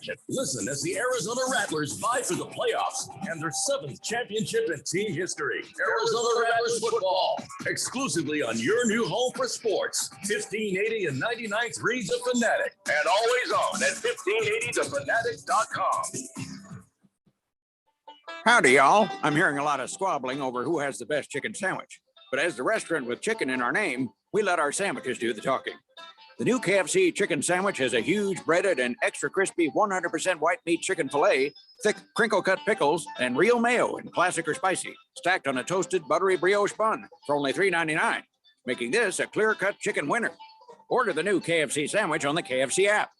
championship. Listen as the Arizona Rattlers vie for the playoffs and their 7th championship in team history. Arizona Rattlers football, exclusively on your new home for sports. 1580 and 99.3 The Fanatic, and always on at 1580thefanatic.com. Howdy, y'all. I'm hearing a lot of squabbling over who has the best chicken sandwich. But as the restaurant with chicken in our name, we let our sandwiches do the talking. The new KFC chicken sandwich has a huge breaded and extra crispy 100% white meat chicken filet, thick crinkle-cut pickles, and real mayo in classic or spicy, stacked on a toasted buttery brioche bun for only $3.99, making this a clear-cut chicken winner. Order the new KFC sandwich on the KFC app.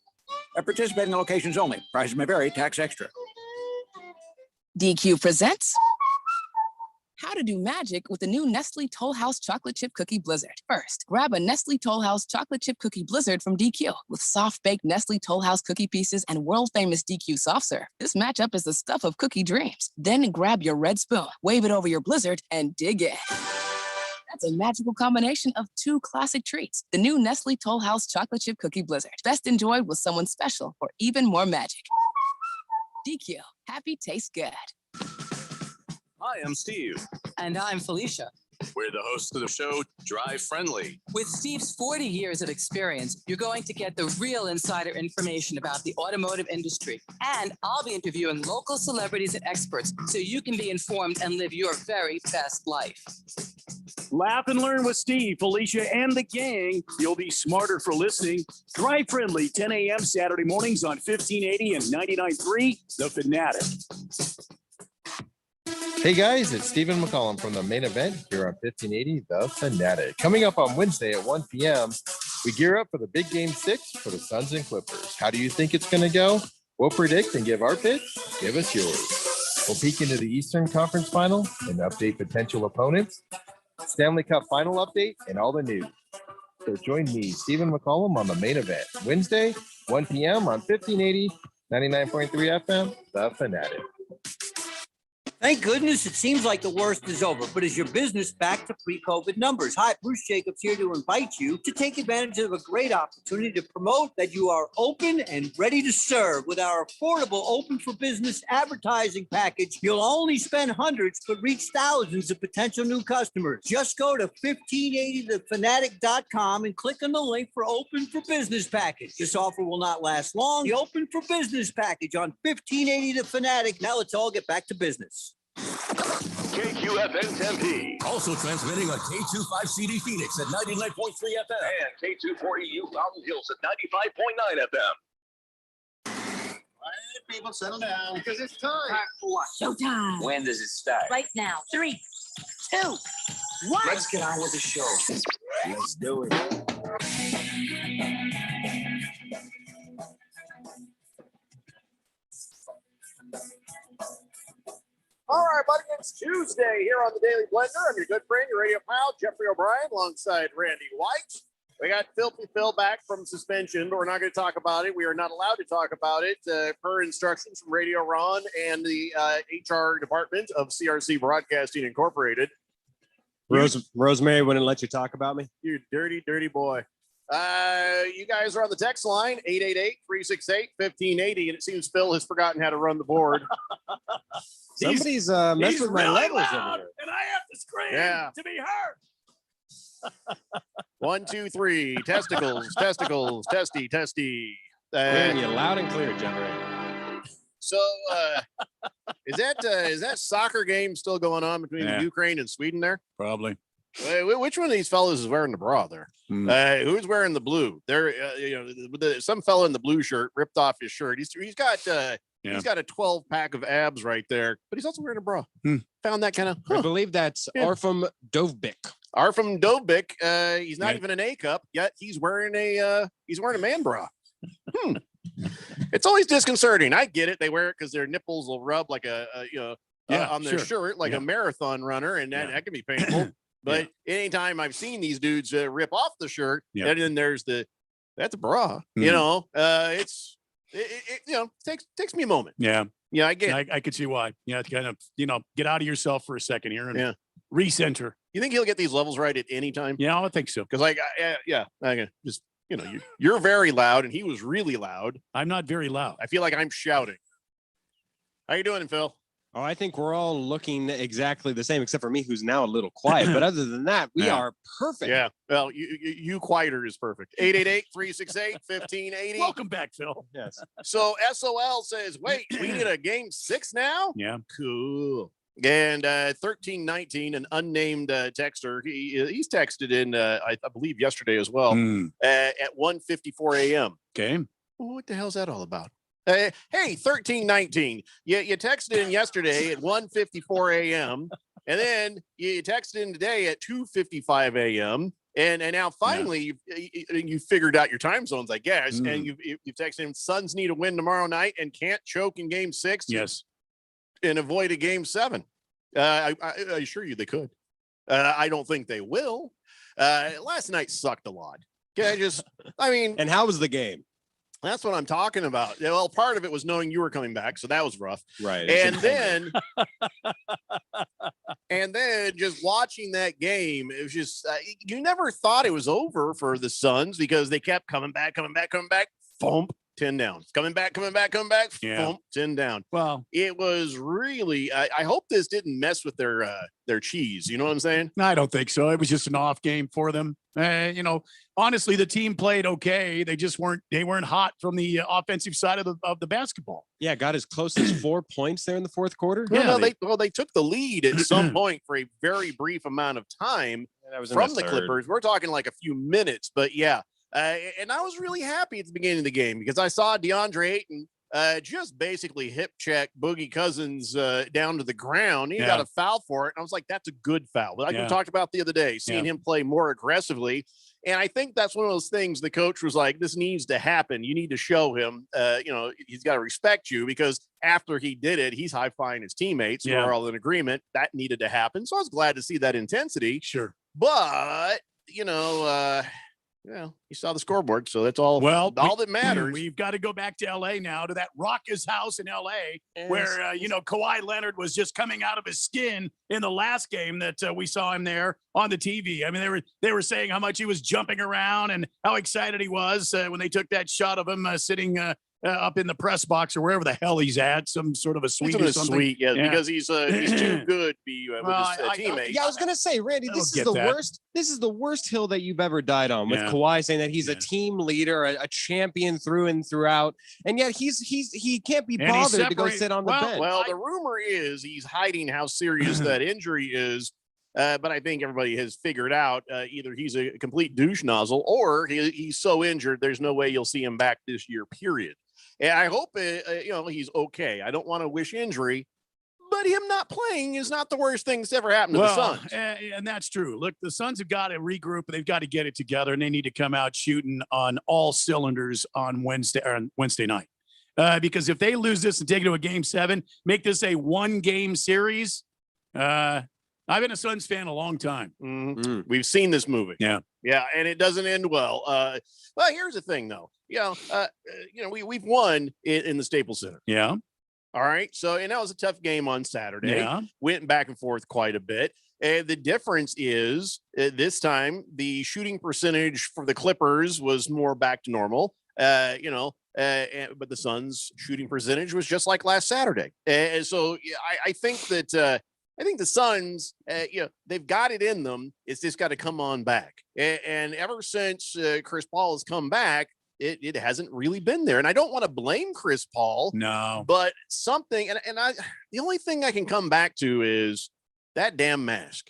At participating locations only. Prices may vary. Tax extra. DQ presents How to Do Magic with the new Nestle Toll House Chocolate Chip Cookie Blizzard. First, grab a Nestle Toll House Chocolate Chip Cookie Blizzard from DQ with soft-baked Nestle Toll House cookie pieces and world-famous DQ soft serve. This matchup is the stuff of cookie dreams. Then grab your red spoon, wave it over your Blizzard, and dig in. That's a magical combination of 2 classic treats. The new Nestle Toll House Chocolate Chip Cookie Blizzard. Best enjoyed with someone special for even more magic. DQ. Happy tastes good. Hi, I'm Steve. And I'm Felicia. We're the hosts of the show, Drive Friendly. With Steve's 40 years of experience, you're going to get the real insider information about the automotive industry. And I'll be interviewing local celebrities and experts so you can be informed and live your very best life. Laugh and learn with Steve, Felicia, and the gang. You'll be smarter for listening. Drive Friendly, 10 a.m. Saturday mornings on 1580 and 99.3 The Fanatic. Hey guys, it's Stephen McCollum from the main event here on 1580 The Fanatic. Coming up on Wednesday at 1 p.m., we gear up for the big game 6 for the Suns and Clippers. How do you think it's going to go? We'll predict and give our picks. Give us yours. We'll peek into the Eastern Conference Final and update potential opponents, Stanley Cup Final update, and all the news. So join me, Stephen McCollum, on the main event Wednesday, 1 p.m. on 1580, 99.3 FM, The Fanatic. Thank goodness it seems like the worst is over, but is your business back to pre-COVID numbers? Hi, Bruce Jacobs here to invite you to take advantage of a great opportunity to promote that you are open and ready to serve. With our affordable Open for Business advertising package, you'll only spend hundreds but reach thousands of potential new customers. Just go to 1580thefanatic.com and click on the link for Open for Business package. This offer will not last long. The Open for Business package on 1580 The Fanatic. Now let's all get back to business. KQFN Tempe. Also transmitting on K25CD Phoenix at 99.3 FM and K240U Fountain Hills at 95.9 FM. All right, people, settle down because it's time. Time for what? Showtime. When does it start? Right now. 3, 2, 1. Let's get on with the show. Let's do it. All right, buddy, it's Tuesday here on the Daily Blender. I'm your good friend, your radio pal, Jeffrey O'Brien, alongside Randy White. We got Filthy Phil back from suspension, but we're not going to talk about it. We are not allowed to talk about it per instructions from Radio Ron and the HR department of CRC Broadcasting Incorporated. Rosemary wouldn't let you talk about me? You dirty, dirty boy. You guys are on the text line, 888-368-1580, and it seems Phil has forgotten how to run the board. Somebody's messed with my really levels loud, over here. and I have to scream to be heard. 1, 2, 3, testicles, testicles, testy. Hearing you loud and clear, generator. So, is that soccer game still going on between Ukraine and Sweden there? Probably. Which one of these fellas is wearing the bra there? Who's wearing the blue? There, some fella in the blue shirt ripped off his shirt. He's got a 12-pack of abs right there, but he's also wearing a bra. Found that kind of. I believe that's Arfem Dovbik. Arfem Dovbik. He's not even an A cup yet. He's wearing a man bra. It's always disconcerting. I get it. They wear it because their nipples will rub like on their shirt like a marathon runner, and that can be painful. But anytime I've seen these dudes rip off the shirt, and then there's that's a bra. It takes me a moment. Yeah, I get it. I could see why. Yeah, to kind of get out of yourself for a second here and recenter. You think he'll get these levels right at any time? Yeah, I think so. Because I can just you're very loud, and he was really loud. I'm not very loud. I feel like I'm shouting. How you doing, Phil? Oh, I think we're all looking exactly the same, except for me, who's now a little quiet. But other than that, we are perfect. Yeah. Well, you quieter is perfect. 888-368-1580. Welcome back, Phil. Yes. So SOL says, wait, we need a game 6 now? Yeah. Cool. And 1319, an unnamed texter, he's texted in, I believe, yesterday as well, at 1:54 a.m. Okay. Well, what the hell's that all about? Hey, 1319, you texted in yesterday at 1:54 a.m. and then you texted in today at 2:55 a.m. And now finally you figured out your time zones, I guess. And you've texted him, Suns need a win tomorrow night and can't choke in game 6. Yes. And avoid a game 7. I assure you they could. I don't think they will. Last night sucked a lot. And how was the game? That's what I'm talking about. Well, part of it was knowing you were coming back, so that was rough. Right. And then just watching that game, it was just you never thought it was over for the Suns because they kept coming back, thump, 10 down. Coming back, thump, 10 down. Well, it was really. I hope this didn't mess with their cheese. You know what I'm saying? I don't think so. It was just an off game for them. Honestly, the team played okay. They just weren't hot from the offensive side of the basketball. Yeah, got as close as 4 points there in the fourth quarter. They took the lead at some point for a very brief amount of time from the Clippers. We're talking like a few minutes, but yeah. And I was really happy at the beginning of the game because I saw DeAndre Ayton just basically hip check Boogie Cousins down to the ground. He got a foul for it. And I was like, that's a good foul. Like we talked about the other day, seeing him play more aggressively. And I think that's one of those things the coach was like, this needs to happen. You need to show him, he's got to respect you because after he did it, he's high-fiving his teammates. We're all in agreement. That needed to happen. So I was glad to see that intensity. Sure. But, you saw the scoreboard, so that's all. Well, all that matters. We've got to go back to L.A. now, to that Rockets house in L.A., where Kawhi Leonard was just coming out of his skin in the last game that we saw him there on the TV. I mean, they were saying how much he was jumping around and how excited he was when they took that shot of him sitting up in the press box or wherever the hell he's at, some sort of a suite or something. Because he's too good to be with his teammates. I was gonna say, Randy, this is the worst. This is the worst hill that you've ever died on, with Kawhi saying that he's a team leader, a champion through and throughout, and yet he can't be bothered to go sit on the bench. Well, the rumor is he's hiding how serious that injury is. But I think everybody has figured out either he's a complete douche nozzle or he's so injured there's no way you'll see him back this year, period. And I hope, he's okay. I don't want to wish injury, but him not playing is not the worst thing that's ever happened to the Suns. And that's true. Look, the Suns have got to regroup. They've got to get it together, and they need to come out shooting on all cylinders on Wednesday night. Because if they lose this and take it to a game 7, make this a 1-game series, I've been a Suns fan a long time. We've seen this movie. Yeah. Yeah. And it doesn't end well. Well, here's the thing though. We've won in the Staples Center. Yeah. All right. So, and that was a tough game on Saturday. Yeah. Went back and forth quite a bit. And the difference is this time the shooting percentage for the Clippers was more back to normal. But the Suns' shooting percentage was just like last Saturday. And so I think that I think the Suns, they've got it in them. It's just got to come on back. And ever since Chris Paul has come back, it hasn't really been there. And I don't want to blame Chris Paul. No. But something, the only thing I can come back to is that damn mask.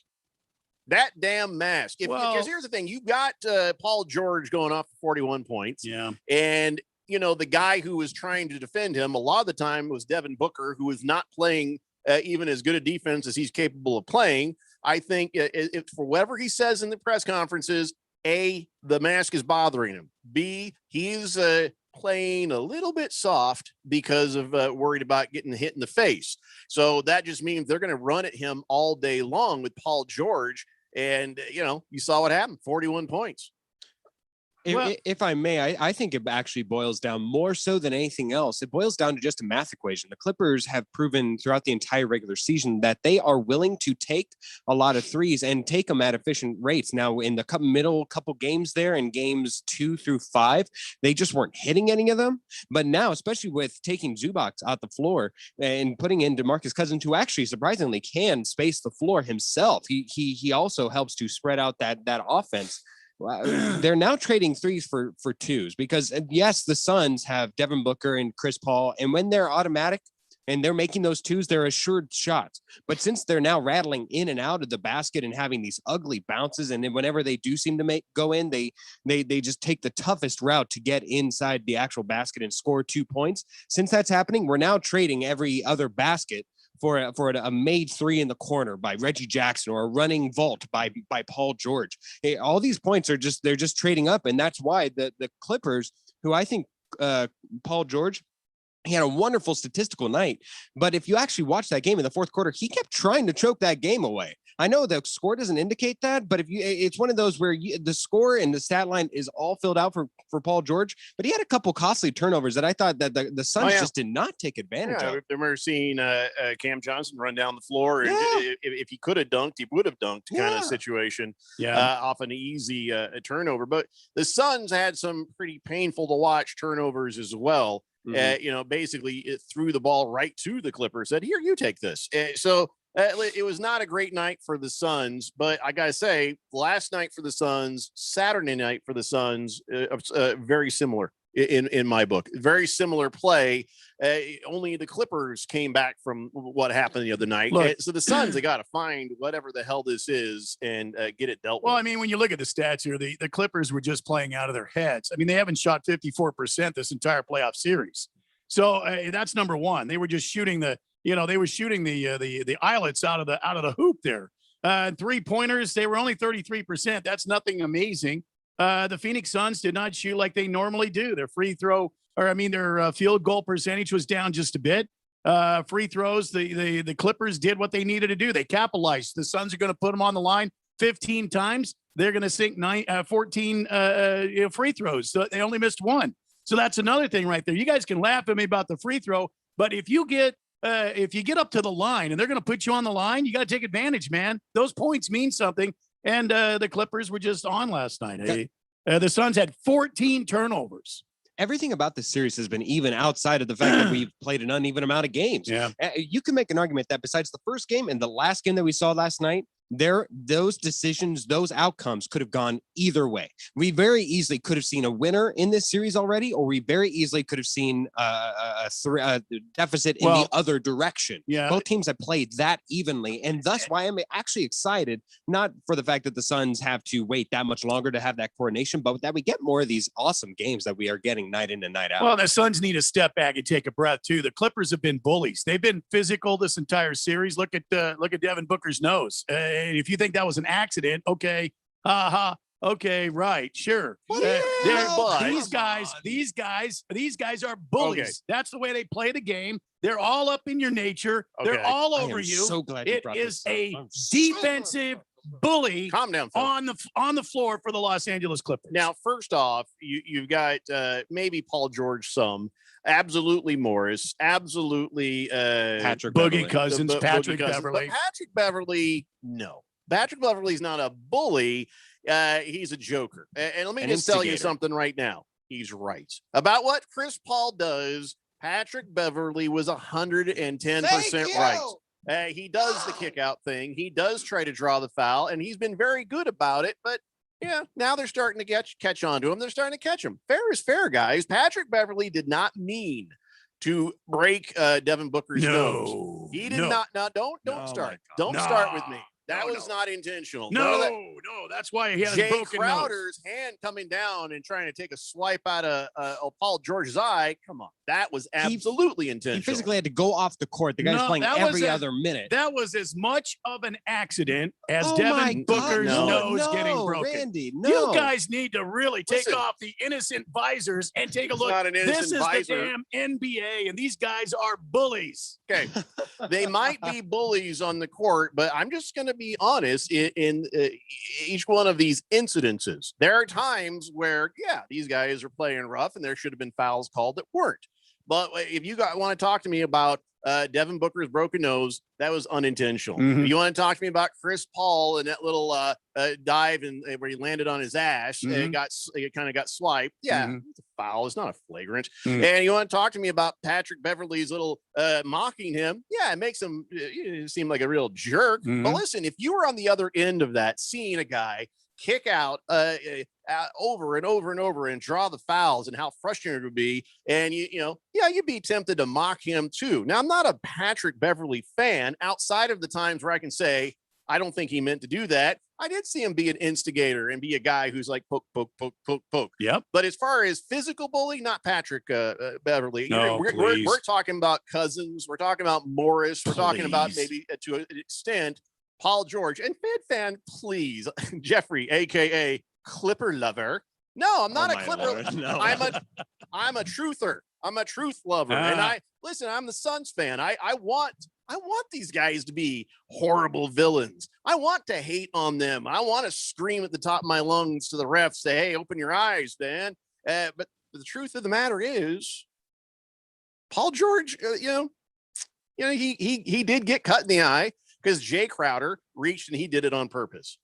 That damn mask. Because here's the thing. You've got Paul George going off for 41 points. Yeah. And, the guy who was trying to defend him a lot of the time was Devin Booker, who was not playing even as good a defense as he's capable of playing. I think if for whatever he says in the press conferences, A, the mask is bothering him. B, he's playing a little bit soft because of worried about getting hit in the face. So that just means they're going to run at him all day long with Paul George. And, you saw what happened, 41 points. If I may, I think it actually boils down more so than anything else. It boils down to just a math equation. The Clippers have proven throughout the entire regular season that they are willing to take a lot of threes and take them at efficient rates. Now, in the middle couple games there, in games 2 through 5, they just weren't hitting any of them. But now, especially with taking Zubac out the floor and putting in DeMarcus Cousins, who actually surprisingly can space the floor himself, he also helps to spread out that offense. They're now trading threes for twos because yes, the Suns have Devin Booker and Chris Paul, and when they're automatic and they're making those twos, they're assured shots. But since they're now rattling in and out of the basket and having these ugly bounces, and then whenever they do seem to go in, they just take the toughest route to get inside the actual basket and score 2 points. Since that's happening, we're now trading every other basket for a made three in the corner by Reggie Jackson or a running vault by Paul George. All these points are they're just trading up, and that's why the Clippers, who I think Paul George, he had a wonderful statistical night, but if you actually watch that game in the fourth quarter, he kept trying to choke that game away. I know the score doesn't indicate that, but it's one of those where the score and the stat line is all filled out for Paul George, but he had a couple costly turnovers that I thought that the Suns just did not take advantage of. I remember seeing Cam Johnson run down the floor, and if he could have dunked, he would have dunked kind of situation off an easy turnover. But the Suns had some pretty painful to watch turnovers as well. Basically it threw the ball right to the Clippers, said, here, you take this. It was not a great night for the Suns, but I gotta say, last night for the Suns, Saturday night for the Suns, very similar in my book. Very similar play. Only the Clippers came back from what happened the other night. So the Suns, they got to find whatever the hell this is and get it dealt with. Well, I mean, when you look at the stats here, the Clippers were just playing out of their heads. I mean, they haven't shot 54% this entire playoff series. So that's number one. They were just shooting the eyelets out of the hoop there. 3-pointers, they were only 33%. That's nothing amazing. The Phoenix Suns did not shoot like they normally do. Their their field goal percentage was down just a bit. Free throws, the Clippers did what they needed to do. They capitalized. The Suns are going to put them on the line 15 times. They're going to sink 14 free throws. So they only missed one. So that's another thing right there. You guys can laugh at me about the free throw, but if you get up to the line and they're going to put you on the line, you got to take advantage, man. Those points mean something. And the Clippers were just on last night. The Suns had 14 turnovers. Everything about this series has been even outside of the fact that we've played an uneven amount of games. Yeah. You can make an argument that besides the first game and the last game that we saw last night, those decisions, those outcomes could have gone either way. We very easily could have seen a winner in this series already, or we very easily could have seen a deficit in the other direction. Yeah. Both teams have played that evenly, and thus why I'm actually excited, not for the fact that the Suns have to wait that much longer to have that coordination, but that we get more of these awesome games that we are getting night in and night out. Well, the Suns need to step back and take a breath too. The Clippers have been bullies. They've been physical this entire series. Look at Devin Booker's nose. If you think that was an accident, okay, okay, right, sure. These guys are bullies. Okay. That's the way they play the game. They're all up in your nature. Okay. They're all over you. So glad it is a defensive bully. Calm down, Phil. on the floor for the Los Angeles Clippers. Now, first off, you've got maybe Paul George, absolutely Morris, absolutely Patrick Boogie Beverly. Cousins, Patrick Beverly. But Patrick Beverly, no. Patrick Beverly's not a bully. He's a joker. And let me just tell you something right now. He's right. About what Chris Paul does, Patrick Beverly was 110% right. He does the kick out thing. He does try to draw the foul, and he's been very good about it. But yeah, now they're starting to catch on to him. They're starting to catch him. Fair is fair, guys. Patrick Beverly did not mean to break Devin Booker's nose. He did not. Now, don't start. Don't start with me. That was not intentional. No, that's why he has Jay broken Crowder's hand coming down and trying to take a swipe out of Paul George's eye. Come on. That was absolutely intentional. He physically had to go off the court. The guy's playing every other minute. That was as much of an accident as Devin Booker's nose getting broken. Randy, no. You guys need to really take off the innocent visors and take a look. This is the damn NBA, and these guys are bullies. Okay. They might be bullies on the court, but I'm just going to be honest in each one of these incidences. There are times where, yeah, these guys are playing rough and there should have been fouls called that weren't. But if you want to talk to me about Devin Booker's broken nose, that was unintentional. Mhm. If you want to talk to me about Chris Paul and that little dive and where he landed on his ass, and it kind of got swiped. Yeah, it's a foul. It's not a flagrant. And you want to talk to me about Patrick Beverly's little mocking him? Yeah, it makes him seem like a real jerk. But listen, if you were on the other end of that, seeing a guy kick out over and over and over and draw the fouls and how frustrating it would be. And you'd be tempted to mock him too. Now, I'm not a Patrick Beverly fan outside of the times where I can say, I don't think he meant to do that. I did see him be an instigator and be a guy who's like poke, poke, poke, poke, poke. Yep. But as far as physical bully, not Patrick Beverly. No, we're talking about Cousins. We're talking about Morris. We're talking about maybe to an extent Paul George. And fan, please, Jeffrey, aka Clipper lover. No, I'm not a Clipper. No. I'm a truther. I'm a truth lover. And I'm the Suns fan. I want these guys to be horrible villains. I want to hate on them. I want to scream at the top of my lungs to the refs, say, hey, open your eyes, Dan. But the truth of the matter is, Paul George, he did get cut in the eye because Jay Crowder reached and he did it on purpose.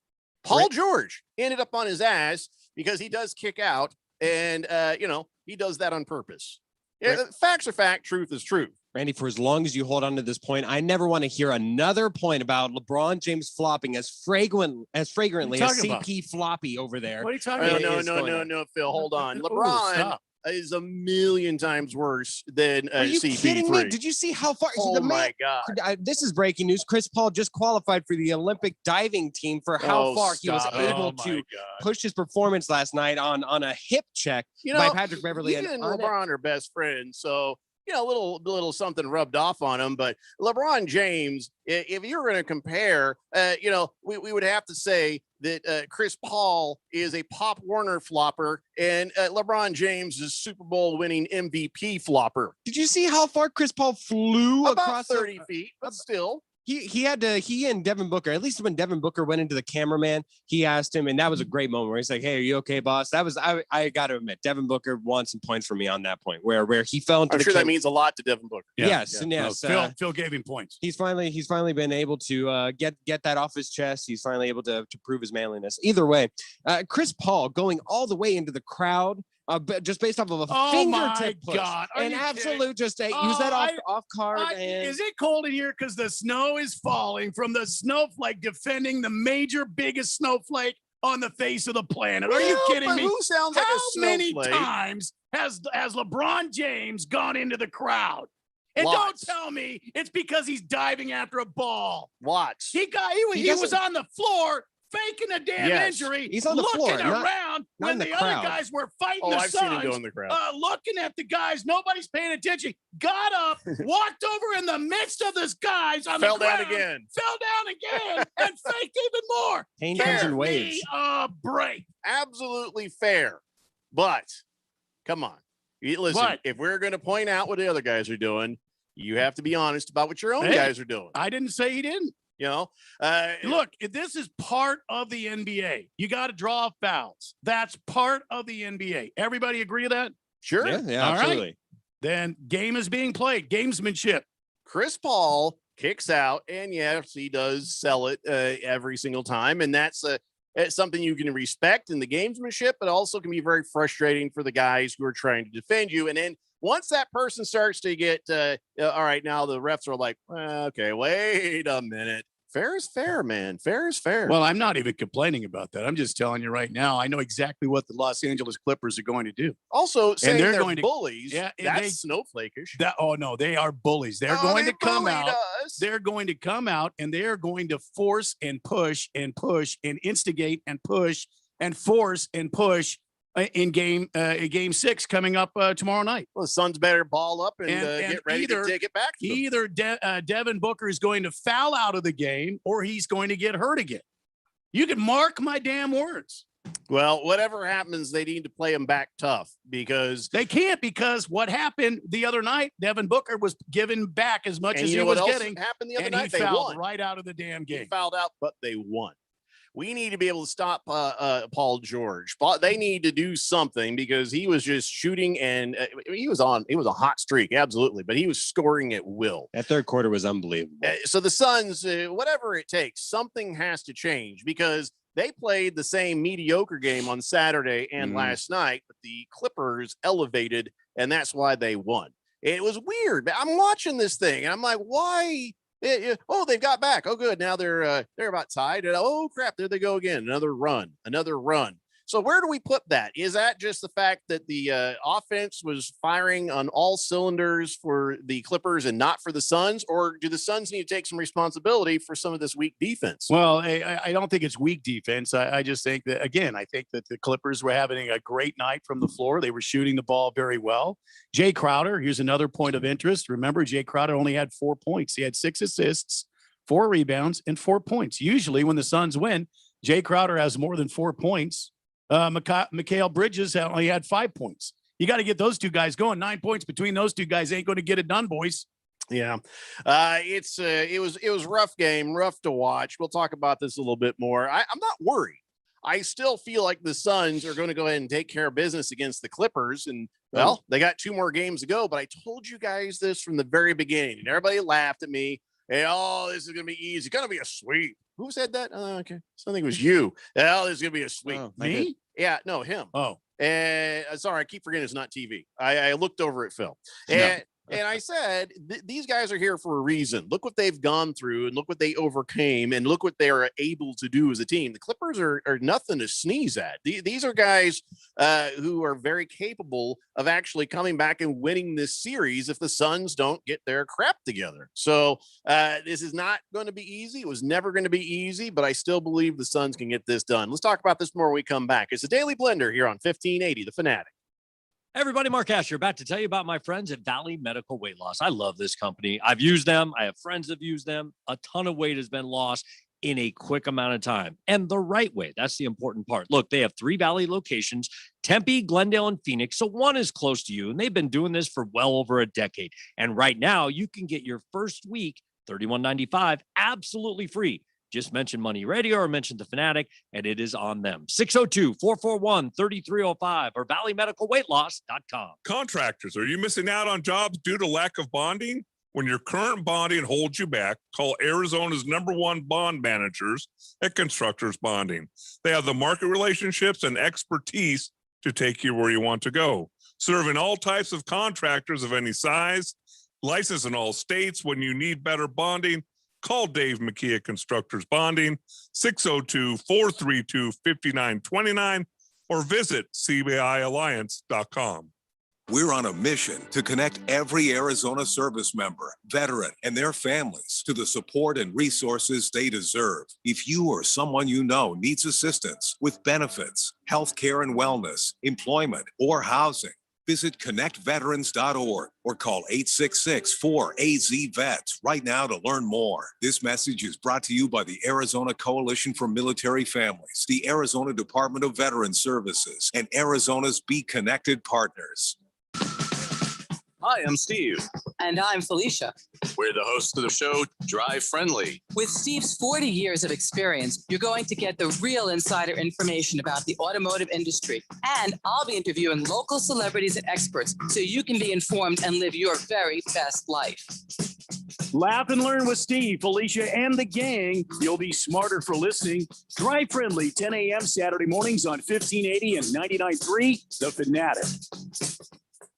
Paul George ended up on his ass because he does kick out and, he does that on purpose. Facts are fact, truth is truth. Randy, for as long as you hold on to this point, I never want to hear another point about LeBron James flopping as fragrantly as CP Floppy over there. What are you talking about? No, Phil, hold on. LeBron is a million times worse than Are you CP3. kidding me? Did you see how far? Oh my God! This is breaking news. Chris Paul just qualified for the Olympic diving team for how far he was able to push his performance last night on a hip check by Patrick Beverly. He and LeBron are best friends, so a little something rubbed off on him. But LeBron James, if you were going to compare, we would have to say that Chris Paul is a Pop Warner flopper and LeBron James is Super Bowl winning MVP flopper. Did you see how far Chris Paul flew across 30 feet, but still. He and Devin Booker, at least when Devin Booker went into the cameraman, he asked him, and that was a great moment where he's like, hey, are you okay, boss? That was, I got to admit, Devin Booker won some points for me on that point where he fell into that means a lot to Devin Booker. Yes. No, Phil gave him points. He's finally been able to get that off his chest. He's finally able to prove his manliness. Either way, Chris Paul going all the way into the crowd, just based off of a fingertip push. An absolute use that off card. Is it cold in here because the snow is falling from the snowflake defending the biggest snowflake on the face of the planet? Are you kidding me? Who sounds like a snowflake? How many times has LeBron James gone into the crowd? And don't tell me it's because he's diving after a ball. Watch. He was on the floor faking a damn injury. He's on the looking floor, around not when the other guys were fighting the I've seen him Suns. go in the crowd. Looking at the guys, nobody's paying attention. Got up, walked over in the midst of this guys on fell the ground, down again, and faked even more. Pain comes in waves. A break. Absolutely fair, but come on, listen. If we're going to point out what the other guys are doing, you have to be honest about what your own guys are doing. I didn't say he didn't. Look, this is part of the NBA. You got to draw fouls. That's part of the NBA. Everybody agree with that? Sure. Yeah, all absolutely. Right. Then game is being played. Gamesmanship. Chris Paul kicks out, and yes, he does sell it every single time, and that's something you can respect in the gamesmanship, but also can be very frustrating for the guys who are trying to defend you. And then once that person starts to get, all right, now the refs are like, okay, wait a minute. Fair is fair, man. Fair is fair. Well, I'm not even complaining about that. I'm just telling you right now, I know exactly what the Los Angeles Clippers are going to do. Also, saying they're going bullies, that's snowflakish. No, they are bullies. They're going to come out. They're going to come out, and they are going to force and push and push and instigate and push and force and push in game 6 coming up tomorrow night. Well, the Suns better ball up and get ready to take it back. Either Devin Booker is going to foul out of the game or he's going to get hurt again. You can mark my damn words. Well, whatever happens, they need to play them back tough because they can't. Because what happened the other night, Devin Booker was given back as much as he was getting. Happened the other and night? He They fouled won right out of the damn game. He fouled out, but they won. We need to be able to stop Paul George. They need to do something because he was just shooting and he was a hot streak. Absolutely. But he was scoring at will. That third quarter was unbelievable. So the Suns, whatever it takes, something has to change because they played the same mediocre game on Saturday and last night, but the Clippers elevated and that's why they won. It was weird. I'm watching this thing and I'm like, why? Oh, they've got back. Oh, good. Now they're about tied. And, oh, crap. There they go again. Another run. So where do we put that? Is that just the fact that the offense was firing on all cylinders for the Clippers and not for the Suns? Or do the Suns need to take some responsibility for some of this weak defense? Well, I don't think it's weak defense. I just think that, again, I think that the Clippers were having a great night from the floor. They were shooting the ball very well. Jay Crowder, here's another point of interest. Remember, Jay Crowder only had 4 points. He had 6 assists, 4 rebounds, and 4 points. Usually when the Suns win, Jay Crowder has more than 4 points. Mikal Bridges only had 5 points. You got to get those two guys going. 9 points between those two guys ain't going to get it done, boys. Yeah, it was rough game, rough to watch. We'll talk about this a little bit more. I'm not worried. I still feel like the Suns are going to go ahead and take care of business against the Clippers. And well, they got 2 more games to go, but I told you guys this from the very beginning and everybody laughed at me. Hey, oh, this is going to be easy. It's going to be a sweep. Who said that? Oh, okay. So I think it was you. Oh, this is going to be a sweep. Me? Yeah, no, him. Oh. And sorry, I keep forgetting it's not TV. I looked over at Phil. And I said, these guys are here for a reason. Look what they've gone through and look what they overcame and look what they are able to do as a team. The Clippers are nothing to sneeze at. These are guys who are very capable of actually coming back and winning this series if the Suns don't get their crap together. So this is not going to be easy. It was never going to be easy, but I still believe the Suns can get this done. Let's talk about this more when we come back. It's the Daily Blender here on 1580, The Fanatic. Everybody, Mark Asher, about to tell you about my friends at Valley Medical Weight Loss. I love this company. I've used them. I have friends that have used them. A ton of weight has been lost in a quick amount of time and the right way. That's the important part. Look, they have 3 Valley locations, Tempe, Glendale, and Phoenix. So one is close to you, and they've been doing this for well over a decade. And right now you can get your first week, $31.95, absolutely free. Just mention Money Radio or mention The Fanatic, and it is on them. 602-441-3305 or valleymedicalweightloss.com. Contractors, are you missing out on jobs due to lack of bonding? When your current bonding holds you back, call Arizona's #1 bond managers at Constructors Bonding. They have the market relationships and expertise to take you where you want to go. Serving all types of contractors of any size, licensed in all states. When you need better bonding, call Dave McKee at Constructors Bonding, 602-432-5929, or visit CBIalliance.com. We're on a mission to connect every Arizona service member, veteran, and their families to the support and resources they deserve. If you or someone you know needs assistance with benefits, health care and wellness, employment, or housing, visit connectveterans.org or call 866-4AZ-VETS right now to learn more. This message is brought to you by the Arizona Coalition for Military Families, the Arizona Department of Veterans Services, and Arizona's Be Connected partners. Hi, I'm Steve. And I'm Felicia. We're the hosts of the show, Drive Friendly. With Steve's 40 years of experience, you're going to get the real insider information about the automotive industry. And I'll be interviewing local celebrities and experts so you can be informed and live your very best life. Laugh and learn with Steve, Felicia, and the gang. You'll be smarter for listening. Drive Friendly, 10 a.m. Saturday mornings on 1580 and 99.3, The Fanatic.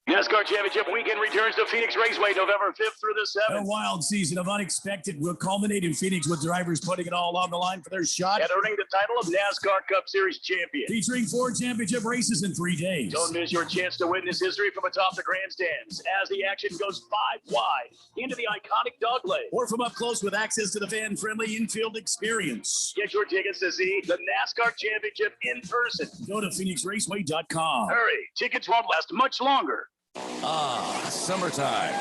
NASCAR Championship Weekend returns to Phoenix Raceway November 5th through the 7th. A wild season of unexpected will culminate in Phoenix with drivers putting it all on the line for their shot and earning the title of NASCAR Cup Series champion. Featuring 4 championship races in 3 days. Don't miss your chance to witness history from atop the grandstands as the action goes 5 wide into the iconic dog leg. Or from up close with access to the fan-friendly infield experience. Get your tickets to see the NASCAR Championship in person. Go to PhoenixRaceway.com. Hurry, tickets won't last much longer. Ah, summertime.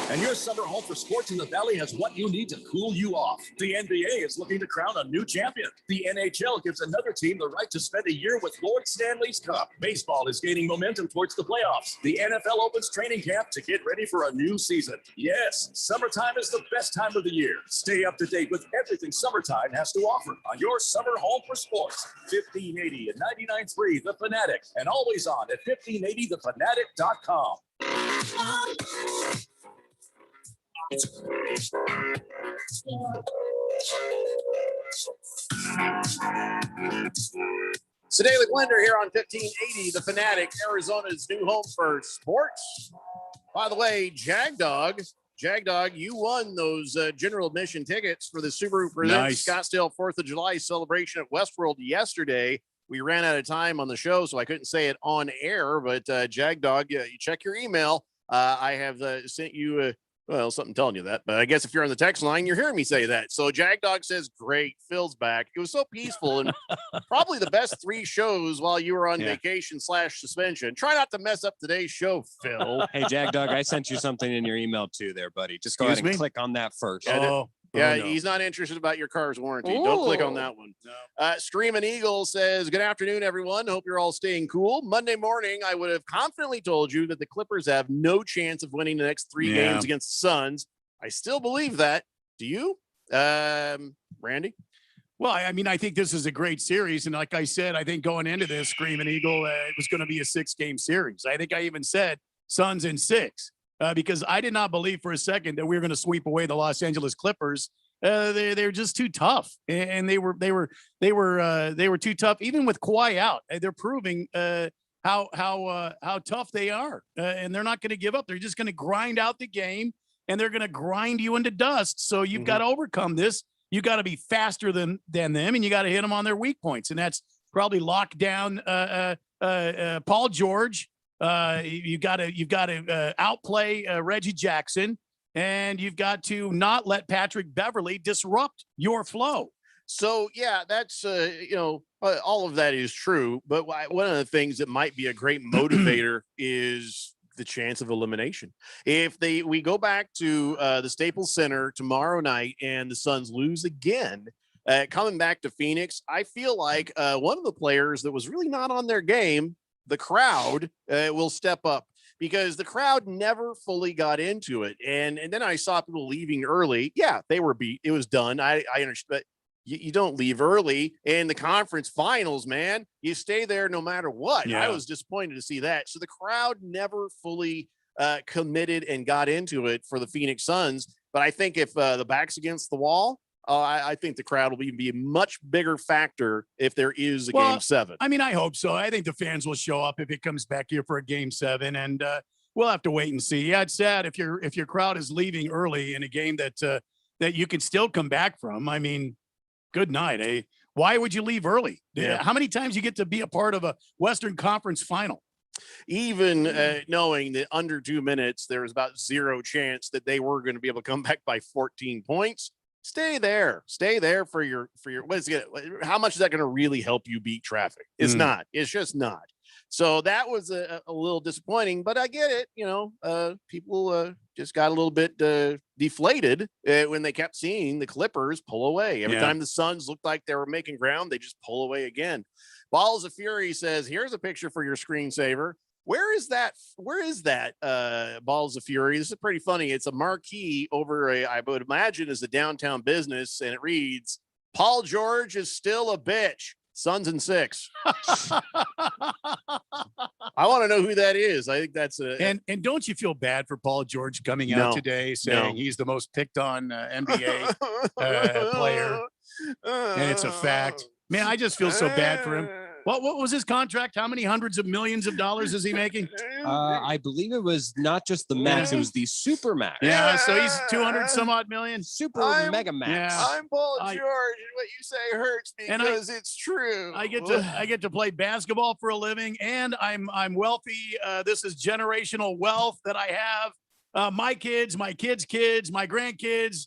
And your summer home for sports in the Valley has what you need to cool you off. The NBA is looking to crown a new champion. The NHL gives another team the right to spend a year with Lord Stanley's Cup. Baseball is gaining momentum towards the playoffs. The NFL opens training camp to get ready for a new season. Yes, summertime is the best time of the year. Stay up to date with everything summertime has to offer on your summer home for sports. 1580 and 99.3 The Fanatic, and always on at 1580thefanatic.com. So Daily Blender here on 1580 The Fanatic, Arizona's new home for sports. By the way, Jagdog, you won those general admission tickets for the Subaru Presents Scottsdale 4th of July celebration at Westworld yesterday. We ran out of time on the show, so I couldn't say it on air, but Jagdog, you check your email. I have sent you something telling you that, but I guess if you're on the text line, you're hearing me say that. So Jagdog says, great, Phil's back. It was so peaceful and probably the best 3 shows while you were on vacation / suspension. Try not to mess up today's show, Phil. Hey, Jagdog, I sent you something in your email too there, buddy. Just go ahead and click on that first. Yeah, he's not interested about your car's warranty. Ooh. Don't click on that one. No. Screaming Eagle says, good afternoon, everyone. Hope you're all staying cool. Monday morning, I would have confidently told you that the Clippers have no chance of winning the next 3 games against the Suns. I still believe that. Do you, Randy? Well, I mean, I think this is a great series. And like I said, I think going into this, Screaming Eagle, it was going to be a 6-game series. I think I even said Suns in 6. Because I did not believe for a second that we were going to sweep away the Los Angeles Clippers. They're just too tough, and they were too tough. Even with Kawhi out, they're proving how tough they are, and they're not going to give up. They're just going to grind out the game, and they're going to grind you into dust. So you've got to overcome this. You got to be faster than them, and you got to hit them on their weak points, and that's probably lock down Paul George. You've got to outplay Reggie Jackson, and you've got to not let Patrick Beverly disrupt your flow. So, yeah, that's, all of that is true. But one of the things that might be a great motivator is the chance of elimination. If we go back to the Staples Center tomorrow night and the Suns lose again, coming back to Phoenix, I feel like one of the players that was really not on their game, the crowd will step up, because the crowd never fully got into it. And then I saw people leaving early. Yeah, they were beat. It was done. I understand, but you don't leave early in the conference finals, man. You stay there no matter what. Yeah. I was disappointed to see that. So the crowd never fully committed and got into it for the Phoenix Suns. But I think if the back's against the wall, I think the crowd will be a much bigger factor if there is a game 7. I mean, I hope so. I think the fans will show up if it comes back here for a game 7, and we'll have to wait and see. Yeah, it's sad if your crowd is leaving early in a game that you can still come back from. I mean, good night, eh? Why would you leave early? Yeah. How many times you get to be a part of a Western Conference final? Even knowing that under 2 minutes, there was about 0 chance that they were going to be able to come back by 14 points. Stay there for your, how much is that going to really help you beat traffic? It's not, it's just not. So that was a little disappointing, but I get it. People just got a little bit deflated when they kept seeing the Clippers pull away. Every time the Suns looked like they were making ground, they just pull away again. Balls of Fury says, here's a picture for your screensaver. Where is that? Balls of Fury? This is pretty funny. It's a marquee over I would imagine is a downtown business, and it reads, Paul George is still a bitch. Suns in 6. I want to know who that is. I think that's and don't you feel bad for Paul George coming out today saying he's the most picked on NBA player, and it's a fact. Man, I just feel so bad for him. What was his contract? How many hundreds of millions of dollars is he making? I believe it was not just the max; it was the super max. Yeah, so he's 200 some odd million. Mega max. Yeah. I'm Paul George, and what you say hurts me because it's true. I get to play basketball for a living, and I'm wealthy. This is generational wealth that I have. My kids, my kids' kids, my grandkids.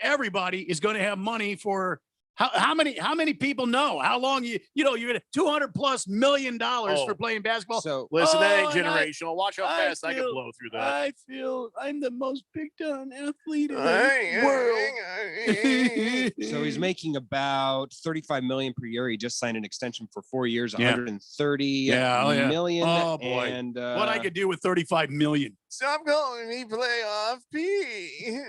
Everybody is going to have money for How many people know how long you're gonna $200+ million for playing basketball? So listen, that ain't and generational. Watch how fast I can blow through that. I feel I'm the most picked on athlete in the world. So he's making about $35 million per year. He just signed an extension for 4 years, Yeah. $130 million. Oh boy, And what I could do with $35 million. So I'm going to playoff P.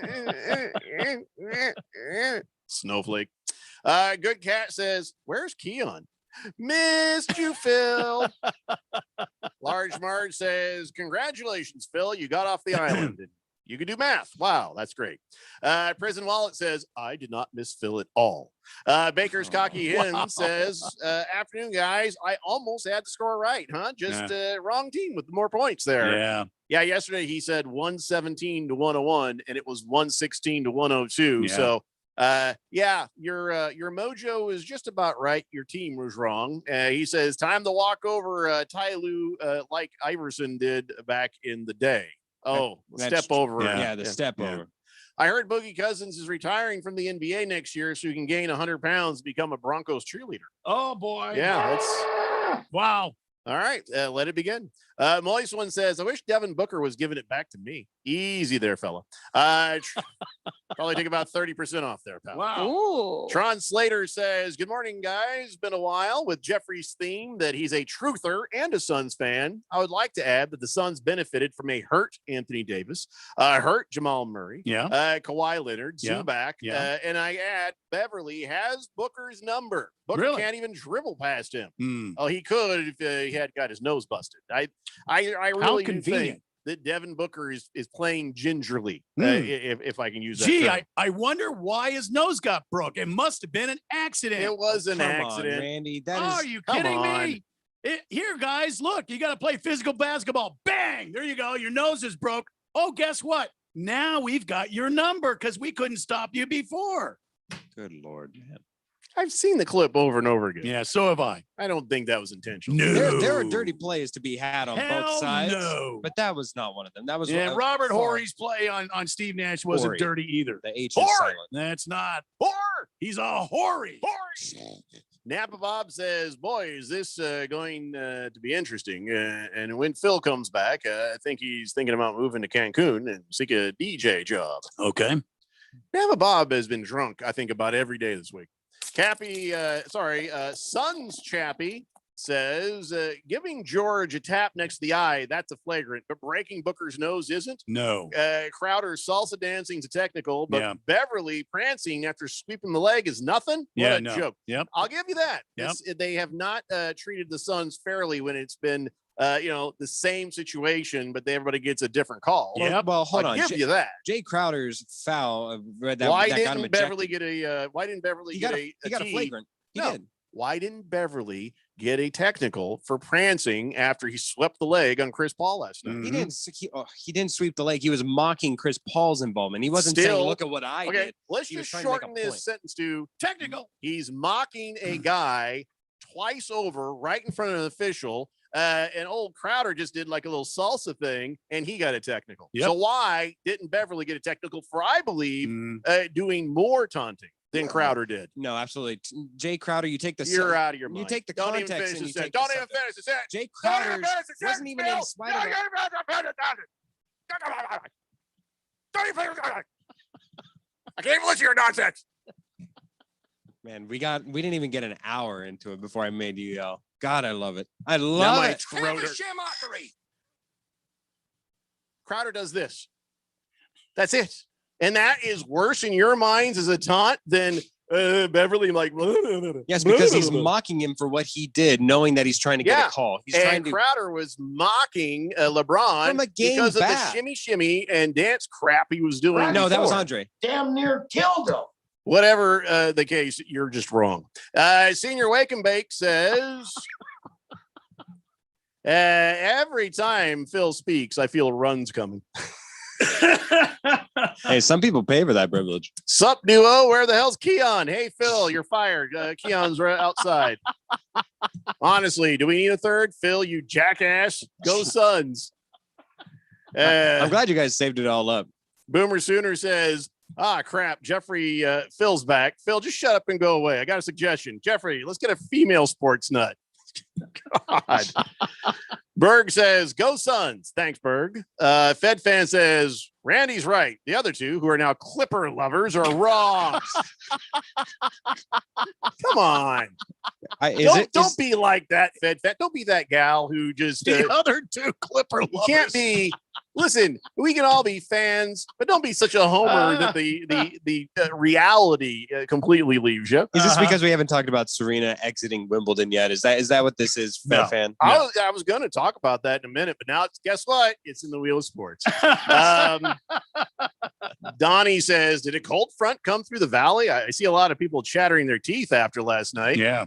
Snowflake. Good Cat says, "Where's Keon? Missed you, Phil." Large Marge says, "Congratulations, Phil. You got off the island. And you can do math. Wow, that's great." Prison Wallet says, "I did not miss Phil at all." Baker's Cocky Hen says, "Afternoon, guys. I almost had the score right, huh? Just wrong team with more points there." Yeah. Yesterday he said 117 to 101, and it was 116 to 102. Yeah. So, your mojo is just about right. Your team was wrong. He says, "Time to walk over Ty Lue like Iverson did back in the day." Oh, step over. The step over. I heard Boogie Cousins is retiring from the NBA next year so he can gain 100 pounds, become a Broncos cheerleader. Oh boy. Yeah, that's wow. All right, let it begin. Moist One says, "I wish Devin Booker was giving it back to me." Easy there, fella. Probably take about 30% off there, pal. Wow. Ooh. Tron Slater says, "Good morning, guys. Been a while." With Jeffrey's theme that he's a truther and a Suns fan, I would like to add that the Suns benefited from a hurt Anthony Davis, hurt Jamal Murray, Kawhi Leonard, Zubac, and I add Beverly has Booker's number. Booker can't even dribble past him. Oh, he could if he had got his nose busted. I really do think that Devin Booker is playing gingerly, if I can use that. Gee, term. I wonder why his nose got broke. It must have been an accident. It was an Come accident. on, Randy. Are you kidding me? Here, guys, look, you got to play physical basketball. Bang! There you go. Your nose is broke. Oh, guess what? Now we've got your number because we couldn't stop you before. Good Lord, man. I've seen the clip over and over again. Yeah, so have I. I don't think that was intentional. No. There are dirty plays to be had on Hell both sides. no. But that was not one of them. That was Robert Horry's play on Steve Nash wasn't Horry. dirty either. The H is Horry. silent. That's not. Whore! He's a Horry. Napa Bob says, "Boy, is this going to be interesting." And when Phil comes back, I think he's thinking about moving to Cancun and seek a DJ job. Okay. Napa Bob has been drunk, I think, about every day this week. Suns Chappie says, "Giving George a tap next to the eye, that's a flagrant, but breaking Booker's nose isn't." No. Crowder salsa dancing's a technical, but Beverly prancing after sweeping the leg is nothing. What a joke. Yep. I'll give you that. Yep. They have not treated the Suns fairly when it's been the same situation, but everybody gets a different call. Well, hold on. I'll give you that. Jay Crowder's foul. Why didn't Beverly get a? Why didn't Beverly He get got a T? flagrant. He No. did. Why didn't Beverly get a technical for prancing after he swept the leg on Chris Paul last night? He didn't sweep the leg. He was mocking Chris Paul's involvement. He wasn't saying, "Look at what I did." Let's He was just trying to make a shorten this point. sentence to technical. He's mocking a guy twice over right in front of an official. And old Crowder just did like a little salsa thing, and he got a technical. Yep. So why didn't Beverly get a technical for, I believe, doing more taunting than Crowder did? No, absolutely. Jay Crowder, you take the You're out of your mind. You take the Don't even context finish and you the take sentence. the Don't even finish the sentence. Jay Don't even Crowder finish the wasn't sentence, even Phil. in spite of I can't even listen to your nonsense. Man, we didn't even get an hour into it before I made you yell. God, I love it. I love Now my it. throat hurts. Crowder does this. That's it. And that is worse in your minds as a taunt than Beverly like. Yes, because he's mocking him for what he did, knowing that he's trying to get a call. He's trying to. Crowder was mocking LeBron From a game because of back. the shimmy and dance crap he was doing. No, that was before. Andre. Damn near killed him. Whatever the case, you're just wrong. Senior Wake and Bake says, every time Phil speaks, I feel runs coming. Hey, some people pay for that privilege. Sup, duo? Where the hell's Keon? Hey, Phil, you're fired. Keon's right outside. Honestly, do we need a third? Phil, you jackass. Go Suns. I'm glad you guys saved it all up. Boomer Sooner says, Ah, crap. Jeffrey, Phil's back. Phil, just shut up and go away. I got a suggestion. Jeffrey, let's get a female sports nut. God. Berg says, go Suns. Thanks, Berg. Fed fan says, Randy's right. The other two, who are now Clipper lovers, are wrong. Come on. Don't be like that, Fed fan. Don't be that gal who just the other two Clipper lovers. Can't be. Listen, we can all be fans, but don't be such a homer that the reality completely leaves you. Is this because we haven't talked about Serena exiting Wimbledon yet? Is that what this is, Fed fan? I was going to talk about that in a minute, but now guess what? It's in the Wheel of Sports. Donnie says, did a cold front come through the valley? I see a lot of people chattering their teeth after last night. Yeah.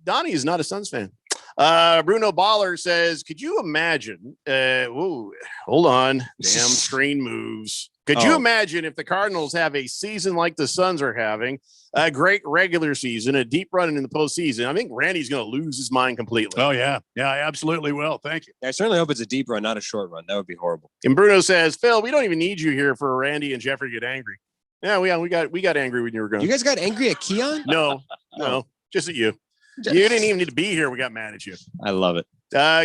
Donnie is not a Suns fan. Bruno Baller says, could you imagine? Hold on. Damn screen moves. Could you imagine if the Cardinals have a season like the Suns are having, a great regular season, a deep run in the postseason? I think Randy's going to lose his mind completely. Oh, yeah. Yeah, I absolutely will. Thank you. I certainly hope it's a deep run, not a short run. That would be horrible. And Bruno says, Phil, we don't even need you here for Randy and Jeffrey to get angry. Yeah, we got angry when you were gone. You guys got angry at Keon? No, just at you. You didn't even need to be here. We got mad at you. I love it.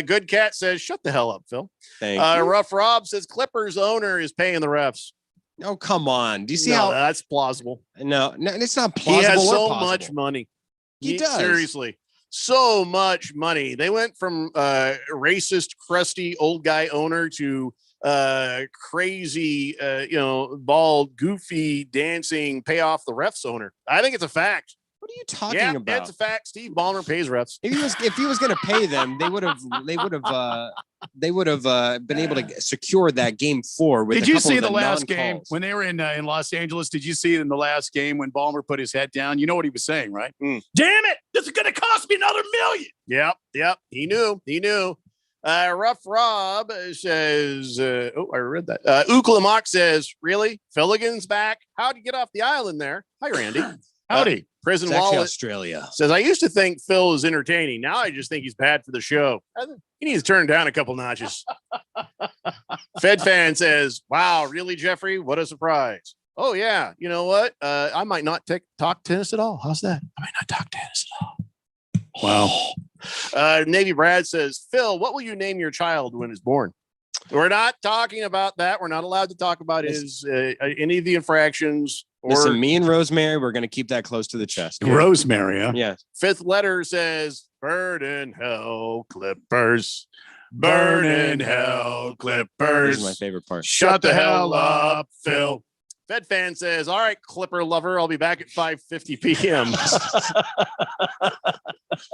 Good Cat says, shut the hell up, Phil. Thank you. Rough Rob says, Clippers owner is paying the refs. Oh, come on. Do you see how that's plausible? No, it's not plausible. He has so possible. much money. He does. Seriously. So much money. They went from racist, crusty old guy owner to crazy, bald, goofy, dancing, pay off the refs owner. I think it's a fact. What are you talking about? It's a fact. Steve Ballmer pays refs. If he was going to pay them, they would have been able to secure that game 4. With did you see the last game when they were in Los Angeles? Did you see it in the last game when Ballmer put his head down? You know what he was saying, right? Damn it! This is going to cost me another $1 million. Yep. He knew. Rough Rob says, I read that. Uklamak says, really? Filligan's back? How'd you get off the island there? Hi, Randy. Howdy. Prison Wallet Wallet Australia says, I used to think Phil is entertaining. Now I just think he's bad for the show. He needs to turn down a couple notches. Fed fan says, wow, really, Jeffrey? What a surprise. Oh, yeah. You know what? I might not talk tennis at all. How's that? I might not talk tennis at all. Wow. Navy Brad says, Phil, what will you name your child when it's born? We're not talking about that. We're not allowed to talk about any of the infractions. Listen, me and Rosemary, we're going to keep that close to the chest. Rosemary, huh? Yeah. Fifth letter says, burn in hell, Clippers. Burn in hell, Clippers. This is my favorite part. Shut the hell up, Phil. Fed fan says, all right, Clipper lover, I'll be back at 5:50 p.m.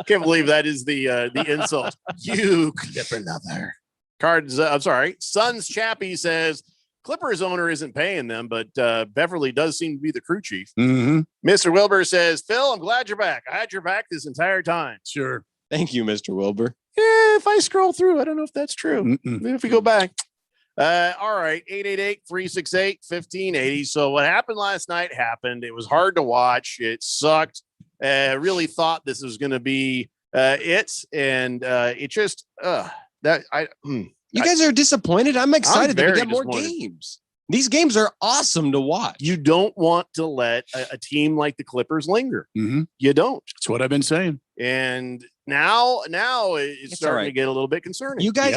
Can't believe that is the insult. You Clipper lover. Suns Chappie says, Clippers owner isn't paying them, but Beverly does seem to be the crew chief. Mm-hmm. Mr. Wilbur says, Phil, I'm glad you're back. I had your back this entire time. Sure. Thank you, Mr. Wilbur. Yeah, if I scroll through, I don't know if that's true. If we go back. All right, 888-368-1580. So what happened last night happened. It was hard to watch. It sucked. Really thought this was going to be it. And it just, you guys are disappointed. I'm excited that we get more games. These games are awesome to watch. You don't want to let a team like the Clippers linger. Mm-hmm. You don't. That's what I've been saying. And now it's starting to get a little bit concerning. You guys,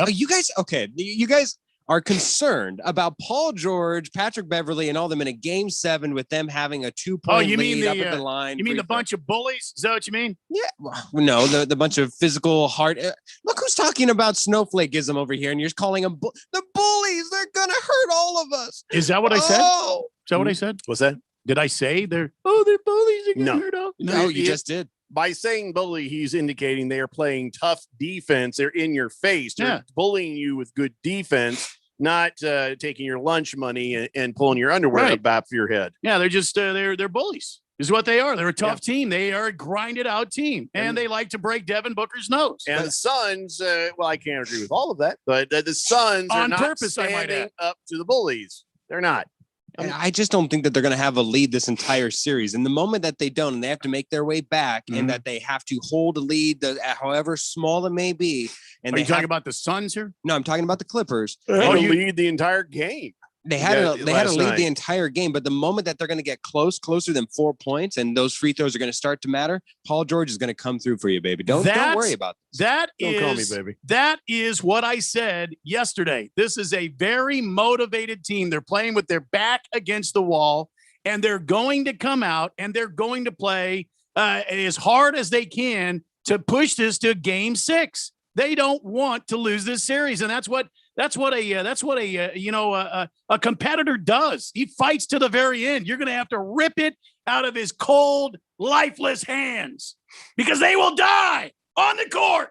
okay. You guys are concerned about Paul George, Patrick Beverly, and all them in a game 7 with them having a 2-point lead up at the line. You mean the bunch of bullies? Is that what you mean? Yeah. Well, no, the bunch of physical heart. Look who's talking about snowflakeism over here, and you're calling them the bullies. They're gonna hurt all of us. Is that what I said? Is that what I said? What's that? Did I say they're bullies? They're gonna hurt all? No, you just did. By saying bully, he's indicating they are playing tough defense. They're in your face. They're bullying you with good defense, not taking your lunch money and pulling your underwear up back for your head. Yeah, they're just they're bullies. Is what they are. They're a tough team. They are a grinded out team, and they like to break Devin Booker's nose. And the Suns, well, I can't agree with all of that, but the Suns are not purpose, standing up to the bullies. They're not. And I just don't think that they're going to have a lead this entire series. And the moment that they don't, and they have to make their way back, and that they have to hold a lead, however small it may be. And are you talking about the Suns here? No, I'm talking about the Clippers. They lead the entire game. They had to lead the entire game, but the moment that they're going to get closer than 4 points, and those free throws are going to start to matter, Paul George is going to come through for you, baby. Don't worry about this. Don't call me baby. That is what I said yesterday. This is a very motivated team. They're playing with their back against the wall, and they're going to come out and they're going to play as hard as they can to push this to game 6. They don't want to lose this series, and that's what a competitor does. He fights to the very end. You're going to have to rip it out of his cold, lifeless hands because they will die on the court.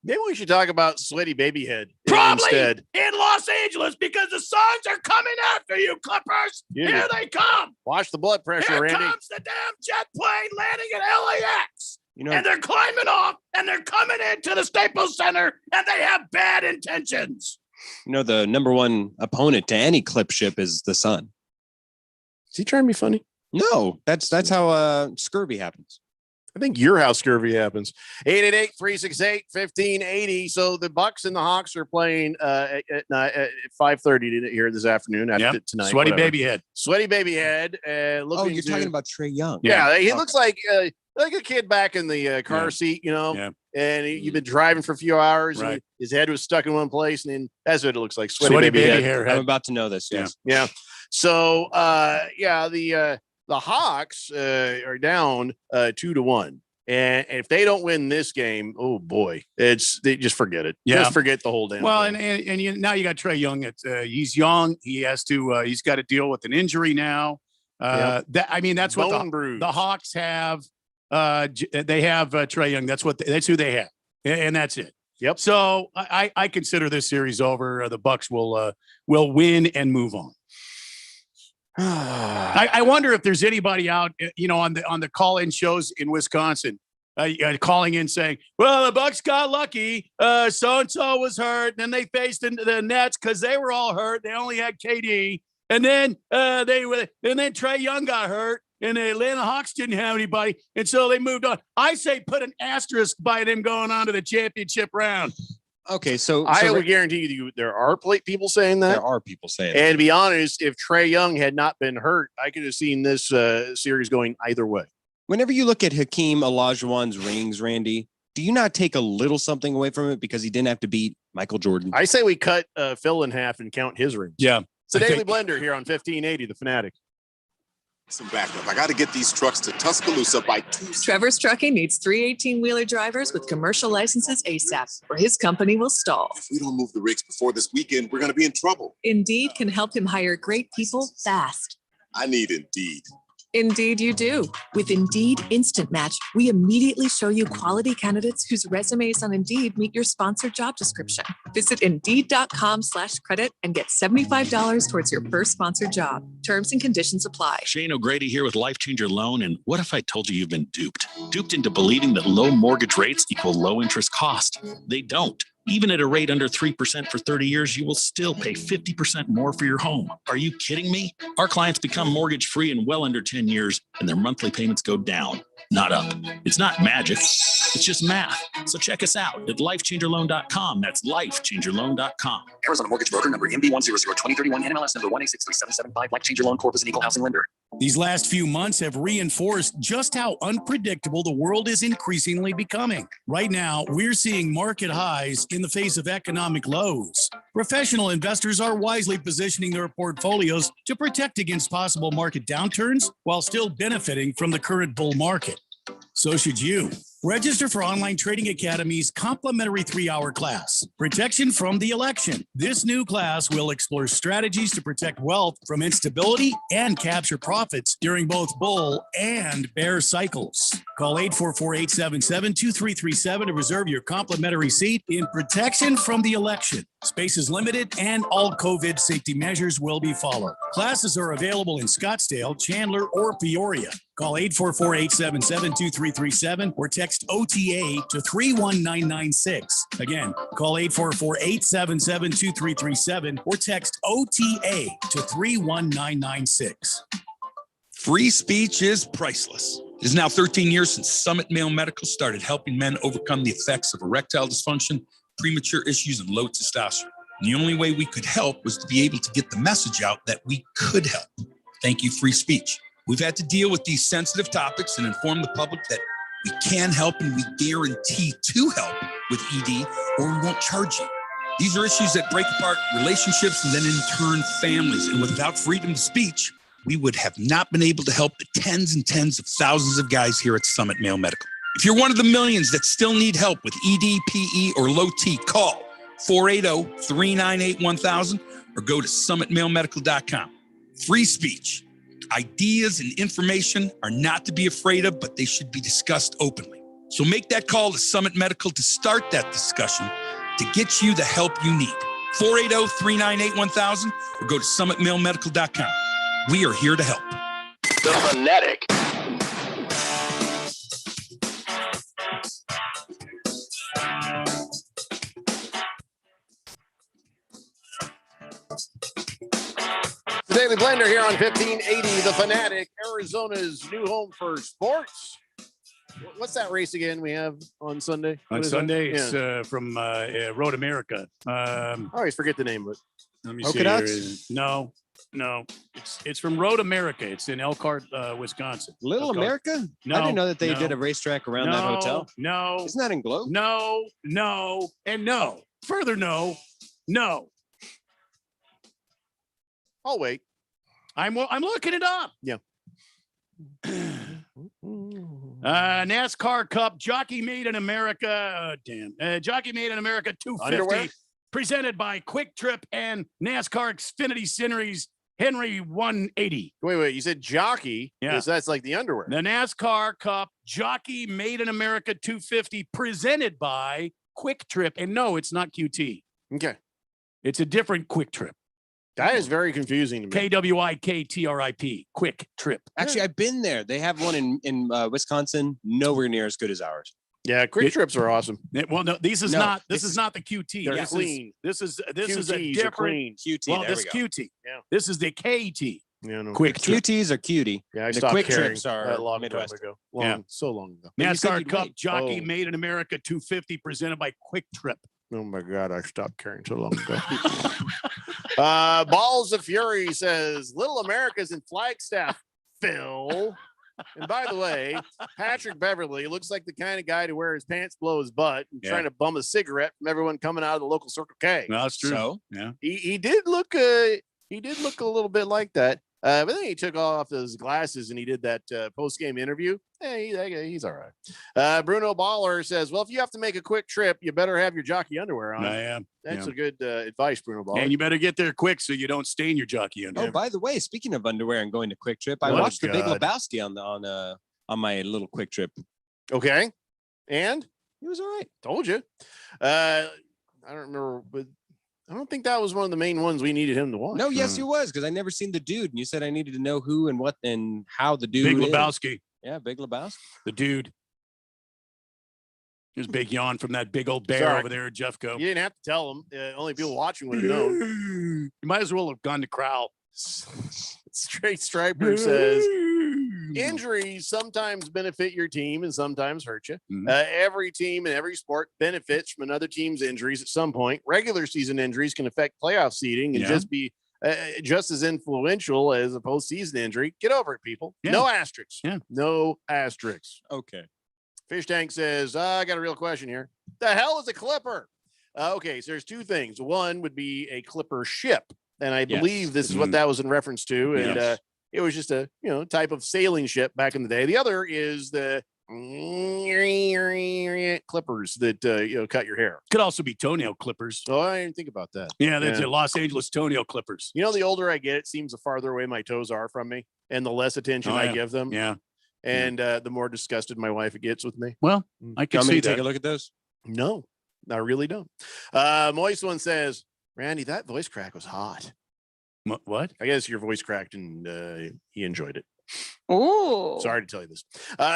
Maybe we should talk about Sweaty Babyhead instead. In Los Angeles because the Suns are coming after you, Clippers. Here they come. Watch the blood pressure, Here Randy. comes the damn jet plane landing at LAX. And they're climbing off, and they're coming into the Staples Center, and they have bad intentions. The number one opponent to any clip ship is the sun. Is he trying to be funny? No, that's how scurvy happens. I think you're how scurvy happens. 888-368-1580. So the Bucks and the Hawks are playing at 5:30 here this afternoon. After tonight. Sweaty Babyhead. Sweaty Babyhead. You're talking about Trae Young. Yeah, he looks like a kid back in the car seat, and you've been driving for a few hours. Right. And his head was stuck in one place, and then that's what it looks like. Sweaty baby hair. I'm about to know this. Yes. Yeah. So, the Hawks are down 2-1. And if they don't win this game, oh boy, they just forget it. Yeah. Just forget the whole damn Well, thing. now you got Trae Young. He's young. He has to. He's got to deal with an injury now. That's what the Hawks have. They have Trae Young. That's who they have, and that's it. Yep. So I consider this series over. The Bucks will win and move on. I wonder if there's anybody out, on the call-in shows in Wisconsin, calling in saying, "Well, the Bucks got lucky. So and so was hurt, and then they faced the Nets because they were all hurt. They only had KD, and then Trae Young got hurt, and the Atlanta Hawks didn't have anybody, and so they moved on." I say put an asterisk by them going on to the championship round. Okay, so I would guarantee you there are people saying that. There are people saying that. And to be honest, if Trae Young had not been hurt, I could have seen this series going either way. Whenever you look at Hakeem Olajuwon's rings, Randy, do you not take a little something away from it because he didn't have to beat Michael Jordan? I say we cut Phil in half and count his rings. Yeah. It's a Daily Blender here on 1580, The Fanatic. Some backup. I got to get these trucks to Tuscaloosa by Tuesday. Trevor's Trucking needs 3 18-wheeler drivers with commercial licenses ASAP, or his company will stall. If we don't move the rigs before this weekend, we're going to be in trouble. Indeed can help him hire great people fast. I need Indeed. Indeed you do. With Indeed Instant Match, we immediately show you quality candidates whose resumes on Indeed meet your sponsored job description. Visit Indeed.com/credit and get $75 towards your first sponsored job. Terms and conditions apply. Shane O'Grady here with Life Changer Loan. And what if I told you you've been duped? Duped into believing that low mortgage rates equal low interest cost. They don't. Even at a rate under 3% for 30 years, you will still pay 50% more for your home. Are you kidding me? Our clients become mortgage-free in well under 10 years, and their monthly payments go down, not up. It's not magic. It's just math. So check us out at lifechangerloan.com. That's lifechangerloan.com. Arizona Mortgage Broker number MB1002031, NMLS number 1863775. Life Changer Loan Corp is an equal housing lender. These last few months have reinforced just how unpredictable the world is increasingly becoming. Right now, we're seeing market highs in the face of economic lows. Professional investors are wisely positioning their portfolios to protect against possible market downturns while still benefiting from the current bull market. So should you. Register for Online Trading Academy's complimentary 3-hour class, Protection from the Election. This new class will explore strategies to protect wealth from instability and capture profits during both bull and bear cycles. Call 844-877-2337 to reserve your complimentary seat in Protection from the Election. Space is limited and all COVID safety measures will be followed. Classes are available in Scottsdale, Chandler, or Peoria. Call 844-877-2337 or text OTA to 31996. Again, call 844-877-2337 or text OTA to 31996. Free speech is priceless. It is now 13 years since Summit Male Medical started helping men overcome the effects of erectile dysfunction, premature issues, and low testosterone. And the only way we could help was to be able to get the message out that we could help. Thank you, free speech. We've had to deal with these sensitive topics and inform the public that we can help and we guarantee to help with ED, or we won't charge you. These are issues that break apart relationships and then in turn families. And without freedom of speech, we would have not been able to help the tens and tens of thousands of guys here at Summit Male Medical. If you're one of the millions that still need help with ED, PE, or low T, call 480-398-1000 or go to summitmalemedical.com. Free speech. Ideas and information are not to be afraid of, but they should be discussed openly. So make that call to Summit Medical to start that discussion to get you the help you need. 480-398-1000 or go to summitmalemedical.com. We are here to help. The Fanatic. The Daily Blender here on 1580, The Fanatic, Arizona's new home for sports. What's that race again we have on Sunday? On Sunday, it's from Road America. I always forget the name of it. Let me Polka see. Dots? No. It's from Road America. It's in Elkhart, Wisconsin. Little Elkhart. America? No, I didn't know that they no. did a racetrack around that hotel. No. Isn't that in Globe? No, and no. Further no. I'll wait. I'm looking it up. Yeah. NASCAR Cup Jockey Made in America. Jockey Made in America 250. Underwear? Presented by Quick Trip and NASCAR Xfinity Series Henry 180. Wait. You said jockey? Yeah. So that's like the underwear. The NASCAR Cup Jockey Made in America 250 presented by Quick Trip. And no, it's not QT. Okay. It's a different Quick Trip. That is very confusing to me. KWIKTRIP. Quick Trip. Actually, I've been there. They have one in Wisconsin, nowhere near as good as ours. Yeah, Quick Trips are awesome. Well, no, this is not the QT. They're This clean. This is a QTs are different clean. QT. Well, there this we go. QT. Yeah. This is the KT. Yeah, no. Quick Trip. QTs are cutie. Yeah, I the stopped quick caring trips are a long Midwest. time ago. Yeah. So long ago. But you said NASCAR you'd Cup wait. Jockey Oh. Made in America 250 presented by Quick Trip. Oh my God, I stopped caring so long ago. Balls of Fury says Little America's in Flagstaff, Phil. And by the way, Patrick Beverly looks like the kind of guy to wear his pants below his butt and Yeah. trying to bum a cigarette from everyone coming out of the local Circle K. No, that's true. So? Yeah. He did look a little bit like that. But then he took off his glasses and he did that post-game interview. Hey, he's all right. Bruno Baller says, well, if you have to make a quick trip, you better have your jockey underwear on. I am. That's a good advice, Bruno Baller. And you better get there quick so you don't stain your jockey under. Oh, by the way, speaking of underwear and going to Quick Trip, I Oh, watched The Big God. Lebowski on my little Quick Trip. Okay. And He was all right. told you. I don't remember, but I don't think that was one of the main ones we needed him to watch. No, yes, he was, because I never seen the dude, and you said I needed to know who and what and how the dude. Big is. Lebowski, Yeah, Big Lebowski. the dude. There's a big yawn from that big old bear Sorry. over there at Jeffco. You didn't have to tell him. Only people watching would have known. You might as well have gone to Crowell. Straight Striper says, injuries sometimes benefit your team and sometimes hurt you. Mhm. Every team and every sport benefits from another team's injuries at some point. Regular season injuries can affect playoff seeding and Yeah. just be just as influential as a postseason injury. Get over it, people. Yeah. No asterisks. Yeah. No asterisks. Okay. Fish Tank says, I got a real question here. The hell is a clipper? Okay, so there's two things. One would be a clipper ship. And I Yes. believe this is what that was in reference to. And Yes. it was just a type of sailing ship back in the day. The other is the clippers that cut your hair. Could also be toenail clippers. Oh, I didn't think about that. Yeah, that's the Los Angeles toenail clippers. You know, the older I get, it seems the farther away my toes are from me, and the less attention Oh, I yeah. give them. Yeah. And the more disgusted my wife gets with me. Well, I You can want me see to take that. a look at those? No, I really don't. Moist One says, Randy, that voice crack was hot. What? I guess your voice cracked and he enjoyed it. Ooh. Sorry to tell you this.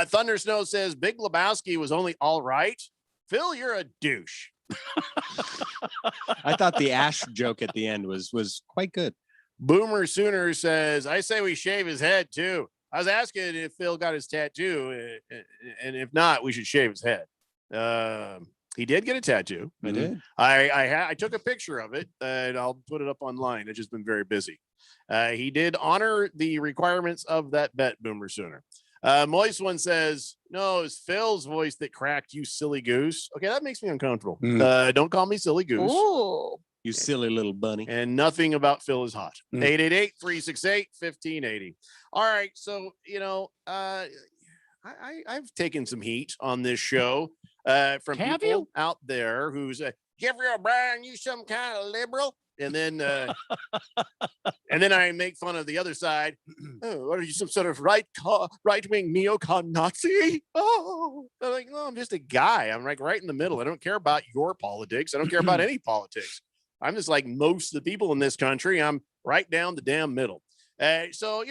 Thunder Snow says Big Lebowski was only all right. Phil, you're a douche. I thought the Ash joke at the end was quite good. Boomer Sooner says, I say we shave his head too. I was asking if Phil got his tattoo, and if not, we should shave his head. He did get a tattoo. I did. I took a picture of it and I'll put it up online. It's just been very busy. He did honor the requirements of that bet, Boomer Sooner. Moist one says, no, it's Phil's voice that cracked, you silly goose. Okay, that makes me uncomfortable. Don't call me silly goose. Ooh. You silly little bunny. And nothing about Phil is hot. 888-368-1580. All right, so, I've taken some heat on this show from people out there who's Jeffrey O'Brien, you some kind of liberal? And then I make fun of the other side. Oh, what are you, some sort of right-wing neocon Nazi? Oh, I'm like, no, I'm just a guy. I'm like right in the middle. I don't care about your politics. I don't care about any politics. I'm just like most of the people in this country. I'm right down the damn middle. So,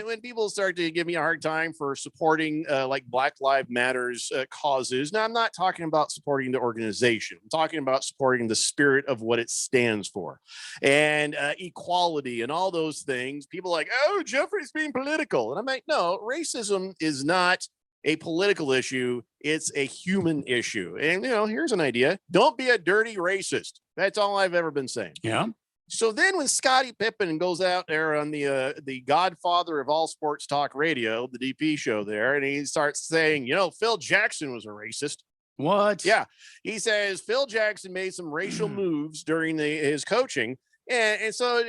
when people start to give me a hard time for supporting like Black Lives Matters causes, now I'm not talking about supporting the organization. I'm talking about supporting the spirit of what it stands for and equality and all those things. People are like, oh, Jeffrey's being political. And I'm like, no, racism is not a political issue. It's a human issue. And, here's an idea. Don't be a dirty racist. That's all I've ever been saying. Yeah. So then when Scottie Pippen goes out there on the godfather of all sports talk radio, the DP show there, and he starts saying, Phil Jackson was a racist. What? Yeah. He says Phil Jackson made some racial moves during his coaching. And so,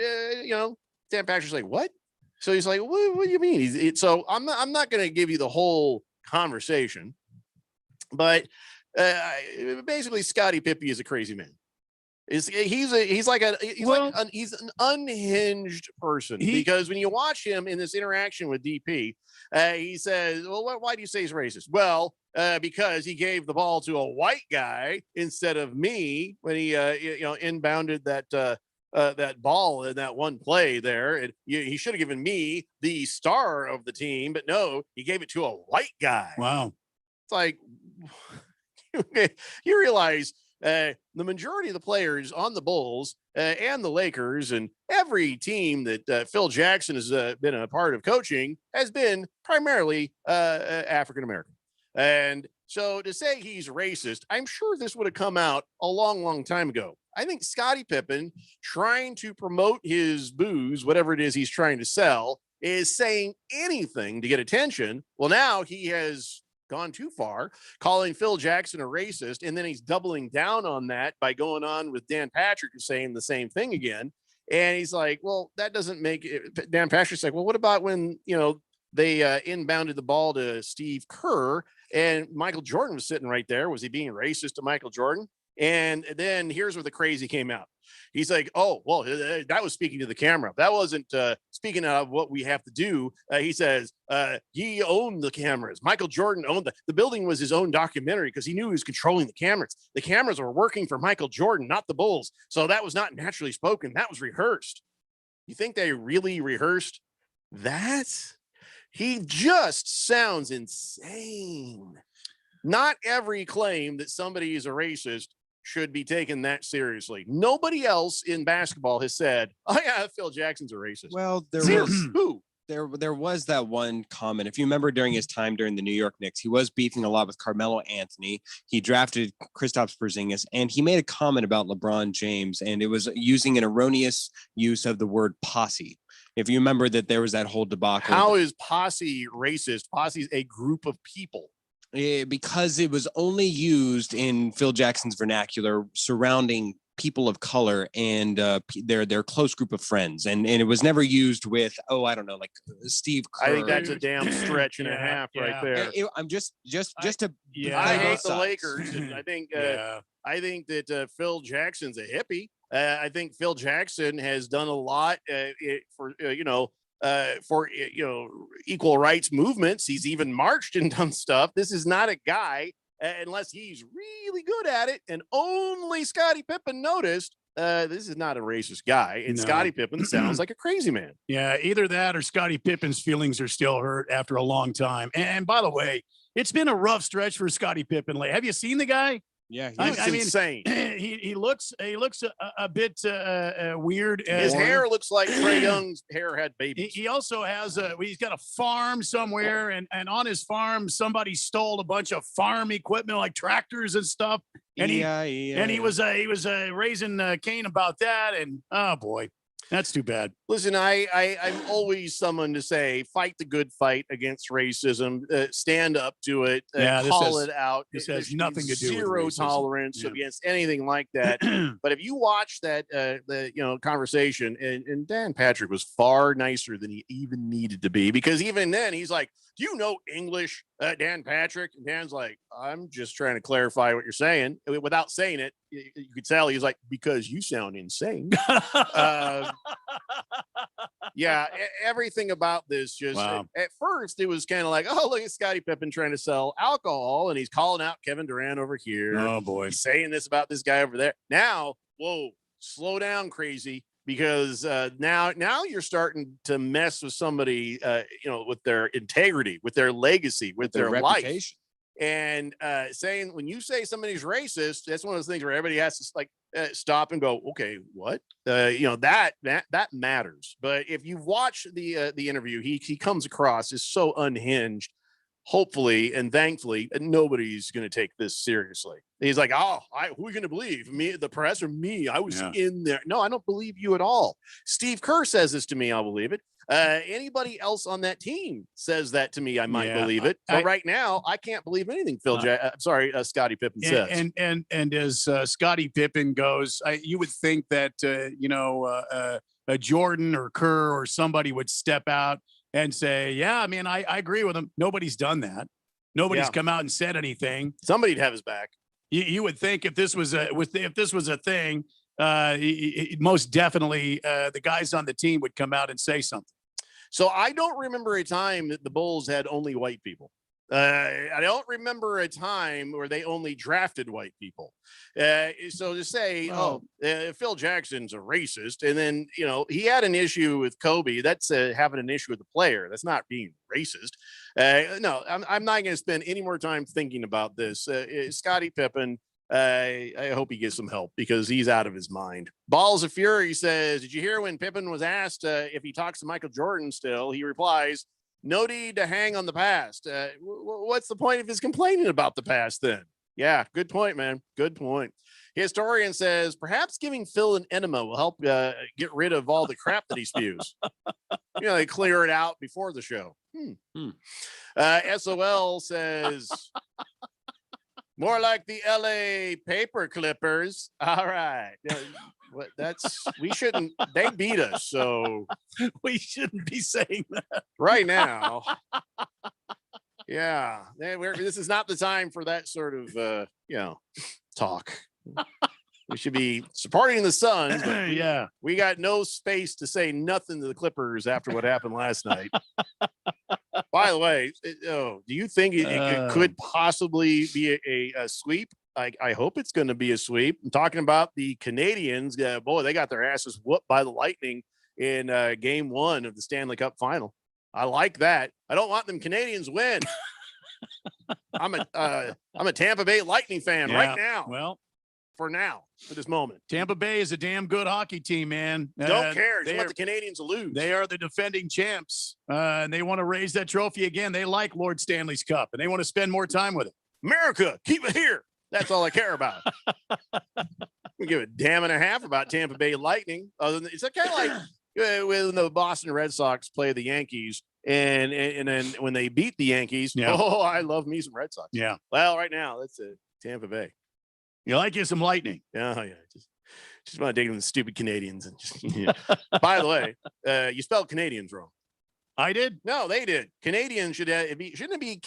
Dan Patrick's like, what? So he's like, what do you mean? So I'm not going to give you the whole conversation, but basically Scottie Pippen is a crazy man. He's an unhinged person because when you watch him in this interaction with DP, he says, well, why do you say he's racist? Well, because he gave the ball to a white guy instead of me when he, inbounded that ball in that one play there. And he should have given me the star of the team, but no, he gave it to a white guy. Wow. It's like, you realize the majority of the players on the Bulls and the Lakers and every team that Phil Jackson has been a part of coaching has been primarily African-American. And so to say he's racist, I'm sure this would have come out a long, long time ago. I think Scottie Pippen trying to promote his booze, whatever it is he's trying to sell, is saying anything to get attention. Well, now he has gone too far, calling Phil Jackson a racist, and then he's doubling down on that by going on with Dan Patrick and saying the same thing again. And he's like, well, that doesn't make it. Dan Patrick's like, well, what about when, they inbounded the ball to Steve Kerr and Michael Jordan was sitting right there? Was he being racist to Michael Jordan? And then here's where the crazy came out. He's like, oh, well, that was speaking to the camera. That wasn't speaking of what we have to do. He says, he owned the cameras. Michael Jordan owned the building was his own documentary because he knew he was controlling the cameras. The cameras were working for Michael Jordan, not the Bulls. So that was not naturally spoken. That was rehearsed. You think they really rehearsed that? He just sounds insane. Not every claim that somebody is a racist should be taken that seriously. Nobody else in basketball has said, oh yeah, Phil Jackson's a racist. Well, there was that one comment. If you remember during his time during the New York Knicks, he was beefing a lot with Carmelo Anthony. He drafted Kristaps Porzingis, and he made a comment about LeBron James, and it was using an erroneous use of the word posse. If you remember that there was that whole debacle. How is posse racist? Posse is a group of people. Because it was only used in Phil Jackson's vernacular surrounding people of color and their close group of friends, and it was never used with like Steve Kerr. I think that's a damn stretch and a half right there. I'm just to I hate the Lakers, and I think that Phil Jackson's a hippie. I think Phil Jackson has done a lot for equal rights movements. He's even marched and done stuff. This is not a guy, unless he's really good at it, and only Scottie Pippen noticed, this is not a racist guy, and Scottie Pippen sounds like a crazy man. Yeah, either that or Scottie Pippen's feelings are still hurt after a long time. And by the way, it's been a rough stretch for Scottie Pippen. Have you seen the guy? Yeah, he's insane. He looks a bit weird. His hair looks like Trae Young's hair had babies. He also has he's got a farm somewhere, and on his farm somebody stole a bunch of farm equipment like tractors and stuff. And he was raising Cain about that, and oh boy, that's too bad. Listen, I'm always someone to say, fight the good fight against racism, stand up to it, call it out. This has nothing to do with zero racism. tolerance against anything like that. But if you watch that, conversation, and Dan Patrick was far nicer than he even needed to be, because even then he's like, "Do you know English, Dan Patrick?" And Dan's like, "I'm just trying to clarify what you're saying." Without saying it, you could tell he's like, "Because you sound insane." Everything about this just at first it was kind of like, oh, look at Scottie Pippen trying to sell alcohol, and he's calling out Kevin Durant over here. Oh boy, he's saying this about this guy over there. Now, whoa, slow down, crazy, because now you're starting to mess with somebody, with their integrity, with their legacy, with their reputation. life. And saying, when you say somebody's racist, that's one of those things where everybody has to stop and go, okay, what? That matters. But if you've watched the interview, he comes across as so unhinged. Hopefully and thankfully, nobody's going to take this seriously. He's like, oh, who are you going to believe? Me, the press, or me? I was in there. No, I don't believe you at all. Steve Kerr says this to me, I'll believe it. Anybody else on that team says that to me, I might believe it. But right now, I can't believe anything Scottie Pippen says. And as Scottie Pippen goes, you would think that a Jordan or Kerr or somebody would step out and say, yeah, I mean, I agree with him. Nobody's done that. Nobody's come out and said anything. Somebody'd have his back. You would think if this was a thing, most definitely the guys on the team would come out and say something. So I don't remember a time that the Bulls had only white people. I don't remember a time where they only drafted white people. So to say, Phil Jackson's a racist, and then, he had an issue with Kobe, that's having an issue with the player. That's not being racist. No, I'm not going to spend any more time thinking about this. Scottie Pippen, I hope he gets some help, because he's out of his mind. Balls of Fury says, did you hear when Pippen was asked if he talks to Michael Jordan still? He replies, no need to hang on the past. What's the point of his complaining about the past then? Yeah, good point, man. Good point. Historian says, perhaps giving Phil an enema will help get rid of all the crap that he spews. They clear it out before the show. SOL says, more like the LA Paper Clippers. All right. They beat us, so we shouldn't be saying that right now. Yeah, this is not the time for that sort of talk. We should be supporting the Suns, but we got no space to say nothing to the Clippers after what happened last night. By the way, do you think it could possibly be a sweep? I hope it's going to be a sweep. I'm talking about the Canadians. Boy, they got their asses whooped by the Lightning in Game 1 of the Stanley Cup Final. I like that. I don't want them Canadians win. I'm a Tampa Bay Lightning fan right now. Well, for this moment, Tampa Bay is a damn good hockey team, man. Don't care. Just want the Canadians to lose. They are the defending champs, and they want to raise that trophy again. They like Lord Stanley's Cup, and they want to spend more time with it. America, keep it here. That's all I care about. We give a damn and a half about Tampa Bay Lightning. It's kind of like when the Boston Red Sox play the Yankees, and then when they beat the Yankees, I love me some Red Sox. Yeah. Well, right now that's Tampa Bay. You like you some Lightning? Yeah. Just want to dig them the stupid Canadians. And just, By the way, you spelled Canadians wrong. I did? No, they did. Canadian shouldn't it be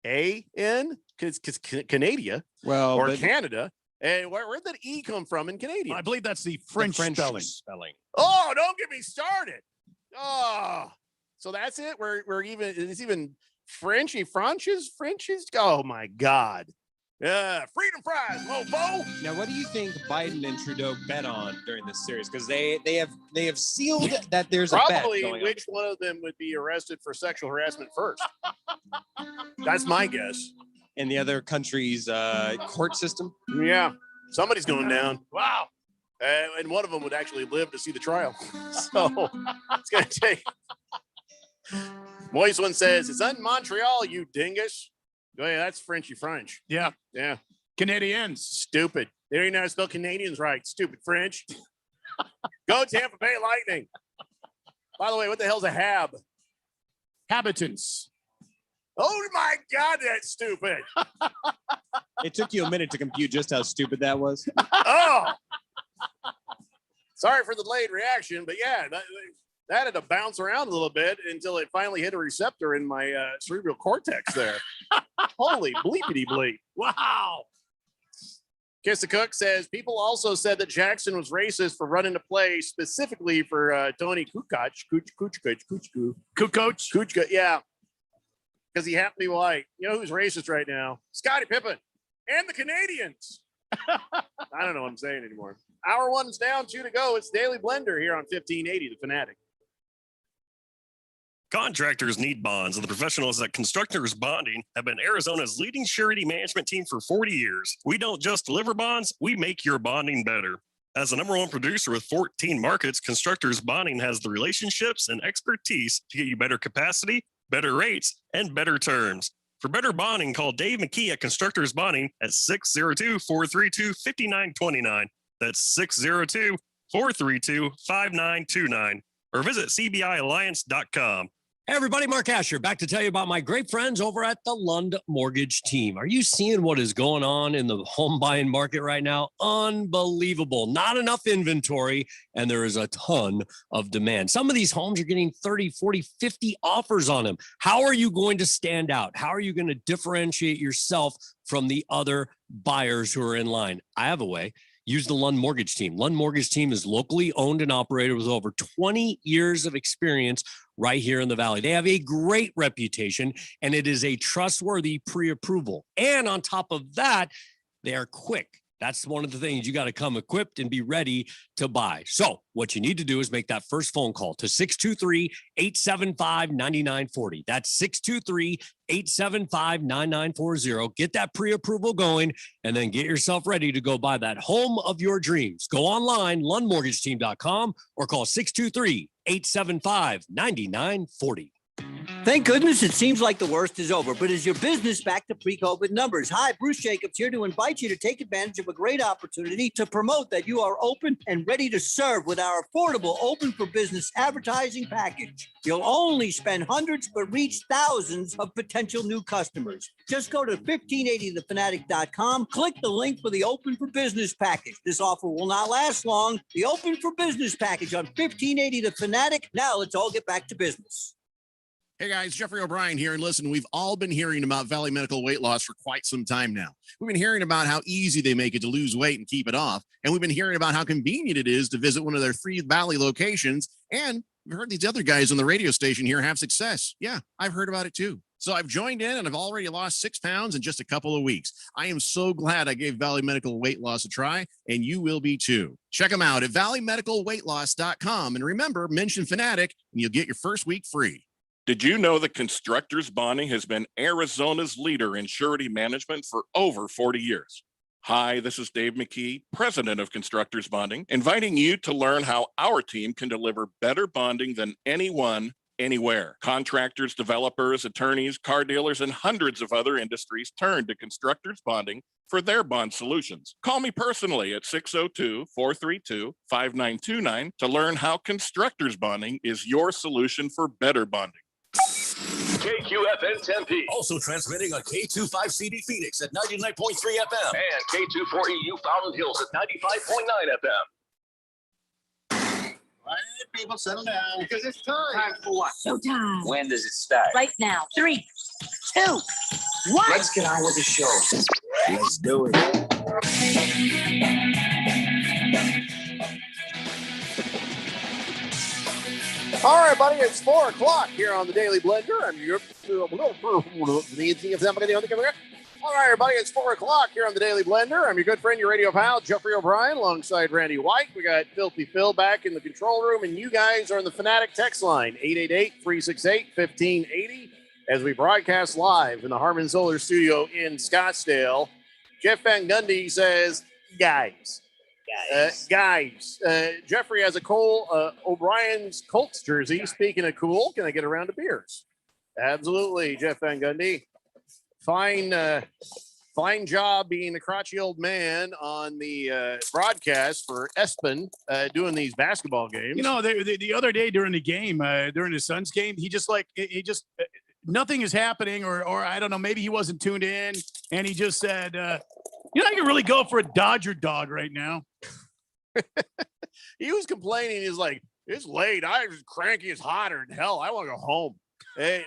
Canadian? Because Canada, or Canada. And where'd that E come from in Canadian? I believe that's the French spelling. Oh, don't get me started. Oh, so that's it. It's even Frenchy Frenches. Oh my God. Yeah, freedom fries, mofo. Now, what do you think Biden and Trudeau bet on during this series? Because they have sealed that there's probably a bet going which on. One of them would be arrested for sexual harassment first. That's my guess. In the other country's court system. Yeah, somebody's going down. Wow. And one of them would actually live to see the trial. So it's going to take. Moist one says, it's in Montreal, you dingus. Oh, yeah, that's Frenchy French. Yeah. Yeah. Canadians. Stupid. They don't even know how to spell Canadians right. Stupid French. Go Tampa Bay Lightning. By the way, what the hell's a hab? Habitants. Oh my God, that's stupid. It took you a minute to compute just how stupid that was. Oh. Sorry for the delayed reaction, but yeah, that had to bounce around a little bit until it finally hit a receptor in my cerebral cortex there. Holy bleepity bleep. Wow. Kiss the Cook says, people also said that Jackson was racist for running to play specifically for Tony Kukoc. Kukoc, yeah. Because he happened to be white. You know who's racist right now? Scottie Pippen and the Canadians. I don't know what I'm saying anymore. Hour one's down, 2 to go. It's Daily Blender here on 1580, The Fanatic. Contractors need bonds, and the professionals at Constructors Bonding have been Arizona's leading surety management team for 40 years. We don't just deliver bonds, we make your bonding better. As the #1 producer with 14 markets, Constructors Bonding has the relationships and expertise to get you better capacity, better rates, and better terms. For better bonding, call Dave McKee at Constructors Bonding at 602-432-5929. That's 602-432-5929. Or visit cbialliance.com. Hey everybody, Mark Asher back to tell you about my great friends over at the Lund Mortgage Team. Are you seeing what is going on in the home buying market right now? Unbelievable. Not enough inventory, and there is a ton of demand. Some of these homes are getting 30, 40, 50 offers on them. How are you going to stand out? How are you going to differentiate yourself from the other buyers who are in line? I have a way. Use the Lund Mortgage Team. Lund Mortgage Team is locally owned and operated with over 20 years of experience right here in the Valley. They have a great reputation, and it is a trustworthy pre-approval. And on top of that, they are quick. That's one of the things. You got to come equipped and be ready to buy. So what you need to do is make that first phone call to 623-875-9940. That's 623-875-9940. Get that pre-approval going, and then get yourself ready to go buy that home of your dreams. Go online, lundmortgageteam.com, or call 623-875-9940. Thank goodness it seems like the worst is over, but is your business back to pre-COVID numbers? Hi, Bruce Jacobs here to invite you to take advantage of a great opportunity to promote that you are open and ready to serve with our affordable Open for Business advertising package. You'll only spend hundreds but reach thousands of potential new customers. Just go to 1580thefanatic.com, click the link for the Open for Business package. This offer will not last long. The Open for Business package on 1580 The Fanatic. Now let's all get back to business. Hey guys, Jeffrey O'Brien here. And listen, we've all been hearing about Valley Medical Weight Loss for quite some time now. We've been hearing about how easy they make it to lose weight and keep it off. And we've been hearing about how convenient it is to visit one of their 3 Valley locations. And we've heard these other guys on the radio station here have success. Yeah, I've heard about it too. So I've joined in and I've already lost 6 pounds in just a couple of weeks. I am so glad I gave Valley Medical Weight Loss a try, and you will be too. Check them out at valleymedicalweightloss.com. And remember, mention Fanatic and you'll get your first week free. Did you know that Constructors Bonding has been Arizona's leader in surety management for over 40 years? Hi, this is Dave McKee, president of Constructors Bonding, inviting you to learn how our team can deliver better bonding than anyone, anywhere. Contractors, developers, attorneys, car dealers, and hundreds of other industries turn to Constructors Bonding for their bond solutions. Call me personally at 602-432-5929 to learn how Constructors Bonding is your solution for better bonding. KQFN Tempe. Also transmitting on K25CD Phoenix at 99.3 FM. And K24EU Fountain Hills at 95.9 FM. All right, people, settle down. Because it's time. Time for what? Showtime. When does it start? Right now. 3, 2, 1. Let's get on with the show. Let's do it. All right, buddy, it's 4 o'clock here on the Daily Blender. I'm your All right, everybody, it's 4 o'clock here on the Daily Blender. I'm your good friend, your radio pal, Jeffrey O'Brien, alongside Randy White. We got Filthy Phil back in the control room, and you guys are on the Fanatic text line, 888-368-1580, as we broadcast live in the Harman Solar Studio in Scottsdale. Jeff Van Gundy says, guys. Jeffrey has a Cole O'Brien's Colts jersey. Speaking of cool, can I get a round of beers? Absolutely, Jeff Van Gundy. fine job being the crotchety old man on the broadcast for Espen doing these basketball games. You know, the other day during the game, during his son's game, he just nothing is happening, or I don't know, maybe he wasn't tuned in, and he just said, I can really go for a Dodger dog right now. He was complaining. He's like, it's late. I'm cranky as hotter than hell. I want to go home. Hey,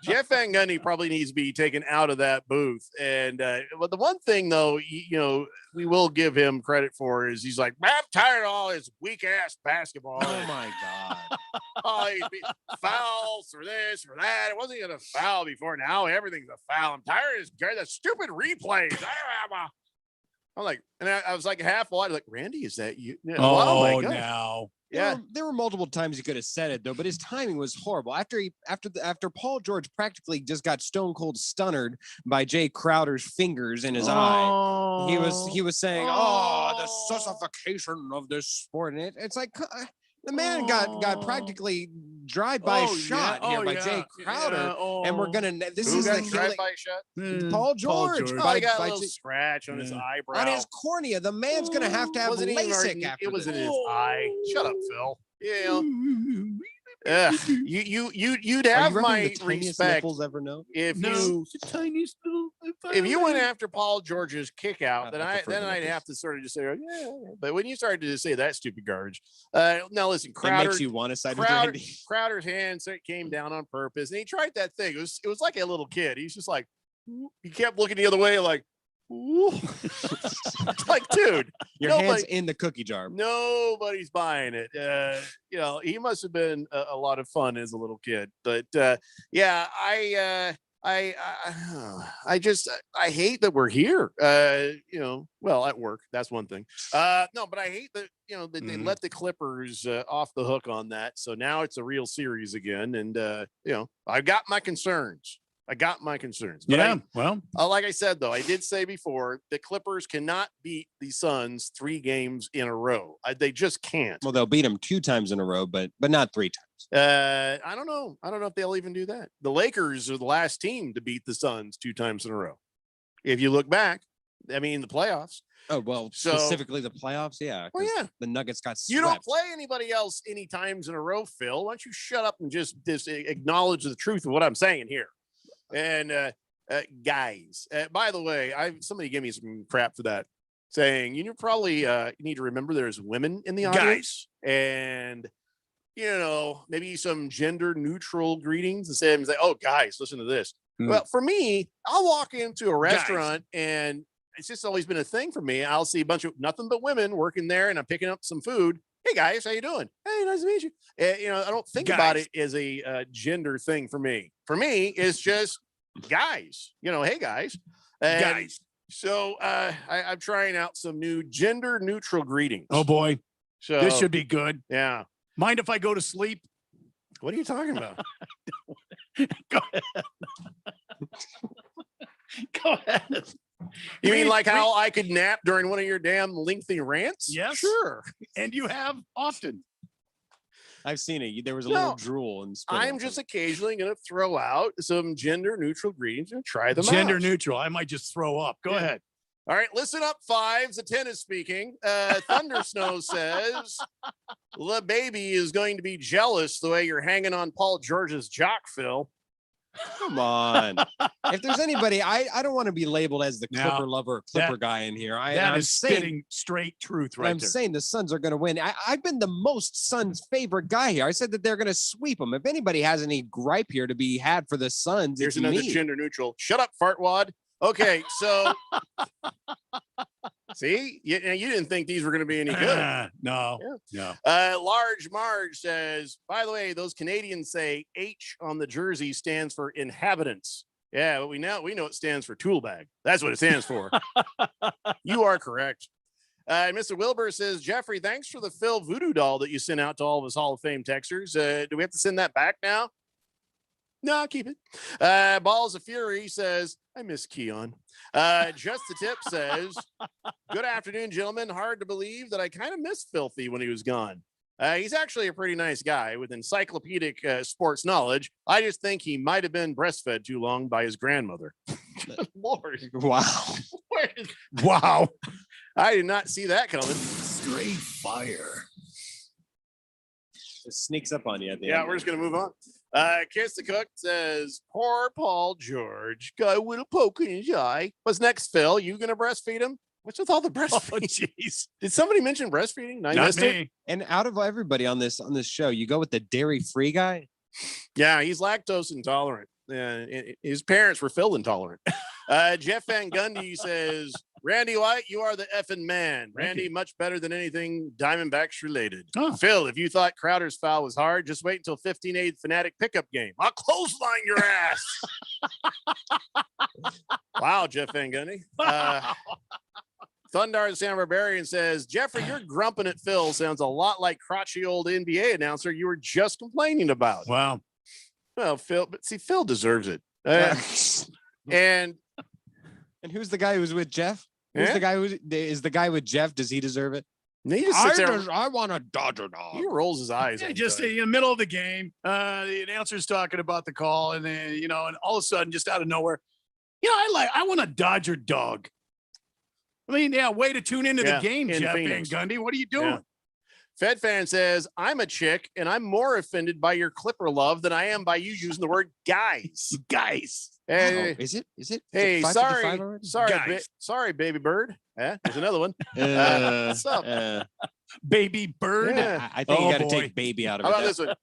Jeff Van Gundy probably needs to be taken out of that booth. And but the one thing, though, we will give him credit for is he's like, I'm tired of all this weak ass basketball. Oh my God. Fouls for this or that. It wasn't even a foul before. Now everything's a foul. I'm tired of the stupid replays. I'm like, and I was like half wide, like, Randy, is that you? Oh, my God. no. Yeah, there were multiple times he could have said it though, but his timing was horrible. After Paul George practically just got stone cold stunnered by Jay Crowder's fingers in his eye, he was saying, the sussification of this sport, and it's like the man got practically drive by a shot by Jay Crowder, and we're gonna. This is the drive by shot. Paul George. He got a little scratch on his eyebrow, on his cornea. The man's gonna have to have LASIK after it was this. in his eye. Shut up, Phil. Yeah. You'd have my respect ever known? if you went after Paul George's kick out, then I'd have to sort of just say, yeah. But when you started to say that stupid garbage, now listen, Crowder, it makes you want to side with Crowder, Randy. Crowder's hand came down on purpose, and he tried that thing. It was like a little kid. He's just like, he kept looking the other way, like, ooh. Like, dude, your hand's in the cookie jar. Nobody's buying it. He must have been a lot of fun as a little kid. But yeah, I hate that we're here. Well, at work, that's one thing. No, but I hate that that they let the Clippers off the hook on that. So now it's a real series again, and I've got my concerns. But like I said, though, I did say before, the Clippers cannot beat the Suns 3 games in a row. They just can't. Well, they'll beat them 2 times in a row, but not 3 times. I don't know if they'll even do that. The Lakers are the last team to beat the Suns 2 times in a row. If you look back, the playoffs. Oh, well, specifically the playoffs, yeah. Well, yeah. The Nuggets got swept. You don't play anybody else any times in a row, Phil. Why don't you shut up and just acknowledge the truth of what I'm saying here? And guys, by the way, somebody gave me some crap for that, saying you probably need to remember there's women in the audience, and maybe some gender neutral greetings and say, oh, guys, listen to this. Well, for me, I'll walk into a restaurant and it's just always been a thing for me. I'll see a bunch of nothing but women working there, and I'm picking up some food. Hey guys, how you doing? Hey, nice to meet you. I don't think about it as a gender thing for me. For me, it's just guys. Hey guys, guys. So I'm trying out some new gender neutral greetings. Oh boy, so this should be good. Yeah. Mind if I go to sleep? What are you talking about? Go ahead. Go ahead. You mean like how I could nap during one of your damn lengthy rants? Yes, sure. And you have often. I've seen it. There was a little drool and spit. I'm just occasionally going to throw out some gender neutral greetings and try them out. Gender neutral. I might just throw up. Go ahead. All right, listen up, fives. The 10 is speaking. Thunder Snow says, the baby is going to be jealous the way you're hanging on Paul George's jock, Phil. Come on. If there's anybody, I don't want to be labeled as the Clipper lover or Clipper guy in here. I'm spitting straight truth right I'm there. saying the Suns are going to win. I've been the most Suns favorite guy here. I said that they're going to sweep them. If anybody has any gripe here to be had for the Suns, here's it's another me. Gender neutral. Shut up, fartwad. Okay, so see, you didn't think these were going to be any good. No. Large Marge says, by the way, those Canadians say H on the jersey stands for inhabitants. Yeah, but we know it stands for tool bag. That's what it stands for. You are correct. Mr. Wilbur says, Jeffrey, thanks for the Phil voodoo doll that you sent out to all of us Hall of Fame texters. Do we have to send that back now? No, I'll keep it. Balls of Fury says, I miss Keon. Just the Tip says, good afternoon, gentlemen. Hard to believe that I kind of missed Filthy when he was gone. He's actually a pretty nice guy with encyclopedic sports knowledge. I just think he might have been breastfed too long by his grandmother. Lord. Wow. Wow. I did not see that coming. Straight fire. It sneaks up on you at the Yeah, end. we're just gonna move on. Kiss the Cook says, poor Paul George got a little poke in his eye. What's next, Phil? You gonna breastfeed him? What's with all the breastfeeding? Jeez. Did somebody mention breastfeeding? I Not missed it. me. And out of everybody on this show, you go with the dairy-free guy. Yeah, he's lactose intolerant. His parents were Phil intolerant. Jeff Van Gundy says, Randy White, you are the effing man. Randy, much better than anything Diamondbacks related. Oh. Phil, if you thought Crowder's foul was hard, just wait until 15-8 Fanatic pickup game. I'll clothesline your ass. Wow, Jeff Van Gundy. Thundar the San Barbarian says, Jeffrey, you're grumping at Phil. Sounds a lot like crotchety old NBA announcer you were just complaining about. Wow. Well, Phil, but see, Phil deserves it. And who's the guy who's with Jeff? Who's the guy who is the guy with Jeff? Does he deserve it? he just sits there. I want a Dodger dog. He rolls his eyes. Yeah, all the just time. in the middle of the game, the announcer's talking about the call, and then and all of a sudden, just out of nowhere, I want a Dodger dog. I mean, way to tune into the game, in Jeff Phoenix. Van Gundy. What are you doing? Yeah. Fed fan says, I'm a chick and I'm more offended by your Clipper love than I am by you using the word guys. Guys. Hey, Is it? hey, 5:55 already? sorry, baby bird. There's another one. What's up? Baby bird. Yeah. I think you got to boy. take baby out of How it. about this one?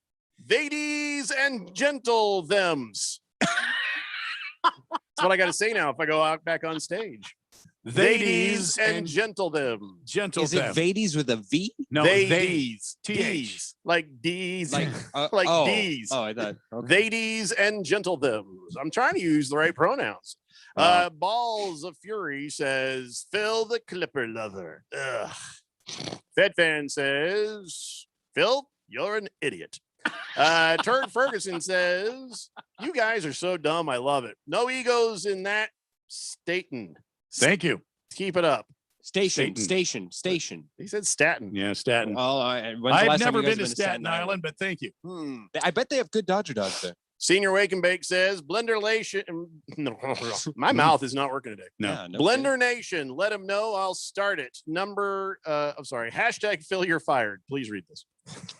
Ladies and gentle thems. That's what I got to say now if I go out back on stage. Ladies and gentle them. Gentle Is it them. Vades with a V? No, Ladies. TH. D's. Like D's. Like like oh. D's. Oh, I thought. Okay. Ladies and gentle thems. I'm trying to use the right pronouns. Balls of Fury says, Phil the Clipper lover. Ugh. Fed fan says, Phil, you're an idiot. Turd Ferguson says, you guys are so dumb. I love it. No egos in that statin. Thank you. Keep it up. Station. He said Staten. Yeah, Staten. Oh, when's the last I've time never you guys been to have Staten Island, but thank you. I bet they have good Dodger dogs there. Senior Wake and Bake says, Blender Nation. No, my mouth is not working today. No. Yeah, no Blender Nation, let them know I'll start it. Hashtag Phil, you're fired. Please read this.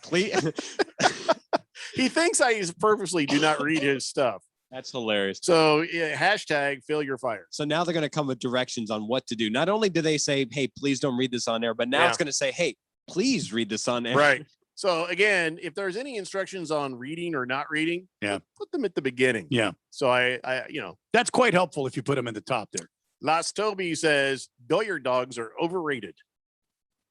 Please. He thinks I purposely do not read his stuff. That's hilarious. So yeah, hashtag Phil, you're fired. So now they're going to come with directions on what to do. Not only do they say, hey, please don't read this on air, but now it's going to say, hey, please read this on air. Right. So again, if there's any instructions on reading or not reading, put them at the beginning. Yeah. So I that's quite helpful if you put them in the top there. Las Toby says, Doyer dogs are overrated.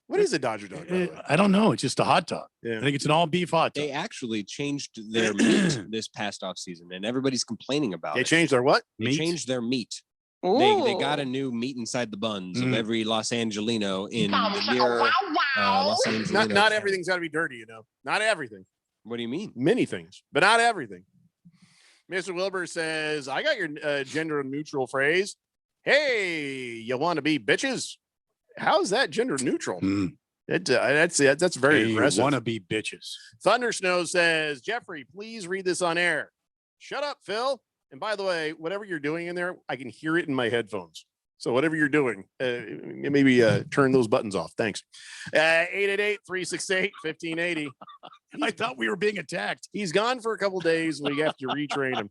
What is a Dodger dog? by the way? I don't know. It's just a hot dog. Yeah. I think it's an all beef hot dog. They actually changed their meat this past off season, and everybody's complaining about They it. changed their what? They Meat? changed their meat. They got a new meat inside the buns of every Los Angelino in the near Los Angelino. Not everything's got to be dirty, Not everything. What do you mean? Many things, but not everything. Mr. Wilbur says, I got your gender neutral phrase. Hey, you want to be bitches? How's that gender neutral? That's very aggressive. Want to be bitches. Thunder Snow says, Jeffrey, please read this on air. Shut up, Phil. And by the way, whatever you're doing in there, I can hear it in my headphones. So whatever you're doing, maybe turn those buttons off. Thanks. 888-368-1580. I thought we were being attacked. He's gone for a couple days. We have to retrain him.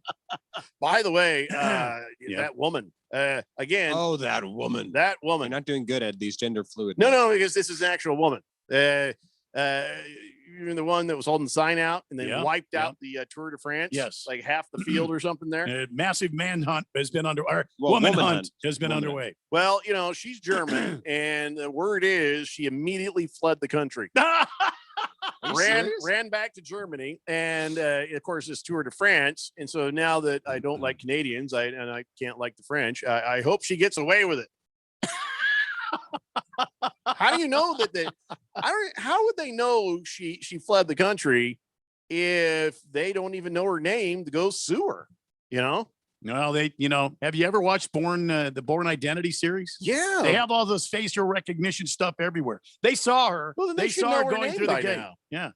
By the way, that woman, again. Oh, that woman. That woman. You're not doing good at these gender fluid. No, because this is an actual woman. You're the one that was holding the sign out and then wiped out the Tour de France. Yes. Like half the field or something there. Massive manhunt has been woman hunt has been underway. Well, she's German, and the word is she immediately fled the country. ran back to Germany, and of course this Tour de France. And so now that I don't like Canadians, I can't like the French, I hope she gets away with it. How do you know that how would they know she fled the country if they don't even know her name to go sue her? No, they, have you ever watched the Born Identity series? Yeah. They have all those facial recognition stuff everywhere. They saw her. Well, then they should saw know her her going name through the by gate. now. Yeah.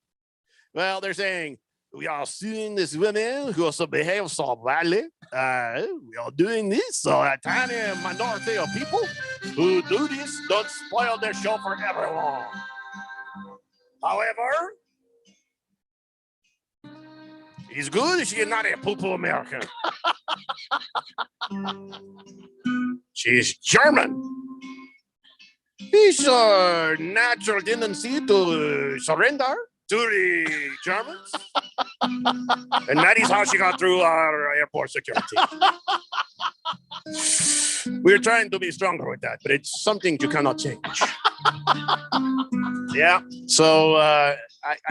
Well, they're saying we are suing these women who also behave so badly. We are doing this so a tiny minority of people who do this don't spoil their show for everyone. However, she's good. She is not a poo-poo American. She's German. It's a natural tendency to surrender to the Germans. And that is how she got through our airport security. We're trying to be stronger with that, but it's something you cannot change. Yeah. So I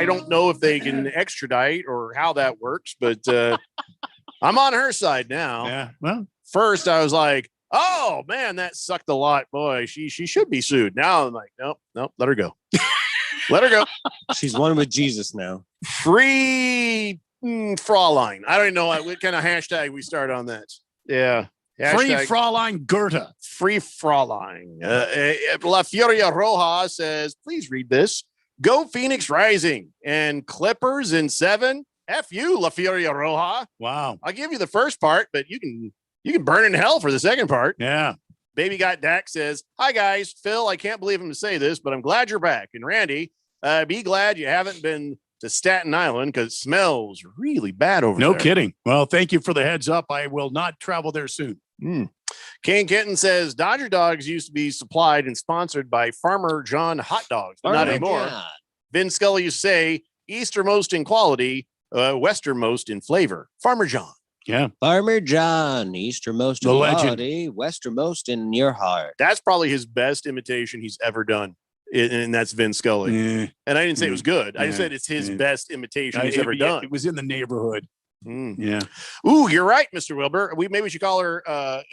don't know if they can extradite or how that works, but I'm on her side now. Yeah. Well, first I was like, oh man, that sucked a lot. Boy, she should be sued. Now I'm like, nope, let her go. Let her go. She's one with Jesus now. Free Fraulein. I don't even know what kind of hashtag we start on that. Yeah. Free Fraulein Goethe. Free Fraulein. La Furia Roja says, please read this. Go Phoenix Rising and Clippers in 7. F you, La Furia Roja. Wow. I'll give you the first part, but you can burn in hell for the second part. Yeah. Baby Got Dak says, hi guys, Phil, I can't believe him to say this, but I'm glad you're back. And Randy, be glad you haven't been to Staten Island because it smells really bad over there. No kidding. Well, thank you for the heads up. I will not travel there soon. King Kitten says Dodger Dogs used to be supplied and sponsored by Farmer John hot dogs, but not anymore. God. Vin Scully used to say easternmost in quality, westernmost in flavor. Farmer John. Yeah. Farmer John, easternmost in The legend. quality, westernmost in your heart. That's probably his best imitation he's ever done. And that's Vin Scully. Yeah. And I didn't say it was good. I just Yeah. said it's his best imitation he's It- ever it- done. It was in the neighborhood. Yeah. Ooh, you're right, Mr. Wilbur. Maybe we should call her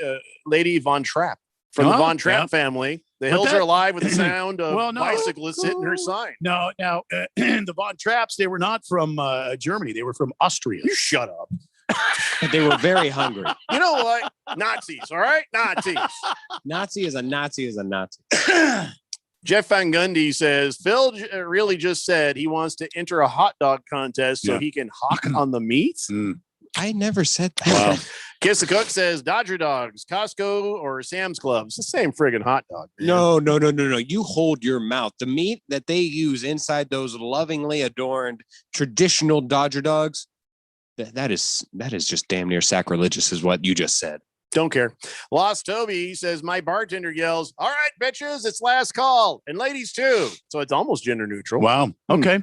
Lady Von Trapp from the Von Trapp family. The But hills that- are alive with the sound of Well, no. bicyclists hitting her sign. No, now the Von Trapps, they were not from Germany. They were from Austria. You shut up. They were very hungry. You know what? Nazis, all right? Nazis. Nazi is a Nazi is a Nazi. Jeff Van Gundy says, Phil really just said he wants to enter a hot dog contest so Yeah. he can hawk on the meat. I never said that. Wow. Kiss the Cook says, Dodger Dogs, Costco or Sam's Club. It's the same friggin' hot dog. man. No. You hold your mouth. The meat that they use inside those lovingly adorned traditional Dodger dogs, that is just damn near sacrilegious, is what you just said. Don't care. Lost Toby says, my bartender yells, all right, bitches, it's last call. And ladies too. So it's almost gender neutral. Wow. Okay.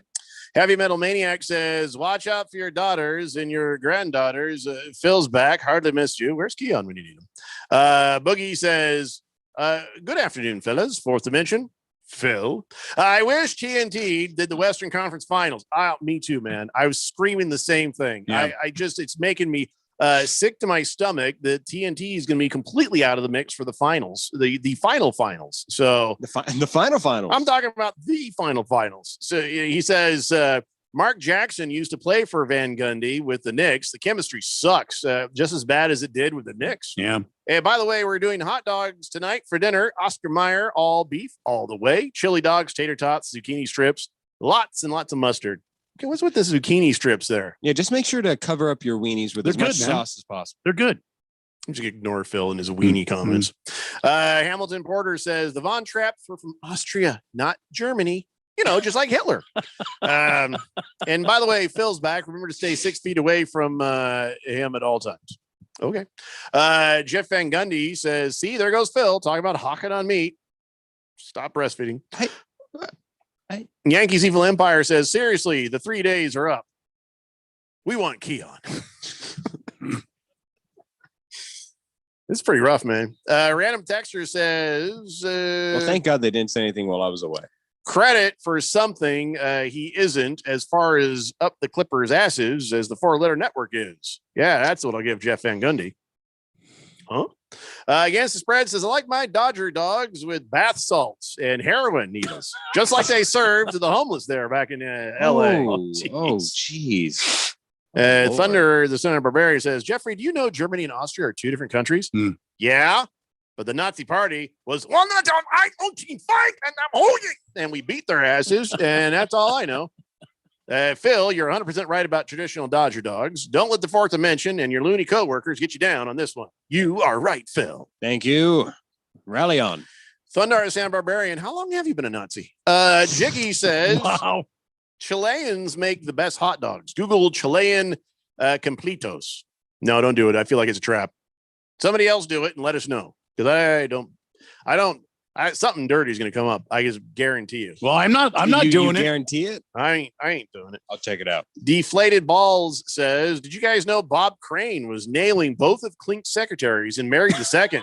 Heavy Metal Maniac says, watch out for your daughters and your granddaughters. Phil's back. Hardly missed you. Where's Keon when you need him? Boogie says, good afternoon, fellas. Fourth Dimension. Phil. I wish TNT did the Western Conference Finals. Me too, man. I was screaming the same thing. Yeah. It's making me sick to my stomach that TNT is going to be completely out of the mix for the finals, the final finals. So The final finals. I'm talking about the final finals. So he says, Mark Jackson used to play for Van Gundy with the Knicks. The chemistry sucks just as bad as it did with the Knicks. Yeah. And by the way, we're doing hot dogs tonight for dinner. Oscar Mayer, all beef, all the way. Chili dogs, tater tots, zucchini strips, lots and lots of mustard. Okay, what's with the zucchini strips there? Yeah, just make sure to cover up your weenies with They're as much good, man. sauce as possible. They're good. I'm just ignore Phil and his weenie comments. Hamilton Porter says the Von Trapps were from Austria, not Germany. You know, just like Hitler. And by the way, Phil's back. Remember to stay 6 feet away from him at all times. Okay. Jeff Van Gundy says, see, there goes Phil talking about hawking on meat. Stop breastfeeding. Yankees Evil Empire says, seriously, the 3 days are up. We want Keon. It's pretty rough, man. Random Texter says, Well, thank God they didn't say anything while I was away. credit for something he isn't as far as up the Clippers' asses as the 4-letter network is. Yeah, that's what I'll give Jeff Van Gundy. Huh? Against the Spread says, I like my Dodger dogs with bath salts and heroin needles, just like they served to the homeless there back in L.A. Oh, jeez. Thunder, the son of Barbarian says, Jeffrey, do you know Germany and Austria are two different countries? Yeah, but the Nazi party was one of them. I fight and I'm holding, and we beat their asses, and that's all I know. Phil, you're 100% right about traditional Dodger dogs. Don't let the fourth dimension and your loony coworkers get you down on this one. You are right, Phil. Thank you. Rally on. Thundar San Barbarian, how long have you been a Nazi? Jiggy says, wow. Chileans make the best hot dogs. Google Chilean completos. No, don't do it. I feel like it's a trap. Somebody else do it and let us know. Because something dirty is going to come up. I just guarantee you. Well, I'm not doing it. Guarantee it? I ain't doing it. I'll check it out. Deflated Balls says, did you guys know Bob Crane was nailing both of Klink's secretaries and married the second?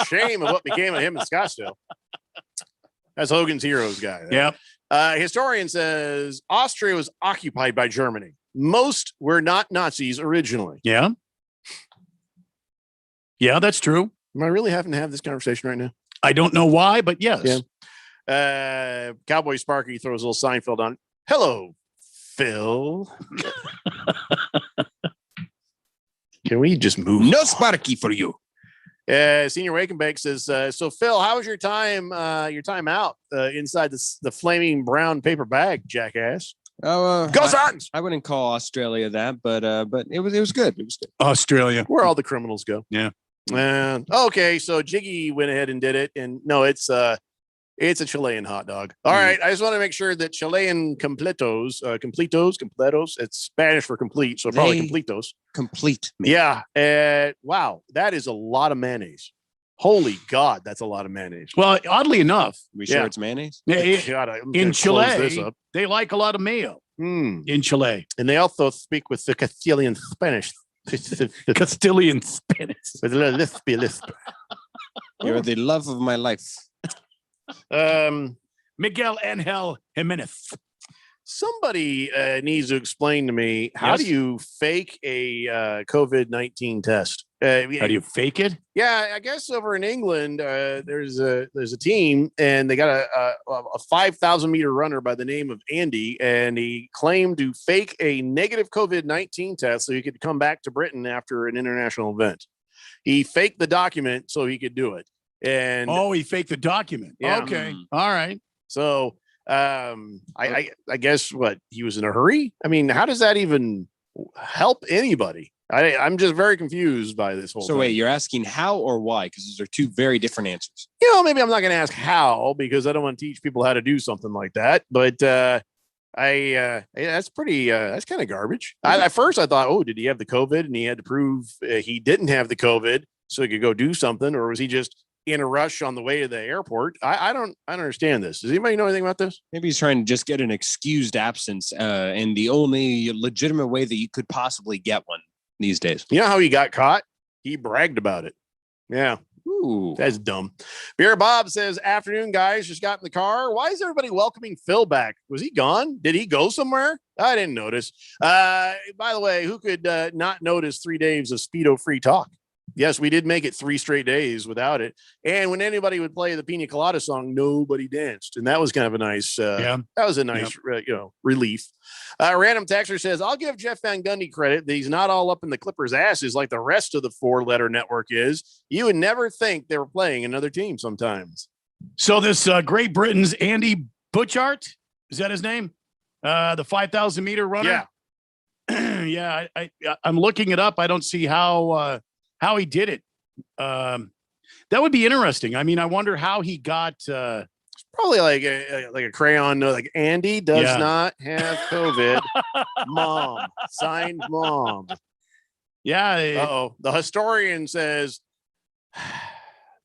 Shame of what became of him in Scottsdale. That's Hogan's Heroes guy. Yep. Historian says Austria was occupied by Germany. Most were not Nazis originally. Yeah. Yeah, that's true. Am I really having to have this conversation right now? I don't know why, but yes. Yeah. Cowboy Sparky throws a little Seinfeld on. Hello, Phil. Can we just move? No Sparky for you. Senior Wakenbeck says, so Phil, how was your time out inside the flaming brown paper bag, jackass? Oh, Go Suns! I wouldn't call Australia that, but it was good. It was good. Australia, where all the criminals go. Yeah. Okay, so Jiggy went ahead and did it, and no, it's a Chilean hot dog. All right, I just want to make sure that Chilean completos, it's Spanish for complete, so probably completos. Complete. Yeah. Wow, that is a lot of mayonnaise. Holy God, that's a lot of mayonnaise. Well, oddly enough, we sure it's mayonnaise? God, in Chile, they like a lot of mayo. In Chile, and they also speak with the Castilian Spanish. Castilian Spanish with a little lisp. You're the love of my life. Miguel Angel Jimenez. Somebody needs to explain to me, how do you fake a COVID-19 test? How do you fake it? Yeah, I guess over in England, there's a team, and they got a 5,000 meter runner by the name of Andy, and he claimed to fake a negative COVID-19 test so he could come back to Britain after an international event. He faked the document so he could do it. And he faked the document. Yeah. Okay, all right. So I guess what, he was in a hurry. I mean, how does that even help anybody? I'm just very confused by this whole thing. Wait, you're asking how or why? Because those are two very different answers. Maybe I'm not going to ask how, because I don't want to teach people how to do something like that. But that's kind of garbage. At first I thought, oh, did he have the COVID and he had to prove he didn't have the COVID so he could go do something, or was he just in a rush on the way to the airport? I don't understand this. Does anybody know anything about this? Maybe he's trying to just get an excused absence, and the only legitimate way that you could possibly get one these days. You know how he got caught? He bragged about it. Yeah. Ooh, that's dumb. Beer Bob says, afternoon, guys. Just got in the car. Why is everybody welcoming Phil back? Was he gone? Did he go somewhere? I didn't notice. By the way, who could not notice 3 days of Speedo free talk? Yes, we did make it 3 straight days without it. And when anybody would play the Pina Colada song, nobody danced. And that was kind of a nice, that was a nice, relief. Random Texter says, I'll give Jeff Van Gundy credit that he's not all up in the Clippers' asses like the rest of the 4-letter network is. You would never think they were playing another team sometimes. So this Great Britain's Andy Butchart, is that his name? The 5,000 meter runner? Yeah. Yeah, I'm looking it up. I don't see how he did it. That would be interesting. I mean, I wonder how he got. Probably like a crayon note, like Andy does not have COVID. Mom, signed mom. Yeah. The historian says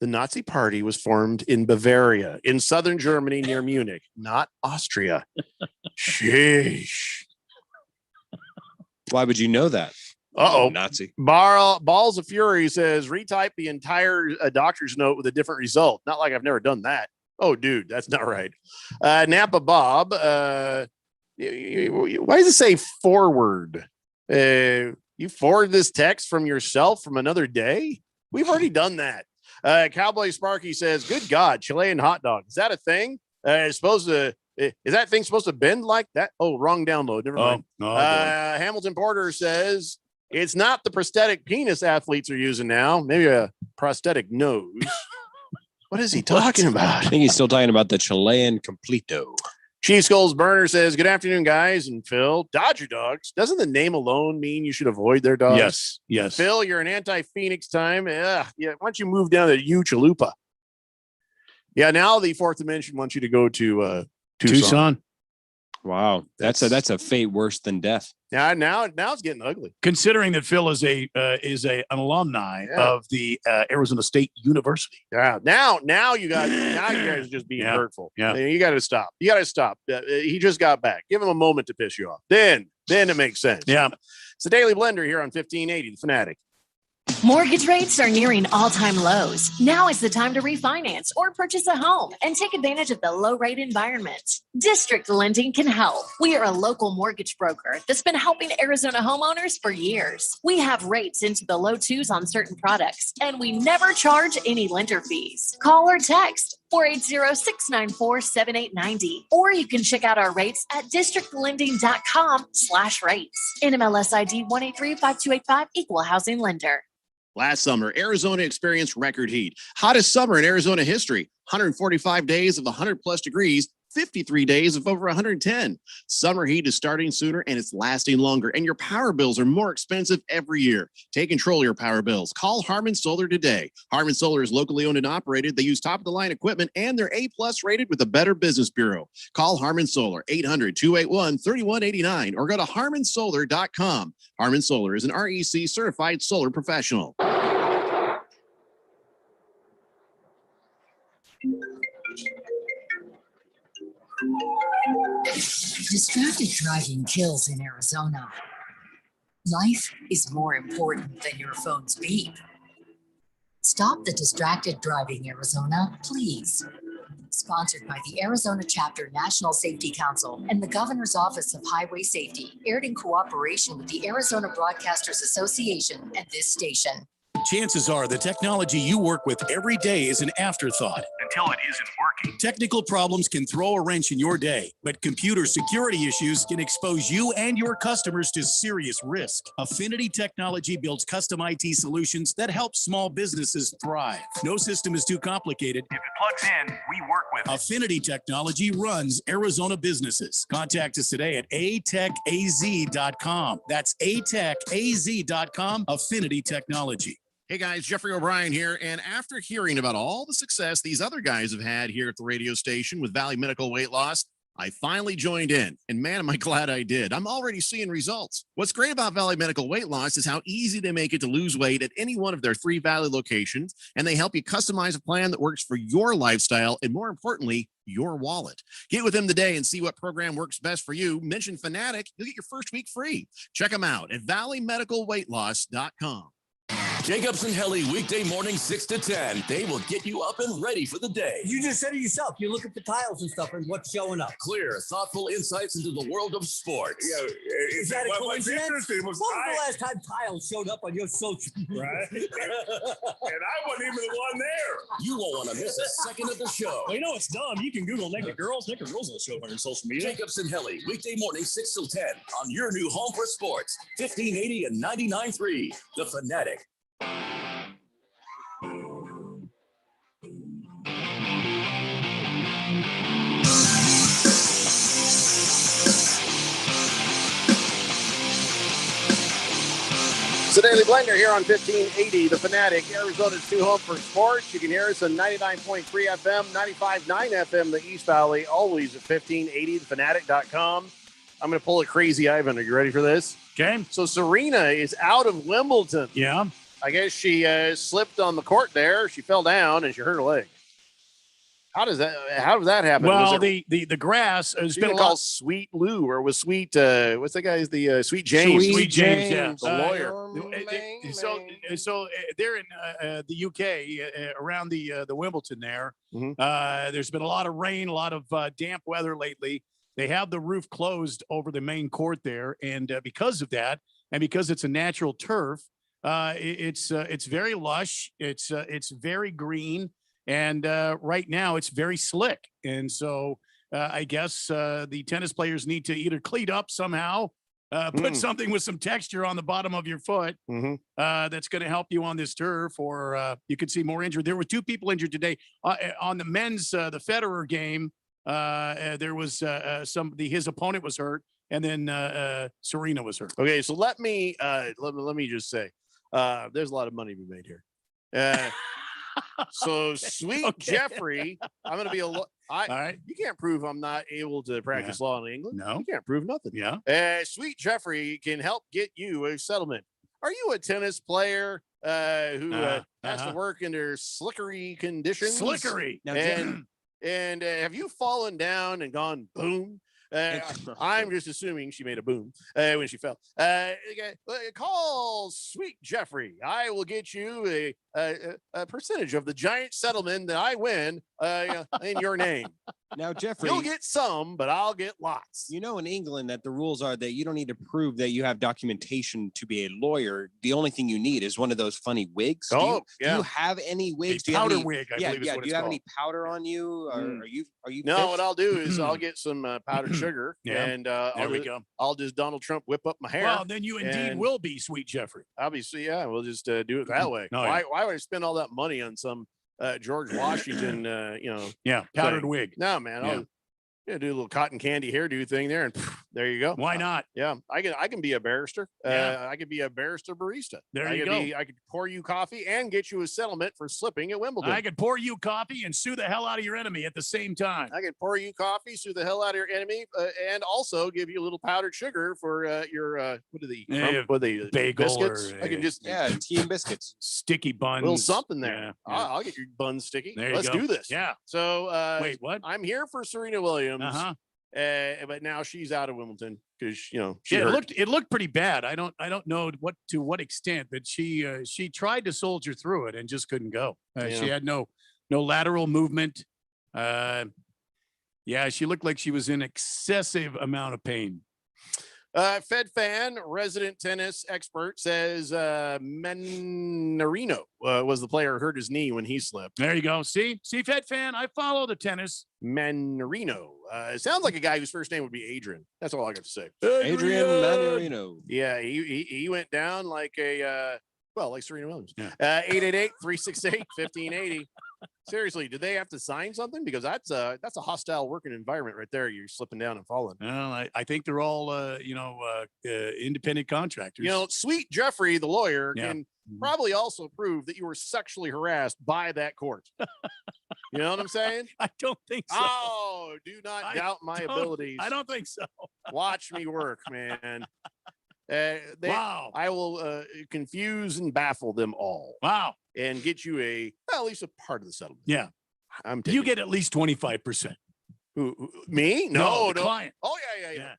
the Nazi Party was formed in Bavaria, in southern Germany near Munich, not Austria. Sheesh. Why would you know that? Nazi. Balls of Fury says, retype the entire doctor's note with a different result. Not like I've never done that. Oh, dude, that's not right. Napa Bob, why does it say forward? You forward this text from yourself from another day? We've already done that. Cowboy Sparky says, good God, Chilean hot dog. Is that a thing? Is that thing supposed to bend like that? Oh, wrong download. Never mind. Hamilton Porter says, it's not the prosthetic penis athletes are using now. Maybe a prosthetic nose. What is he talking about? I think he's still talking about the Chilean completo. Chief Skulls Burner says, good afternoon, guys. And Phil, Dodger dogs. Doesn't the name alone mean you should avoid their dogs? Yes. Yes. Phil, you're an anti-Phoenix time. Yeah. Why don't you move down to Chalupa? Yeah. Now the Fourth Dimension wants you to go to Tucson. Wow. That's a fate worse than death. Now it's getting ugly. Considering that Phil is an alumni of the Arizona State University. Yeah. Now you guys are just being hurtful. Yeah. You got to stop. He just got back. Give him a moment to piss you off. Then it makes sense. Yeah. It's the Daily Blender here on 1580, The Fanatic. Mortgage rates are nearing all-time lows. Now is the time to refinance or purchase a home and take advantage of the low-rate environment. District Lending can help. We are a local mortgage broker that's been helping Arizona homeowners for years. We have rates into the low twos on certain products, and we never charge any lender fees. Call or text 480-694-7890, or you can check out our rates at districtlending.com/rates. NMLS ID 1835285, Equal Housing Lender. Last summer, Arizona experienced record heat. Hottest summer in Arizona history. 145 days of 100+ degrees, 53 days of over 110. Summer heat is starting sooner and it's lasting longer, and your power bills are more expensive every year. Take control of your power bills. Call Harmon Solar today. Harmon Solar is locally owned and operated. They use top-of-the-line equipment, and they're A+ rated with the Better Business Bureau. Call Harmon Solar, 800-281-3189, or go to harmonsolar.com. Harmon Solar is an REC certified solar professional. Distracted driving kills in Arizona. Life is more important than your phone's beep. Stop the distracted driving, Arizona, please. Sponsored by the Arizona Chapter National Safety Council and the Governor's Office of Highway Safety, aired in cooperation with the Arizona Broadcasters Association and this station. Chances are the technology you work with every day is an afterthought. Until it isn't working. Technical problems can throw a wrench in your day, but computer security issues can expose you and your customers to serious risk. Affinity Technology builds custom IT solutions that help small businesses thrive. No system is too complicated. If it plugs in, we work with it. Affinity Technology runs Arizona businesses. Contact us today at atechaz.com. That's atechaz.com. Affinity Technology. Hey guys, Jeffrey O'Brien here. And after hearing about all the success these other guys have had here at the radio station with Valley Medical Weight Loss, I finally joined in. And man, am I glad I did. I'm already seeing results. What's great about Valley Medical Weight Loss is how easy they make it to lose weight at any one of their 3 Valley locations. And they help you customize a plan that works for your lifestyle and, more importantly, your wallet. Get with them today and see what program works best for you. Mention Fanatic, you'll get your first week free. Check them out at valleymedicalweightloss.com. Jacobs and Helly, weekday morning 6 to 10. They will get you up and ready for the day. You just said it yourself. You look at the tiles and stuff and what's showing up. Clear, thoughtful insights into the world of sports. Yeah, is that a coincidence? When was the last time tiles showed up on your social media? Right? And I wasn't even the one there. You won't want to miss a second of the show. Well, you know, it's dumb. You can Google naked girls. Naked girls will show up on your social media. Jacobs and Helly, weekday morning 6 till 10 on your new home for sports. 1580 and 99.3, The Fanatic. It's the Daily Blender here on 1580, The Fanatic, Arizona's new home for sports. You can hear us on 99.3 FM, 95.9 FM, the East Valley, always at 1580thefanatic.com. I'm going to pull a crazy Ivan. Are you ready for this? Okay. So Serena is out of Wimbledon. Yeah. I guess she slipped on the court there. She fell down and she hurt her leg. How does that happen? Well, the grass has been called Sweet Lou, or was Sweet what's that guy's Sweet James? Sweet James, yeah. The lawyer. So they're in the UK around the Wimbledon there. Mm-hmm. There's been a lot of rain, a lot of damp weather lately. They have the roof closed over the main court there, and because of that, and because it's a natural turf, it's very lush. It's very green. And right now it's very slick. And so I guess the tennis players need to either cleat up somehow, put something with some texture on the bottom of your foot that's going to help you on this turf, or you could see more injured. There were 2 people injured today on the men's, the Federer game. there was his opponent was hurt, and then Serena was hurt. Okay, so let me just say, there's a lot of money to be made here. So Sweet Jeffrey, I'm going to be all right. You can't prove I'm not able to practice law in England. No, you can't prove nothing. Yeah. Sweet Jeffrey can help get you a settlement. Are you a tennis player who has to work under slickery conditions? Slickery. And have you fallen down and gone boom? I'm just assuming she made a boom when she fell. Call Sweet Jeffrey. I will get you a percentage of the giant settlement that I win in your name. Now, Jeffrey, you'll get some, but I'll get lots. You know, in England, that the rules are that you don't need to prove that you have documentation to be a lawyer. The only thing you need is one of those funny wigs. Do you have any wigs? A powder wig, I believe is what do you have any powder on you? Or are you? No, fit? what I'll do is I'll get some powdered sugar, and I'll just Donald Trump whip up my hair. Well, then you indeed will be Sweet Jeffrey. Obviously, yeah. We'll just do it that way. Why would I spend all that money on some George Washington, powdered wig? No, man. I'll do a little cotton candy hairdo thing there, and there you go. Why not? Yeah, I can be a barrister. I could be a barrister barista. There you go. I could pour you coffee and get you a settlement for slipping at Wimbledon. I could pour you coffee and sue the hell out of your enemy at the same time. I could pour you coffee, sue the hell out of your enemy, and also give you a little powdered sugar for your what are the bagel biscuits? Or, I can just tea and biscuits, sticky buns, a little something there. Yeah. I'll get your buns sticky. There you Let's go. do this. Yeah. So wait, what? I'm here for Serena Williams. But now she's out of Wimbledon because it looked pretty bad. I don't know to what extent, but she tried to soldier through it and just couldn't go. She had no lateral movement. She looked like she was in excessive amount of pain. Fed fan, resident tennis expert, says Manarino was the player who hurt his knee when he slipped. There you go. See, Fed fan, I follow the tennis. Manarino. It sounds like a guy whose first name would be Adrian. That's all I got to say. Adrian Manarino. Yeah, he went down like like Serena Williams. 888-368-1580. Seriously, do they have to sign something? Because that's a hostile working environment right there. You're slipping down and falling. Well, I think they're all independent contractors. Sweet Jeffrey, the lawyer, can probably also prove that you were sexually harassed by that court. You know what I'm saying? I don't think so. Oh, do not doubt my abilities. I don't think so. Watch me work, man. Wow. I will confuse and baffle them all. Wow. And get you at least a part of the settlement. Yeah. You get at least 25%. Who me? No, no. Client. Oh, yeah.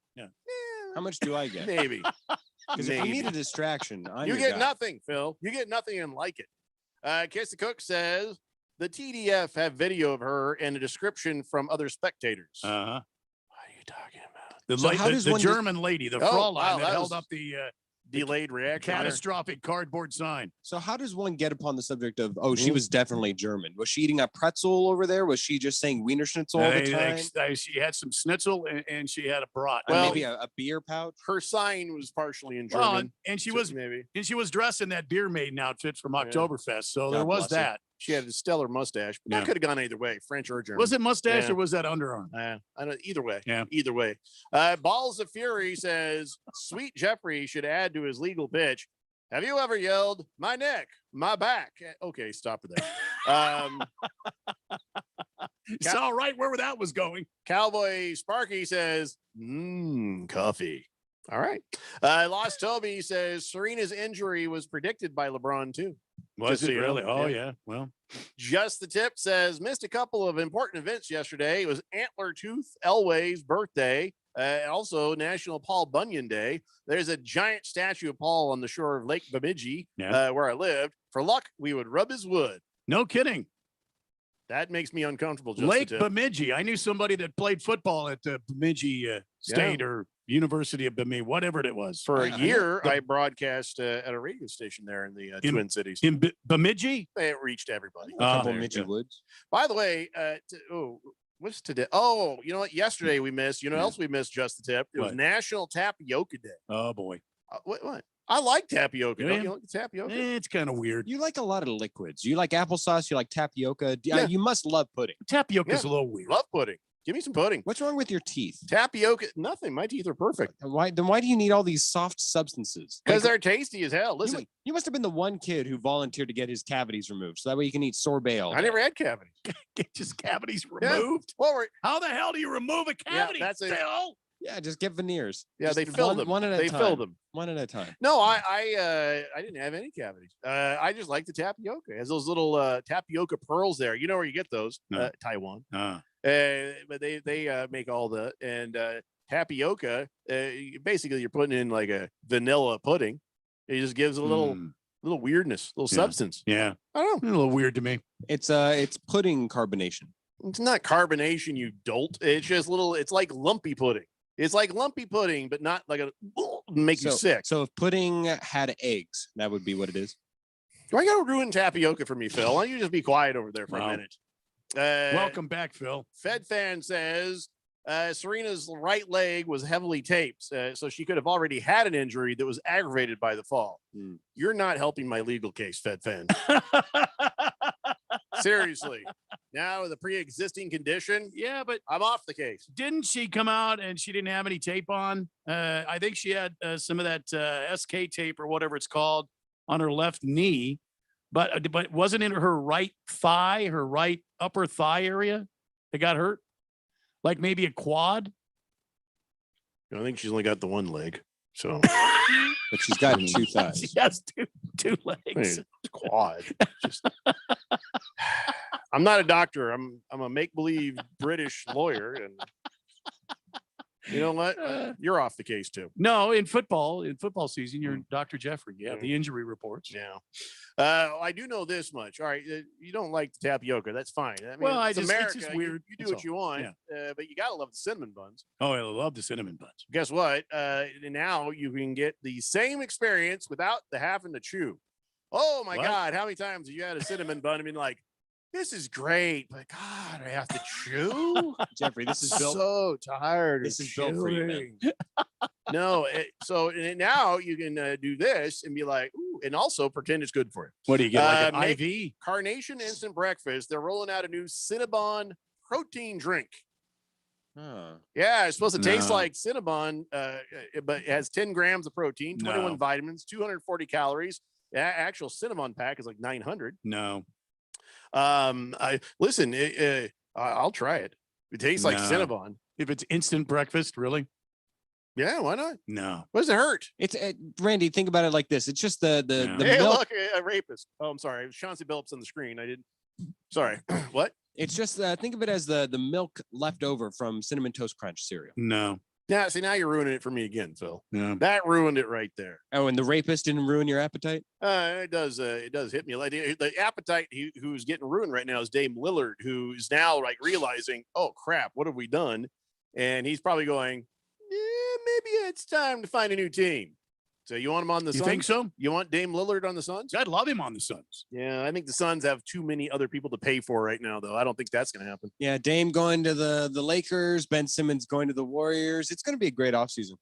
How much do I get? Maybe. Because if you need a distraction, you get nothing, Phil. You get nothing and like it. Kiss the Cook says the TDF have video of her and a description from other spectators. What are you talking about? The German lady, the Fraulein that held up the delayed reaction, catastrophic cardboard sign. So how does one get upon the subject of, she was definitely German? Was she eating a pretzel over there? Was she just saying Wiener Schnitzel all the time? She had some schnitzel and she had a brat. Well, maybe a beer pouch. Her sign was partially in German. And she was dressed in that beer maiden outfit from Oktoberfest. So there was that. She had a stellar mustache, but that could have gone either way, French or German. Was it mustache or was that underarm? I don't. Either way. Yeah. Either way. Balls of Fury says Sweet Jeffrey should add to his legal pitch. Have you ever yelled, "My neck, my back"? Okay, stop with that. Saw right where that was going. Cowboy Sparky says, coffee. All right. Lost Toby says Serena's injury was predicted by LeBron too. Was it really? Oh, yeah. Well, Just the Tip says missed a couple of important events yesterday. It was Antler Tooth Elway's birthday. Also National Paul Bunyan Day. There's a giant statue of Paul on the shore of Lake Bemidji, where I lived. For luck, we would rub his wood. No kidding. That makes me uncomfortable. Just Lake Bemidji. I knew somebody that played football at Bemidji State or University of Bemidji, whatever it was. For a year, I broadcast at a radio station there in the Twin Cities. In Bemidji? It reached everybody. Bemidji Woods. By the way, what's today? Oh, you know what? Yesterday we missed. You know what else we missed? Just the Tip. It was National Tapioca Day. Oh boy. What? I like tapioca. Yeah. Don't you like tapioca? It's kind of weird. You like a lot of liquids. You like applesauce. You like tapioca. You must love pudding. Tapioca's a little weird. Love pudding. Give me some pudding. What's wrong with your teeth? Tapioca. Nothing. My teeth are perfect. Why do you need all these soft substances? Because they're tasty as hell. Listen, you must have been the one kid who volunteered to get his cavities removed, so that way you can eat sorbet all day. I never had cavities. Get just cavities removed. Well, how the hell do you remove a cavity? that's it. Phil? Yeah, just get veneers. Yeah, Just they fill them. one at a They time. fill them. One at a time. No, I didn't have any cavities. I just like the tapioca. It has those little tapioca pearls there. You know where you get those? No. Taiwan. Uh, But they make all the tapioca. Basically, you're putting in like a vanilla pudding. It just gives a little weirdness, little substance. Yeah, I don't know. A little weird to me. It's pudding carbonation. It's not carbonation, you dolt. It's just little. It's like lumpy pudding. It's like lumpy pudding, but not like make you sick. So if pudding had eggs, that would be what it is. Why you gotta ruin tapioca for me, Phil? Why don't you just be quiet over there for a Wow. minute? Welcome back, Phil. Fed fan says Serena's right leg was heavily taped, so she could have already had an injury that was aggravated by the fall. You're not helping my legal case, Fed fan. Seriously. Now with a pre-existing condition, Yeah, but I'm off the case. didn't she come out and she didn't have any tape on? I think she had some of that SK tape or whatever it's called on her left knee, but wasn't it her right thigh, her right upper thigh area that got hurt? Like maybe a quad? I think she's only got the one leg, so But she's got two thighs. She has two legs. Hey, quad. Just- I'm not a doctor. I'm a make-believe British lawyer, and you know what? You're off the case too. No, in football season, you're Dr. Jeffrey. Yeah, the injury reports. Yeah. I do know this much. All right, you don't like the tapioca. That's fine. I mean, Well, it's it's America. just weird. You do That's what you all. want, but you gotta love the cinnamon buns. Oh, I love the cinnamon buns. Guess what? Now you can get the same experience without the having to chew. Oh my What? God! How many times have you had a cinnamon bun and been like, "This is great," but God, I have to chew. Jeffrey, this is built. So tired. This of is built for you, man. chewing. No, now you can do this and be like, ooh, and also pretend it's good for you. What do you get? Like an Make IV? Carnation Instant Breakfast. They're rolling out a new Cinnabon protein drink. Huh. Yeah, it's supposed to taste No. like Cinnabon, but it has 10 grams of protein, 21 No. vitamins, 240 calories. The actual Cinnamon pack is like 900. No. Listen, I'll try it. It tastes like No. Cinnabon. If it's instant breakfast, really? Yeah, why not? No. What does it hurt? It's Randy. Think about it like this. It's just the Hey, milk. look, a rapist. Oh, I'm sorry. Chauncey Billups on the screen. I didn't. Sorry. What? It's just think of it as the milk left over from Cinnamon Toast Crunch cereal. No. Yeah. See, now you're ruining it for me again, Phil. No. That ruined it right there. Oh, and the rapist didn't ruin your appetite? It does hit me. Like the appetite who's getting ruined right now is Dame Lillard, who's now like realizing, oh crap, what have we done? And he's probably going, yeah, maybe it's time to find a new team. So you want him on the You Suns? think so? You want Dame Lillard on the Suns? I'd love him on the Suns. Yeah, I think the Suns have too many other people to pay for right now, though. I don't think that's going to happen. Yeah, Dame going to the Lakers, Ben Simmons going to the Warriors. It's going to be a great offseason.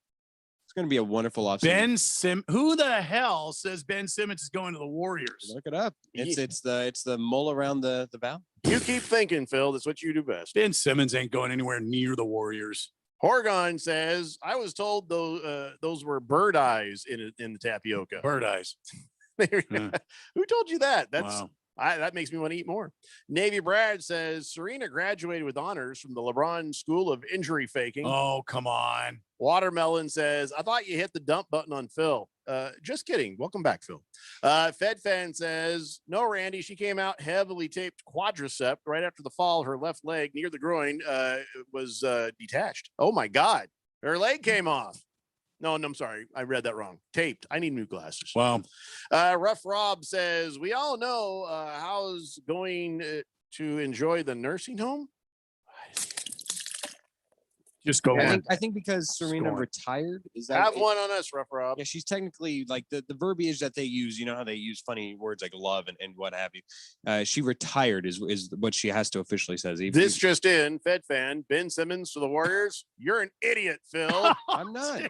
It's going to be a wonderful offseason. Who the hell says Ben Simmons is going to the Warriors? Look it up. It's the mole around the valley. You keep thinking, Phil. That's what you do best. Ben Simmons ain't going anywhere near the Warriors. Horgon says, I was told those were bird eyes in the tapioca. Bird eyes. Who told you that? That's Wow. That makes me want to eat more. Navy Brad says Serena graduated with honors from the LeBron School of Injury Faking. Oh, come on. Watermelon says, I thought you hit the dump button on Phil. Just kidding. Welcome back, Phil. Fed Fan says, no, Randy, she came out heavily taped quadricep right after the fall. Her left leg near the groin was detached. Oh my God. Her leg came off. No, I'm sorry. I read that wrong. Taped. I need new glasses. Wow. Rough Rob says, we all know how's going to enjoy the nursing home. Just go in. I think because Serena Scoring. retired, is that Have one on us, Rough Rob. Yeah, she's technically like the verbiage that they use. You know how they use funny words like love and what have you. She retired is what she has to officially says. This just in, Fed fan, Ben Simmons to the Warriors. You're an idiot, Phil. I'm not.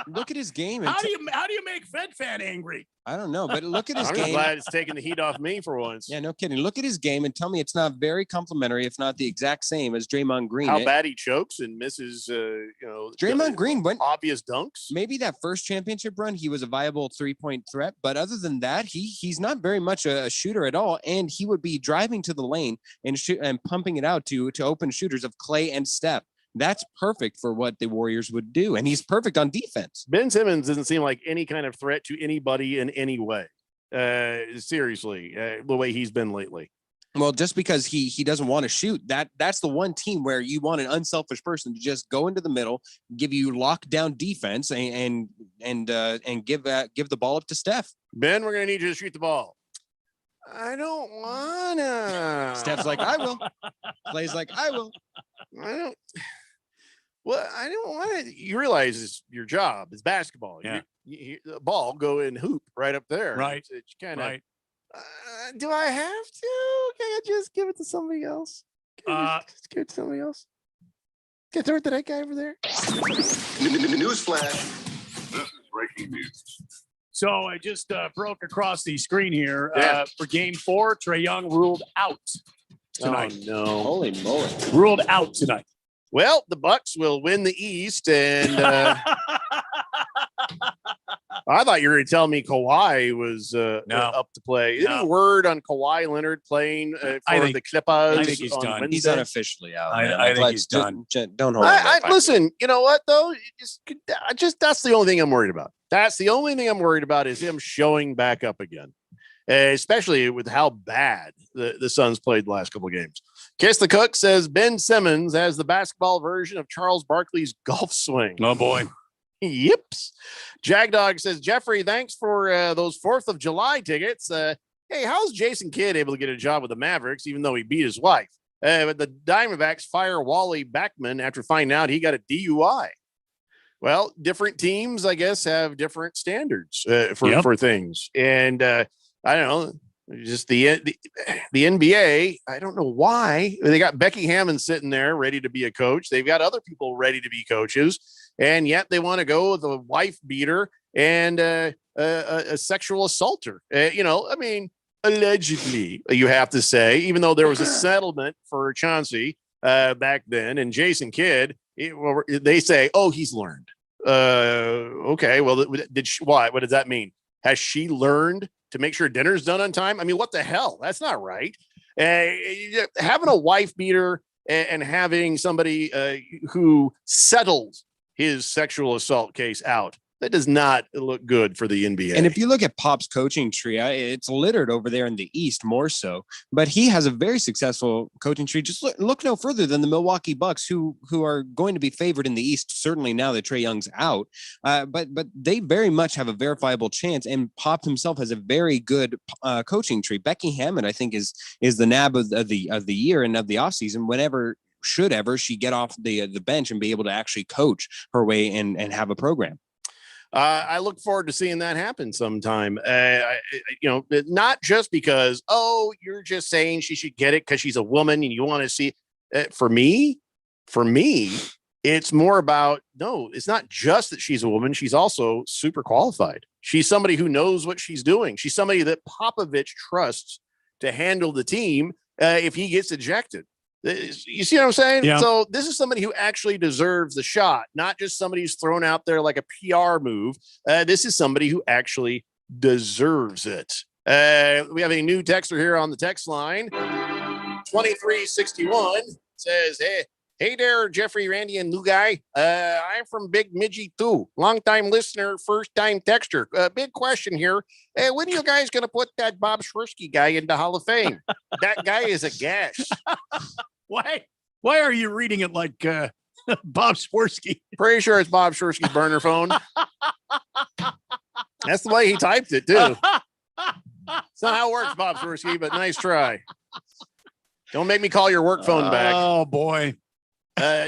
Look at his game. And How do you make Fed fan angry? I don't know, but look at his I'm game. glad it's taking the heat off me for once. Yeah, no kidding. Look at his game and tell me it's not very complimentary, if not the exact same as Draymond Green. How bad he chokes and misses, Draymond Green went obvious dunks. Maybe that first championship run, he was a viable 3-point threat, but other than that, he's not very much a shooter at all. And he would be driving to the lane and pumping it out to open shooters of Clay and Steph. That's perfect for what the Warriors would do. And he's perfect on defense. Ben Simmons doesn't seem like any kind of threat to anybody in any way. Seriously, the way he's been lately. Well, just because he doesn't want to shoot, that's the one team where you want an unselfish person to just go into the middle, give you lockdown defense, and give the ball up to Steph. Ben, we're gonna need you to shoot the ball. I don't wanna. Steph's like, I will. Clay's like, I will. I don't. Well, I don't want to. You realize it's your job. It's basketball. Yeah. The ball go in hoop right up there. Right. It's kind of. Right. Do I have to? Can I just give it to somebody else? Can I just give it to somebody else? Can I throw it to that guy over there? Newsflash. This is breaking news. So I just broke across the screen here Yeah. for Game 4. Trae Young ruled out tonight. Oh, no. Holy moly. Ruled out tonight. Well, the Bucks will win the East, and I thought you were going to tell me Kawhi was up to play. Any word on Kawhi Leonard playing for the Clippers? I think he's done. Wednesday? He's unofficially out. I think he's done. Don't hold on. Listen, you know what though? Just that's the only thing I'm worried about. That's the only thing I'm worried about is him showing back up again, especially with how bad the Suns played the last couple of games. Kiss the Cook says Ben Simmons has the basketball version of Charles Barkley's golf swing. Oh boy. Yips. Jagdog says, Jeffrey, thanks for those 4th of July tickets. Hey, how's Jason Kidd able to get a job with the Mavericks, even though he beat his wife? But the Diamondbacks fire Wally Backman after finding out he got a DUI. Well, different teams, I guess, have different standards for things. And I don't know, just the NBA, I don't know why. They got Becky Hammond sitting there ready to be a coach. They've got other people ready to be coaches. And yet they want to go with a wife beater and a sexual assaulter. Allegedly, you have to say, even though there was a settlement for Chauncey back then, and Jason Kidd, they say, oh, he's learned. Okay, well, why? What does that mean? Has she learned to make sure dinner's done on time? I mean, what the hell? That's not right. Having a wife beater and having somebody who settled his sexual assault case out, that does not look good for the NBA. And if you look at Pop's coaching tree, it's littered over there in the East more so, but he has a very successful coaching tree. Just look no further than the Milwaukee Bucks, who are going to be favored in the East, certainly now that Trae Young's out. But they very much have a verifiable chance, and Pop himself has a very good coaching tree. Becky Hammond, I think, is the nab of the year and of the offseason whenever should ever she get off the bench and be able to actually coach her way and have a program. I look forward to seeing that happen sometime. Not just because, you're just saying she should get it because she's a woman and you want to see. For me, it's more about, no, it's not just that she's a woman. She's also super qualified. She's somebody who knows what she's doing. She's somebody that Popovich trusts to handle the team if he gets ejected. You see what I'm saying? Yeah. So this is somebody who actually deserves the shot, not just somebody who's thrown out there like a PR move. This is somebody who actually deserves it. We have a new texter here on the text line. 2361 says, Hey there, Jeffrey, Randy, and new guy. I'm from Big Midgie too. Long-time listener, first-time texter. Big question here. When are you guys going to put that Bob Swirsky guy in the Hall of Fame? That guy is a gas. Why are you reading it like Bob Swirsky? Pretty sure it's Bob Swirsky's burner phone. That's the way he typed it, too. It's not how it works, Bob Swirsky, but nice try. Don't make me call your work phone back. Oh, boy.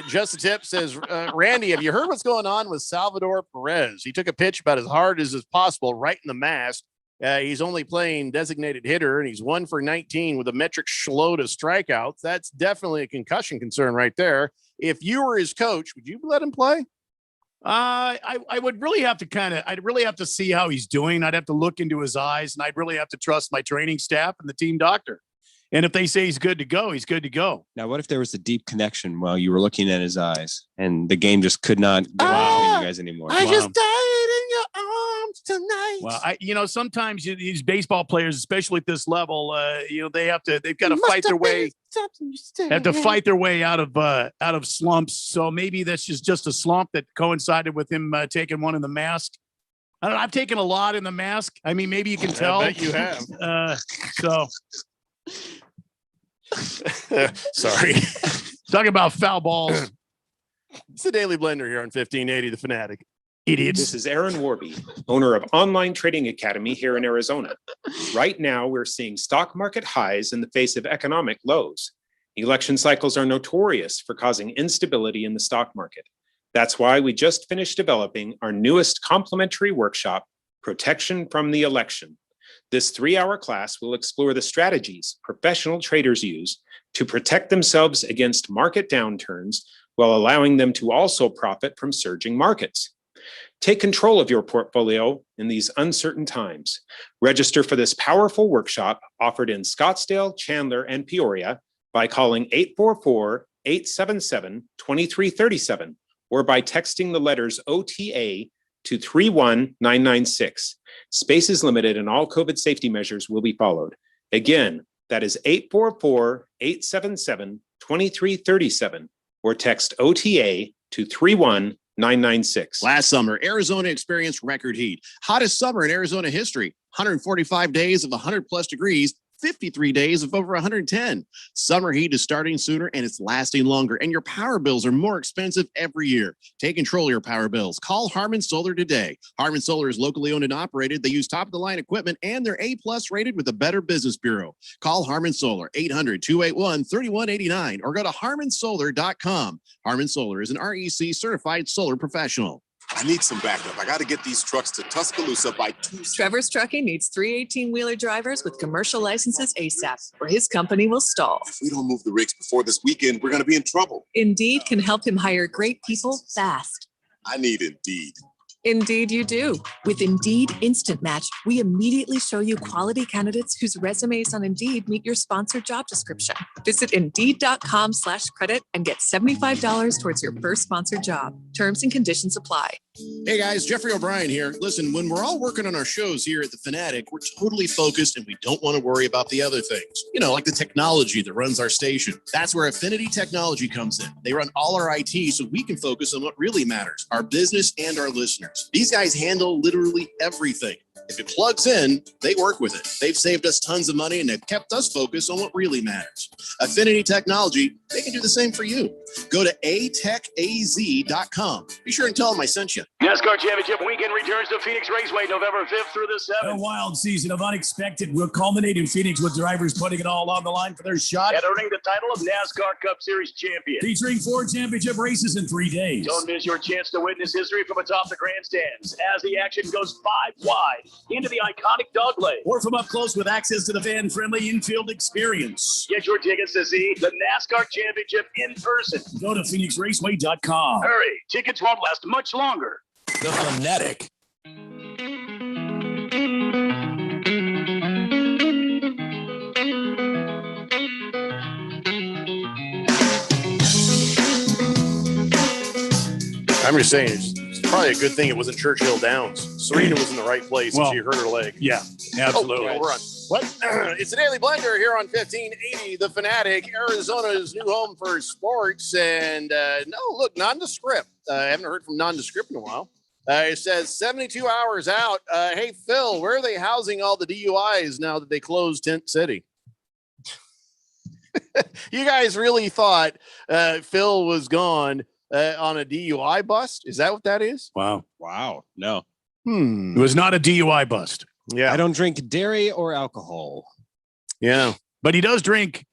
Just a Tip says, Randy, have you heard what's going on with Salvador Perez? He took a pitch about as hard as is possible right in the mask. He's only playing designated hitter, and he's 1 for 19 with a metric slow to strikeouts. That's definitely a concussion concern right there. If you were his coach, would you let him play? I would really have to I'd really have to see how he's doing. I'd have to look into his eyes, and I'd really have to trust my training staff and the team doctor. And if they say he's good to go, he's good to go. Now, what if there was a deep connection while you were looking at his eyes and the game just could not go between you guys anymore? I just died in your arms tonight. Well, sometimes these baseball players, especially at this level, they've got to fight their way. Have to fight their way out of slumps. So maybe that's just a slump that coincided with him taking one in the mask. I don't know. I've taken a lot in the mask. I mean, maybe you can tell. I bet you have. Sorry. Talking about foul balls. It's the Daily Blender here on 1580 The Fanatic. Idiots. This is Aaron Warby, owner of Online Trading Academy here in Arizona. Right now, we're seeing stock market highs in the face of economic lows. Election cycles are notorious for causing instability in the stock market. That's why we just finished developing our newest complimentary workshop, Protection from the Election. This 3-hour class will explore the strategies professional traders use to protect themselves against market downturns while allowing them to also profit from surging markets. Take control of your portfolio in these uncertain times. Register for this powerful workshop offered in Scottsdale, Chandler, and Peoria by calling 844-877-2337 or by texting the letters OTA to 31996. Space is limited and all COVID safety measures will be followed. Again, that is 844-877-2337 or text OTA to 31996. Last summer, Arizona experienced record heat. Hottest summer in Arizona history. 145 days of 100 plus degrees. 53 days of over 110. Summer heat is starting sooner and it's lasting longer, and your power bills are more expensive every year. Take control of your power bills. Call Harman Solar today. Harman Solar is locally owned and operated. They use top-of-the-line equipment, and they're A-plus rated with the Better Business Bureau. Call Harman Solar, 800-281-3189, or go to harmansolar.com. Harman Solar is an REC certified solar professional. I need some backup. I got to get these trucks to Tuscaloosa by Tuesday. Trevor's Trucking needs 3 18-wheeler drivers with commercial licenses ASAP, or his company will stall. If we don't move the rigs before this weekend, we're going to be in trouble. Indeed can help him hire great people fast. I need Indeed. Indeed you do. With Indeed Instant Match, we immediately show you quality candidates whose resumes on Indeed meet your sponsored job description. Visit Indeed.com/credit and get $75 towards your first sponsored job. Terms and conditions apply. Hey guys, Jeffrey O'Brien here. Listen, when we're all working on our shows here at The Fanatic, we're totally focused and we don't want to worry about the other things. You know, like the technology that runs our station. That's where Affinity Technology comes in. They run all our IT so we can focus on what really matters, our business and our listeners. These guys handle literally everything. If it plugs in, they work with it. They've saved us tons of money and they've kept us focused on what really matters. Affinity Technology, they can do the same for you. Go to atechaz.com. Be sure and tell them I sent you. NASCAR Championship Weekend returns to Phoenix Raceway November 5th through the 7th. A wild season of unexpected will culminate in Phoenix with drivers putting it all on the line for their shot And earning the title of NASCAR Cup Series champion. featuring 4 championship races in 3 days. Don't miss your chance to witness history from atop the grandstands as the action goes 5 wide into the iconic dog leg. Or from up close with access to the fan-friendly infield experience. Get your tickets to see the NASCAR Championship in person. Go to PhoenixRaceway.com. Hurry, tickets won't last much longer. The Fanatic. I'm just saying, it's probably a good thing it wasn't Churchill Downs. Serena was in the right place and she hurt her leg. Yeah, absolutely. Oh, we're on. What? It's the Daily Blender here on 1580 The Fanatic, Arizona's new home for sports. And nondescript. I haven't heard from nondescript in a while. It says 72 hours out. Hey, Phil, where are they housing all the DUIs now that they closed Tent City? You guys really thought Phil was gone on a DUI bust? Is that what that is? Wow. No. It was not a DUI bust. Yeah. I don't drink dairy or alcohol. Yeah. But he does drink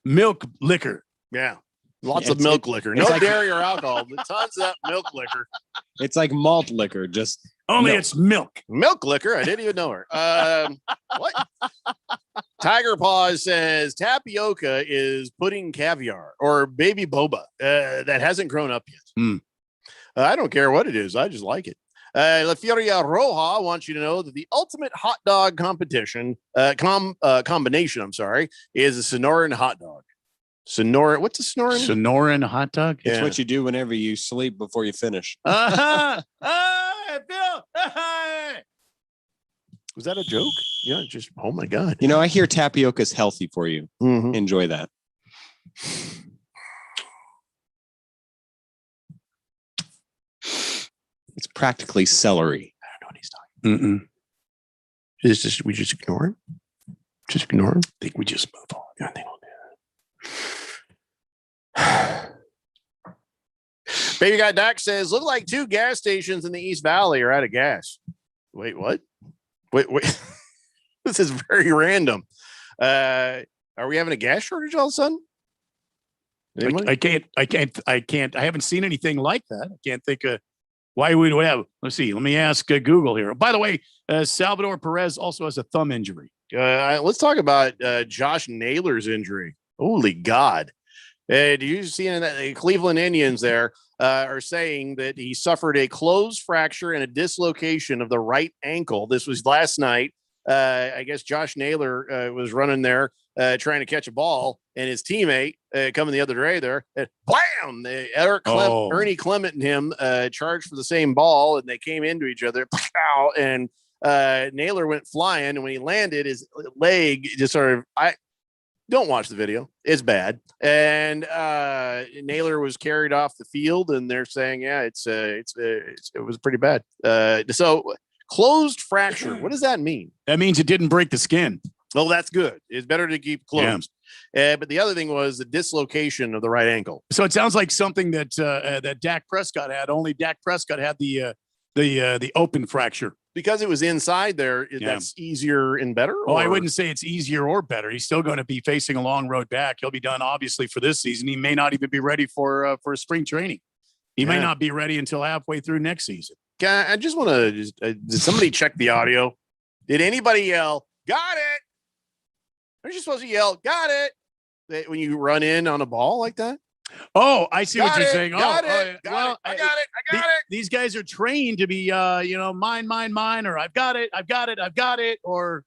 milk liquor. Yeah. Lots of milk liquor. No dairy or alcohol, but tons of that milk liquor. It's like malt liquor, just only it's milk. Milk liquor. I didn't even know her. What? Tiger Paws says tapioca is pudding caviar or baby boba that hasn't grown up yet. I don't care what it is. I just like it. La Furia Roja wants you to know that the ultimate hot dog competition combination, I'm sorry, is a Sonoran hot dog. Sonoran, what's a Sonoran? Sonoran hot dog? It's what you do whenever you sleep before you finish. Was that a joke? Yeah, just, oh my God. You know, I hear tapioca is healthy for you. Enjoy that. It's practically celery. I don't know what he's talking. We just ignore him. Just ignore him. I think we just move on. I think we'll do Baby Guy Doc says, look like 2 gas stations in the East Valley are out of gas. Wait, what? Wait. This is very random. Are we having a gas shortage all of a sudden? I haven't seen anything like that. I can't think of why we would have. Let's see. Let me ask Google here. By the way, Salvador Perez also has a thumb injury. Let's talk about Josh Naylor's injury. Holy God. Do you see in that the Cleveland Indians there are saying that he suffered a closed fracture and a dislocation of the right ankle. This was last night. I guess Josh Naylor was running there trying to catch a ball, and his teammate coming the other way there, blam! Ernie Clement and him charged for the same ball, and they came into each other, and Naylor went flying, and when he landed, his leg just sort of don't watch the video. It's bad. And Naylor was carried off the field, and they're saying, yeah, it was pretty bad. So closed fracture. What does that mean? That means it didn't break the skin. Well, that's good. It's better to keep closed. Yeah. But the other thing was the dislocation of the right ankle. So it sounds like something that that Dak Prescott had. Only Dak Prescott had the open fracture. Because it was inside there, that's easier and better? Oh, I wouldn't say it's easier or better. He's still going to be facing a long road back. He'll be done, obviously, for this season. He may not even be ready for spring training. He may not be ready until halfway through next season. I just want to did somebody check the audio? Did anybody yell, got it? Aren't you supposed to yell, got it, when you run in on a ball like that? Oh, I see what you're saying. I got it. These guys are trained to be, mine, or I've got it, or,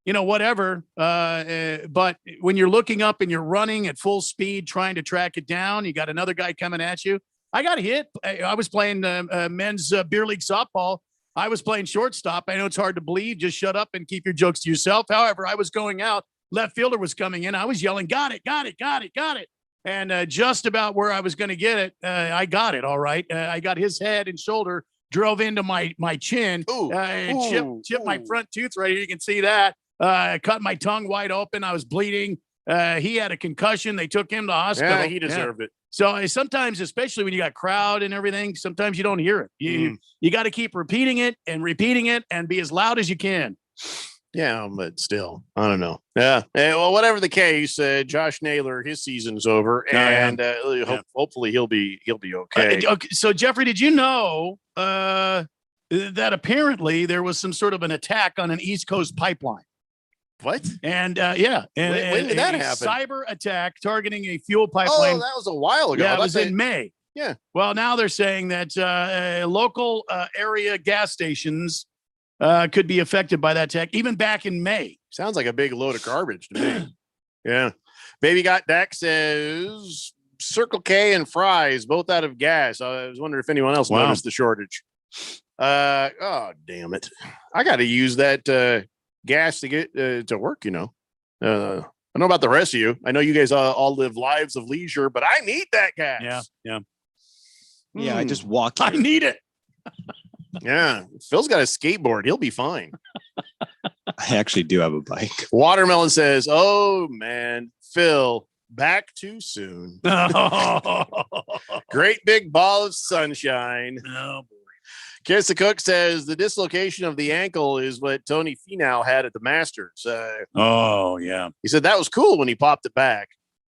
whatever. But when you're looking up and you're running at full speed, trying to track it down, you got another guy coming at you. I got hit. I was playing men's beer league softball. I was playing shortstop. I know it's hard to believe. Just shut up and keep your jokes to yourself. However, I was going out. Left fielder was coming in. I was yelling, got it. And just about where I was going to get it, I got it. All right. I got his head and shoulder, drove into my chin, chipped my front tooth right here. You can see that. Cut my tongue wide open. I was bleeding. He had a concussion. They took him to the hospital. Yeah, he deserved it. So sometimes, especially when you got crowd and everything, sometimes you don't hear it. You got to keep repeating it and be as loud as you can. Yeah, but still, I don't know. Yeah. Well, whatever the case, Josh Naylor, his season's over, and hopefully he'll be okay. Okay. So, Jeffrey, did you know that apparently there was some sort of an attack on an East Coast pipeline? What? And when did that happen? Cyber attack targeting a fuel pipeline. Oh, that was a while ago. Yeah, it was in May. Yeah. Well, now they're saying that local area gas stations could be affected by that attack, even back in May. Sounds like a big load of garbage to me. Yeah. Baby Got Dak says Circle K and fries, both out of gas. I was wondering if anyone else noticed the shortage. Oh, damn it. I got to use that gas to get to work, I don't know about the rest of you. I know you guys all live lives of leisure, but I need that gas. Yeah, I just walk here. I need it. Yeah, Phil's got a skateboard. He'll be fine. I actually do have a bike. Watermelon says, oh, man, Phil, back too soon. Great big ball of sunshine. Oh, boy. Kiss the Cook says the dislocation of the ankle is what Tony Finau had at the Masters. Oh, yeah. He said that was cool when he popped it back.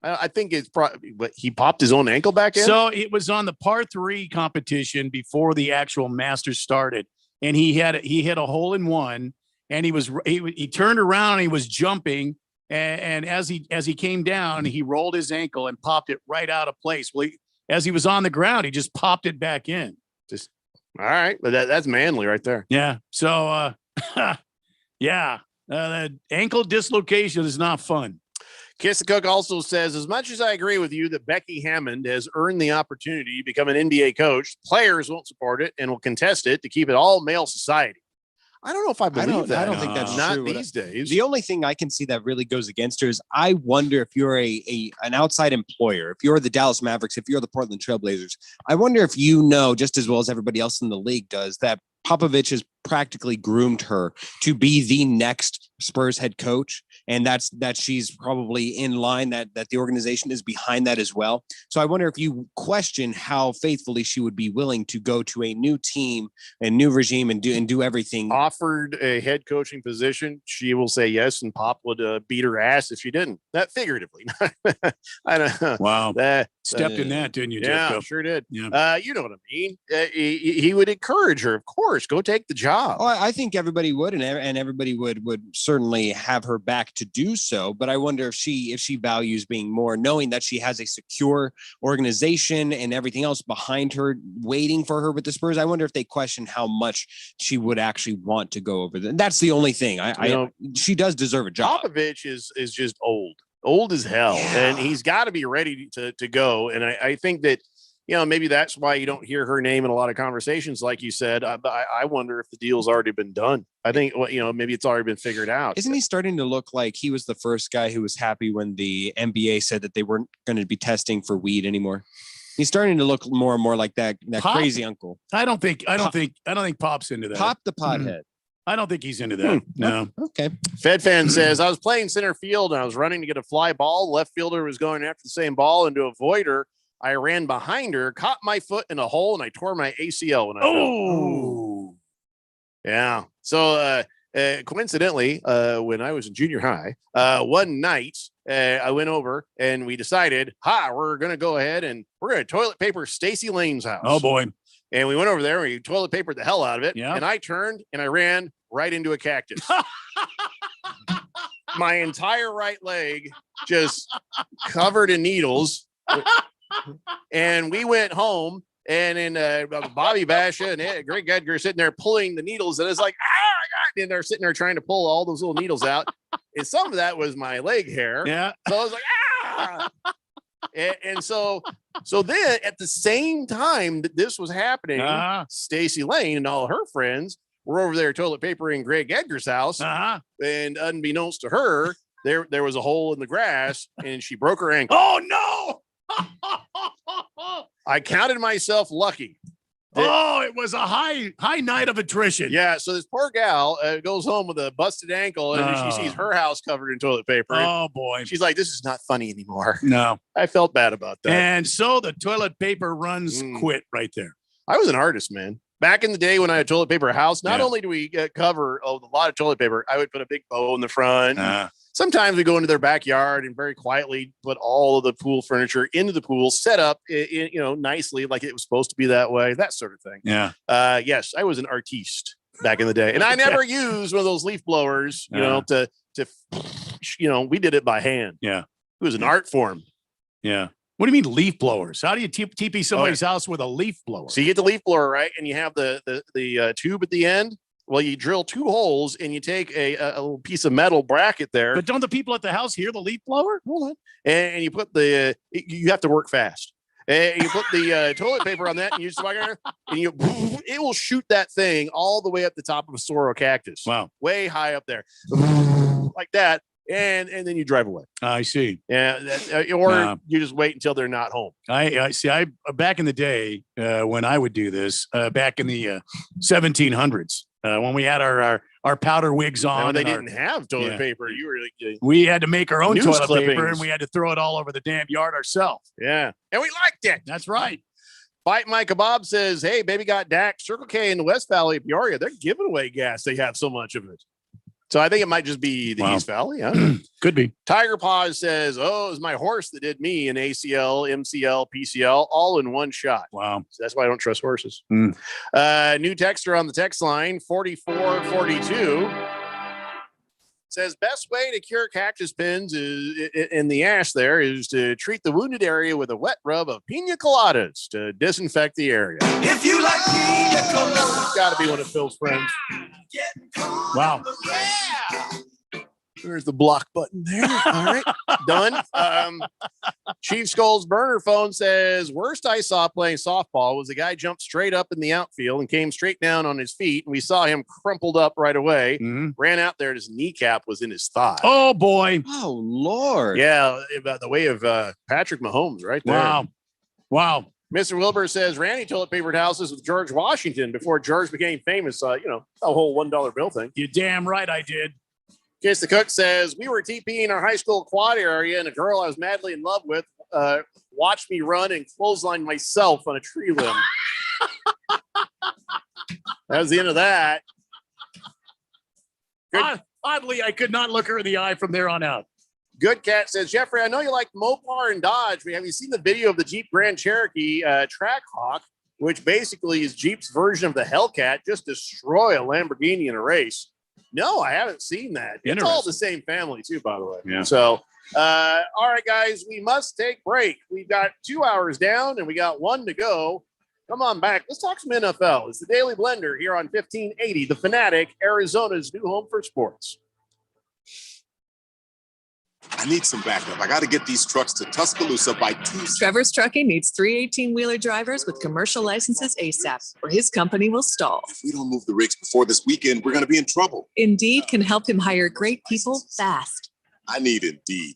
I think it's probably, but he popped his own ankle back in. So it was on the par 3 competition before the actual Masters started, and he hit a hole in one, and he turned around and he was jumping, and as he came down, he rolled his ankle and popped it right out of place. Well, as he was on the ground, he just popped it back in. Just all right, but that's manly right there. Yeah. So yeah, the ankle dislocation is not fun. Kiss the Cook also says, as much as I agree with you that Becky Hammond has earned the opportunity to become an NBA coach, players won't support it and will contest it to keep it all male society. I don't know if I believe that. I don't think that's not true. these days. The only thing I can see that really goes against her is I wonder if you're an outside employer, if you're the Dallas Mavericks, if you're the Portland Trailblazers, I wonder if you know just as well as everybody else in the league does that Popovich has practically groomed her to be the next Spurs head coach, and that she's probably in line, that the organization is behind that as well. So I wonder if you question how faithfully she would be willing to go to a new team and new regime and do everything. Offered a head coaching position, she will say yes, and Pop would beat her ass if she didn't. That figuratively. I don't know. Wow. That stepped in that, didn't you, Yeah, Jeff? sure did. Yeah. You know what I mean? He would encourage her, of course, go take the job. Oh, I think everybody would, and everybody would certainly have her back to do so. But I wonder if she values being more, knowing that she has a secure organization and everything else behind her, waiting for her with the Spurs. I wonder if they question how much she would actually want to go over there. That's the only thing. She does deserve a job. Popovich is just old as hell, and he's got to be ready to go. And I think that, maybe that's why you don't hear her name in a lot of conversations, like you said. I wonder if the deal's already been done. I think, maybe it's already been figured out. Isn't he starting to look like he was the first guy who was happy when the NBA said that they weren't going to be testing for weed anymore? He's starting to look more and more like that Pop? crazy uncle. I don't think Pop's into that. Pop the pothead. I don't think he's into that. No. Okay. Fed fan says, I was playing center field and I was running to get a fly ball. The left fielder was going after the same ball, and to avoid her, I ran behind her, caught my foot in a hole, and I tore my ACL when I fell. Yeah. So coincidentally, when I was in junior high, one night I went over and we decided, we're going to go ahead and we're going to toilet paper Stacy Lane's house. Oh, boy. And we went over there and we toilet papered the hell out of it. Yeah. And I turned and I ran right into a cactus. My entire right leg just covered in needles. And we went home, and then Bobby Basha and Greg Edgar sitting there pulling the needles, and it's like, and they're sitting there trying to pull all those little needles out. And some of that was my leg hair. Yeah. So I was like, and so then at the same time that this was happening, Stacy Lane and all her friends were over there toilet papering Greg Edgar's house. And unbeknownst to her, there was a hole in the grass, and she broke her ankle. Oh, no. I counted myself lucky. It was a high night of attrition. Yeah, so this poor gal goes home with a busted ankle, and she sees her house covered in toilet paper. Oh, boy. She's like, this is not funny anymore. No. I felt bad about that. And so the toilet paper runs quit right there. I was an artist, man. Back in the day when I had toilet paper house, not only do we cover a lot of toilet paper, I would put a big bow in the front. Sometimes we go into their backyard and very quietly put all of the pool furniture into the pool, set up, nicely, like it was supposed to be that way, that sort of thing. Yeah. Yes, I was an artiste back in the day, and I never used one of those leaf blowers, we did it by hand. Yeah. It was an art form. Yeah. What do you mean leaf blowers? How do you TP somebody's house with a leaf blower? So you get the leaf blower, right? And you have the tube at the end. Well, you drill 2 holes and you take a little piece of metal bracket there. But don't the people at the house hear the leaf blower? Hold on. And you put you have to work fast. And you put the toilet paper on that, and you just it will shoot that thing all the way up the top of a sorrel cactus. Wow. Way high up there. Like that. And then you drive away. I see. Yeah. You just wait until they're not home. I see. Back in the day when I would do this, back in the 1700s, when we had our powder wigs on, they didn't have toilet paper. We had to make our own toilet clippings. paper, and we had to throw it all over the damn yard ourselves. Yeah, and we liked it. That's right. Bite My Kebab says, "Hey, baby got Dak. Circle K in the West Valley of Peoria. They're giving away gas. They have so much of it." So I think it might just be the East Valley. Huh? Could be. Tiger Paws says, "Oh, it was my horse that did me in ACL, MCL, PCL, all in one shot." Wow. So that's why I don't trust horses. Mm. New texter on the text line, 4442. Says best way to cure cactus pins is in the ash there is to treat the wounded area with a wet rub of pina coladas to disinfect the area. If you like pina coladas, It's got to be one of Phil's friends. Wow. There's the block button there. All right, done. Chief Skull's burner phone says worst I saw playing softball was a guy jumped straight up in the outfield and came straight down on his feet, and we saw him crumpled up right away. Ran out there, and his kneecap was in his thigh. Oh boy! Oh Lord! Yeah, about the way of Patrick Mahomes, right there. Wow. Mr. Wilbur says Randy toilet papered houses with George Washington before George became famous. The whole $1 bill thing. You're damn right I did. Case the Cook says we were TPing our high school quad area, and a girl I was madly in love with watched me run and clothesline myself on a tree limb. That was the end of that. Oddly, I could not look her in the eye from there on out. Good Cat says, Jeffrey, I know you like Mopar and Dodge. Have you seen the video of the Jeep Grand Cherokee Trackhawk, which basically is Jeep's version of the Hellcat, just destroy a Lamborghini in a race? No, I haven't seen that. It's all the same family, too, by the way. Yeah. So, all right, guys, we must take break. We've got 2 hours down, and we got 1 to go. Come on back. Let's talk some NFL. It's the Daily Blender here on 1580, The Fanatic, Arizona's new home for sports. I need some backup. I got to get these trucks to Tuscaloosa by Tuesday. Trevor's Trucking needs 3 18-wheeler drivers with commercial licenses ASAP, or his company will stall. If we don't move the rigs before this weekend, we're going to be in trouble. Indeed can help him hire great people fast. I need Indeed.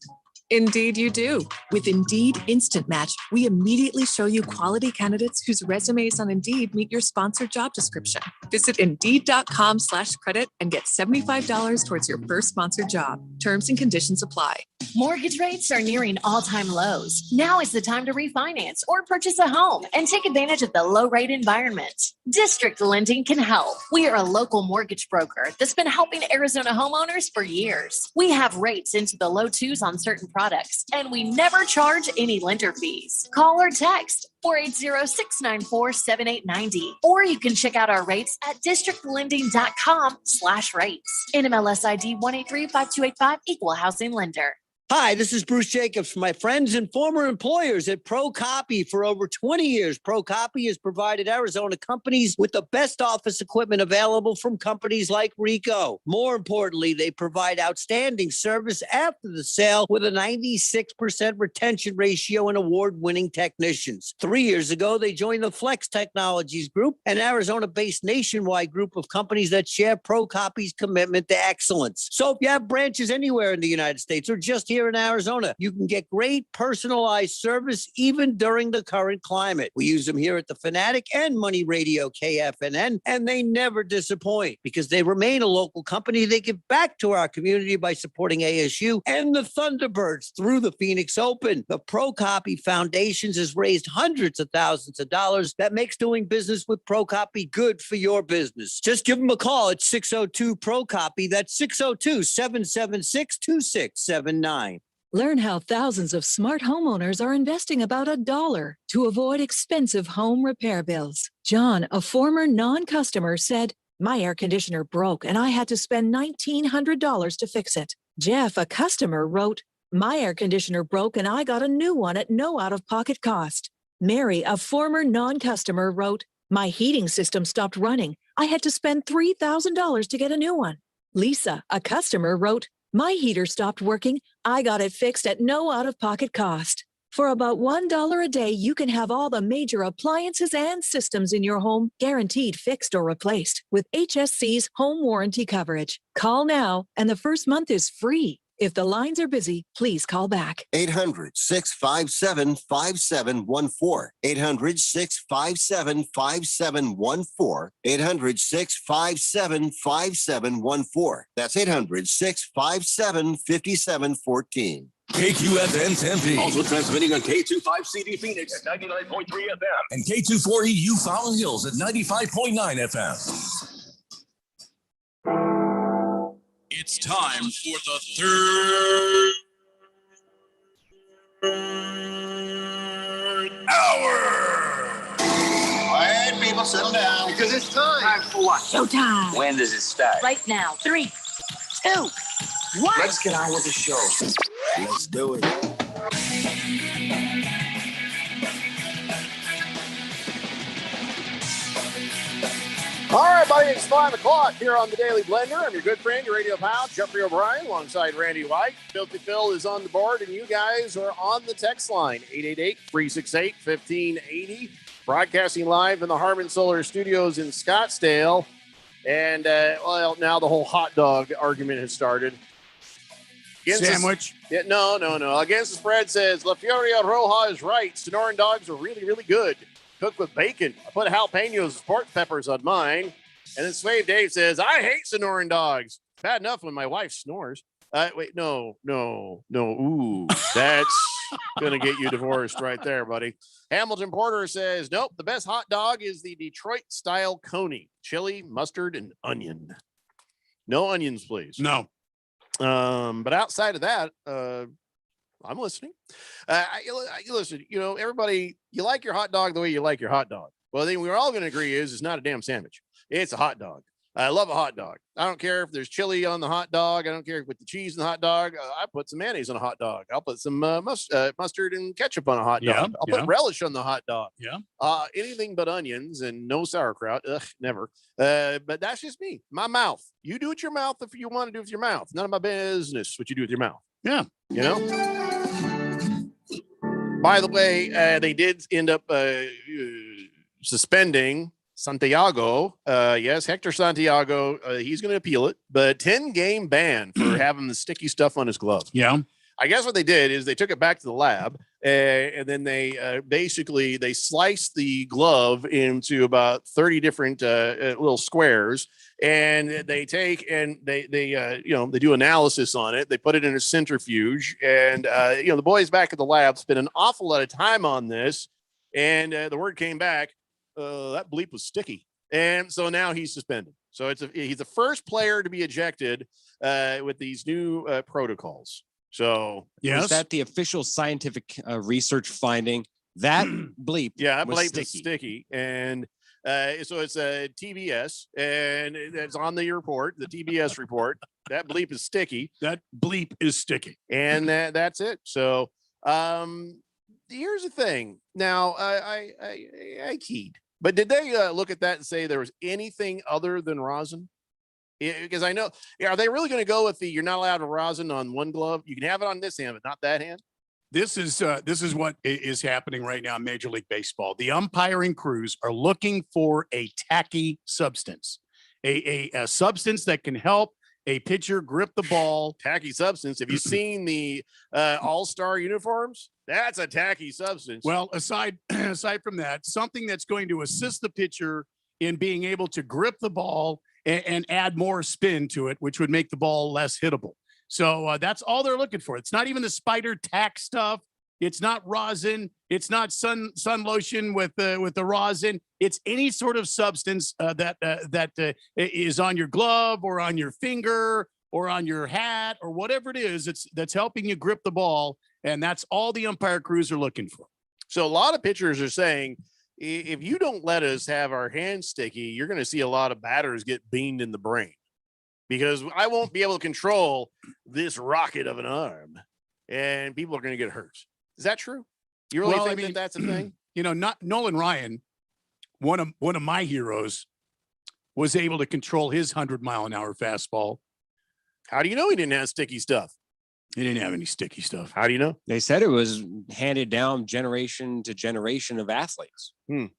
Indeed you do. With Indeed Instant Match, we immediately show you quality candidates whose resumes on Indeed meet your sponsored job description. Visit Indeed.com/credit and get $75 towards your first sponsored job. Terms and conditions apply. Mortgage rates are nearing all-time lows. Now is the time to refinance or purchase a home and take advantage of the low-rate environment. District Lending can help. We are a local mortgage broker that's been helping Arizona homeowners for years. We have rates into the low 2s on certain products, and we never charge any lender fees. Call or text 480-694-7890, or you can check out our rates at districtlending.com/rates. NMLS ID 1835285, Equal Housing Lender. Hi, this is Bruce Jacobs from my friends and former employers at ProCopy. For over 20 years, ProCopy has provided Arizona companies with the best office equipment available from companies like Ricoh. More importantly, they provide outstanding service after the sale with a 96% retention ratio and award-winning technicians. 3 years ago, they joined the Flex Technologies Group, an Arizona-based nationwide group of companies that share ProCopy's commitment to excellence. So if you have branches anywhere in the United States or just here in Arizona, you can get great personalized service even during the current climate. We use them here at the Fanatic and Money Radio KFNN, and they never disappoint because they remain a local company. They give back to our community by supporting ASU and the Thunderbirds through the Phoenix Open. The ProCopy Foundations has raised hundreds of thousands of dollars. That makes doing business with ProCopy good for your business. Just give them a call at 602-ProCopy. That's 602-776-2679. Learn how thousands of smart homeowners are investing about $1 to avoid expensive home repair bills. John, a former non-customer, said, "My air conditioner broke and I had to spend $1,900 to fix it." Jeff, a customer, wrote, "My air conditioner broke and I got a new one at no out-of-pocket cost." Mary, a former non-customer, wrote, "My heating system stopped running. I had to spend $3,000 to get a new one." Lisa, a customer, wrote, "My heater stopped working. I got it fixed at no out-of-pocket cost." For about $1 a day, you can have all the major appliances and systems in your home guaranteed fixed or replaced with HSC's home warranty coverage. Call now, and the first month is free. If the lines are busy, please call back. 800-657-5714. 800-657-5714. 800-657-5714. That's 800-657-5714. KQFN Tempe. Also transmitting on K25CD Phoenix at 99.3 FM. And K240U Fountain Hills at 95.9 FM. It's time for the third hour. Quiet, people, settle down. Because it's time. Time for what? Showtime. When does it start? Right now. 3, 2, 1. Let's get on with the show. Let's do it. All right, buddy, it's 5 o'clock here on the Daily Blender. I'm your good friend, your radio pal, Jeffrey O'Brien, alongside Randy White. Filthy Phil is on the board, and you guys are on the text line, 888-368-1580. Broadcasting live in the Harman Solar Studios in Scottsdale. And, well, now the whole hot dog argument has started. Sandwich? No. Against the Spread says, La Furia Roja is right. Sonoran dogs are really, really good. Cooked with bacon. I put jalapenos and pork peppers on mine. And then Swave Dave says, I hate Sonoran dogs. Bad enough when my wife snores. Wait, no. Ooh, that's going to get you divorced right there, buddy. Hamilton Porter says, nope, the best hot dog is the Detroit-style Coney. Chili, mustard, and onion. No onions, please. No. But outside of that, I'm listening. Listen, everybody, you like your hot dog the way you like your hot dog. Well, then we're all going to agree it's not a damn sandwich. It's a hot dog. I love a hot dog. I don't care if there's chili on the hot dog. I don't care if with the cheese in the hot dog. I put some mayonnaise on a hot dog. I'll put some mustard and ketchup on a hot dog. I'll put relish on the hot dog. Yeah. Anything but onions and no sauerkraut. Ugh, never. But that's just me. My mouth. You do with your mouth if you want to do with your mouth. None of my business what you do with your mouth. Yeah. By the way, they did end up suspending Santiago. Yes, Hector Santiago. He's going to appeal it, but 10-game ban for having the sticky stuff on his glove. Yeah. I guess what they did is they took it back to the lab, and then they basically they sliced the glove into about 30 different little squares, and they take and they do analysis on it. They put it in a centrifuge, and the boys back at the lab spent an awful lot of time on this, and the word came back, that bleep was sticky, and so now he's suspended. So he's the first player to be ejected with these new protocols. So yes, is that the official scientific research finding? That bleep, yeah, that was bleep sticky. was sticky, and so it's a TBS, and it's on the report, the TBS report. That bleep is sticky. That bleep is sticky, and that's it. So here's the thing. Now I keyed, but did they look at that and say there was anything other than rosin? Because I know, are they really going to go with you're not allowed to rosin on one glove? You can have it on this hand, but not that hand. This is what is happening right now in Major League Baseball. The umpiring crews are looking for a tacky substance, a substance that can help a pitcher grip the ball. Tacky substance. Have you seen the all-star uniforms? That's a tacky substance. Well, aside from that, something that's going to assist the pitcher in being able to grip the ball and add more spin to it, which would make the ball less hittable. So that's all they're looking for. It's not even the spider tack stuff. It's not rosin. It's not sun lotion with the rosin. It's any sort of substance that is on your glove or on your finger or on your hat or whatever it is. That's helping you grip the ball, and that's all the umpire crews are looking for. So a lot of pitchers are saying, if you don't let us have our hands sticky, you're going to see a lot of batters get beamed in the brain because I won't be able to control this rocket of an arm and people are going to get hurt. Is that true? You really think that that's a thing? Not Nolan Ryan, one of my heroes, was able to control his 100-mile-an-hour fastball. How do you know he didn't have sticky stuff? He didn't have any sticky stuff. How do you know? They said it was handed down generation to generation of athletes. Well,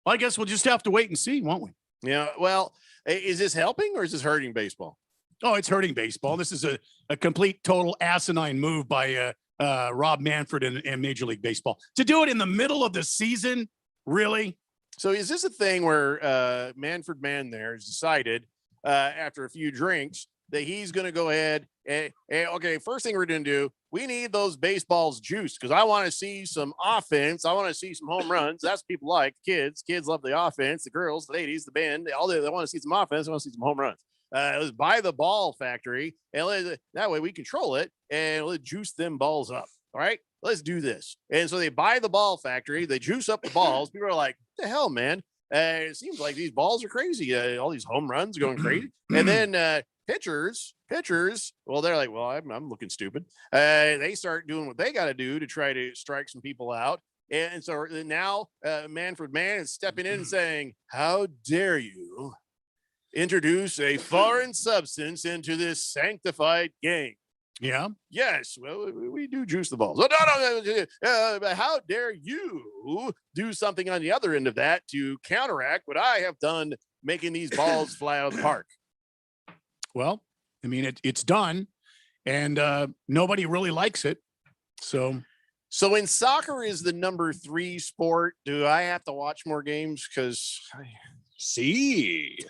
I guess we'll just have to wait and see, won't we? Yeah. Well, is this helping or is this hurting baseball? Oh, it's hurting baseball. This is a complete, total asinine move by Rob Manfred and Major League Baseball to do it in the middle of the season. Really? So is this a thing where Manfred Man there has decided after a few drinks that he's going to go ahead and okay, first thing we're going to do, we need those baseballs juiced because I want to see some offense. I want to see some home runs. That's what people like. Kids love the offense. The girls, the ladies, the band, they want to see some offense. They want to see some home runs. let's buy the ball factory, and that way we control it, and let's juice them balls up. All right, let's do this. And so they buy the ball factory, they juice up the balls. People are like, what the hell, man? It seems like these balls are crazy. All these home runs going crazy. And then pitchers, well, they're like, well, I'm looking stupid. They start doing what they got to do to try to strike some people out. And so now Manfred Mann is stepping in and saying, how dare you introduce a foreign substance into this sanctified game? Yeah. Yes. Well, we do juice the balls. No. But how dare you do something on the other end of that to counteract what I have done, making these balls fly out of the park? Well, I mean, it's done, and nobody really likes it. So when soccer is the number 3 sport, do I have to watch more games? Because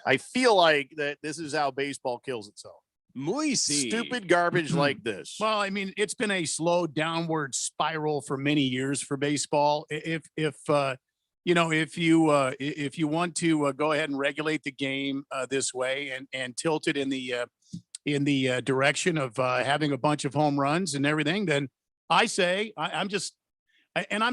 I feel like that this is how baseball kills itself. Muy sí. Stupid garbage like this. Well, I mean, it's been a slow downward spiral for many years for baseball. If you want to go ahead and regulate the game this way and tilt it in the direction of having a bunch of home runs and everything, then I say I'm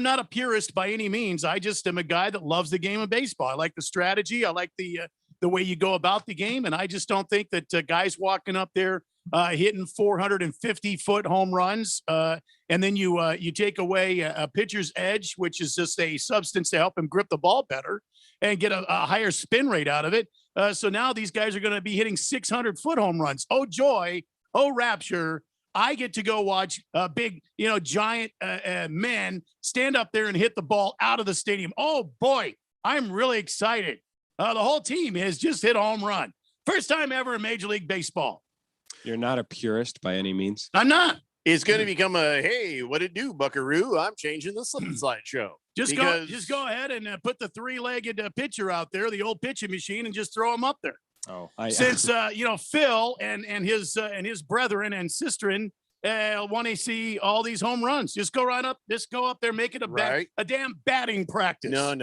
not a purist by any means. I just am a guy that loves the game of baseball. I like the strategy. I like the way you go about the game. And I just don't think that guys walking up there hitting 450-foot home runs, and then you take away a pitcher's edge, which is just a substance to help him grip the ball better and get a higher spin rate out of it. So now these guys are going to be hitting 600-foot home runs. Oh, joy. Oh, rapture. I get to go watch big, giant men stand up there and hit the ball out of the stadium. Oh, boy, I'm really excited. The whole team has just hit a home run. First time ever in Major League Baseball. You're not a purist by any means. I'm not. It's going to become a, hey, what it do, buckaroo? I'm changing the slip and slide show. Just go ahead and put the 3-legged pitcher out there, the old pitching machine, and just throw him up there. Oh, Since Phil and his brethren and sisterin want to see all these home runs, just go up there, make it a damn batting practice. No.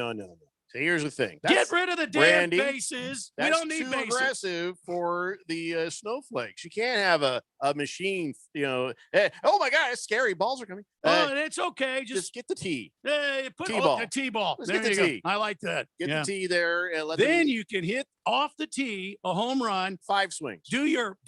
So here's the thing. Get rid of the damn bases. We don't need too bases. Aggressive for the snowflakes. You can't have a machine, oh my God, it's scary. Balls are coming. It's okay. Just get the tee. Put T-ball. the T-ball. Let's There get you the go. tee. I like that. Get the tee there and let then you can hit off the tee a home run. 5 swings. Do your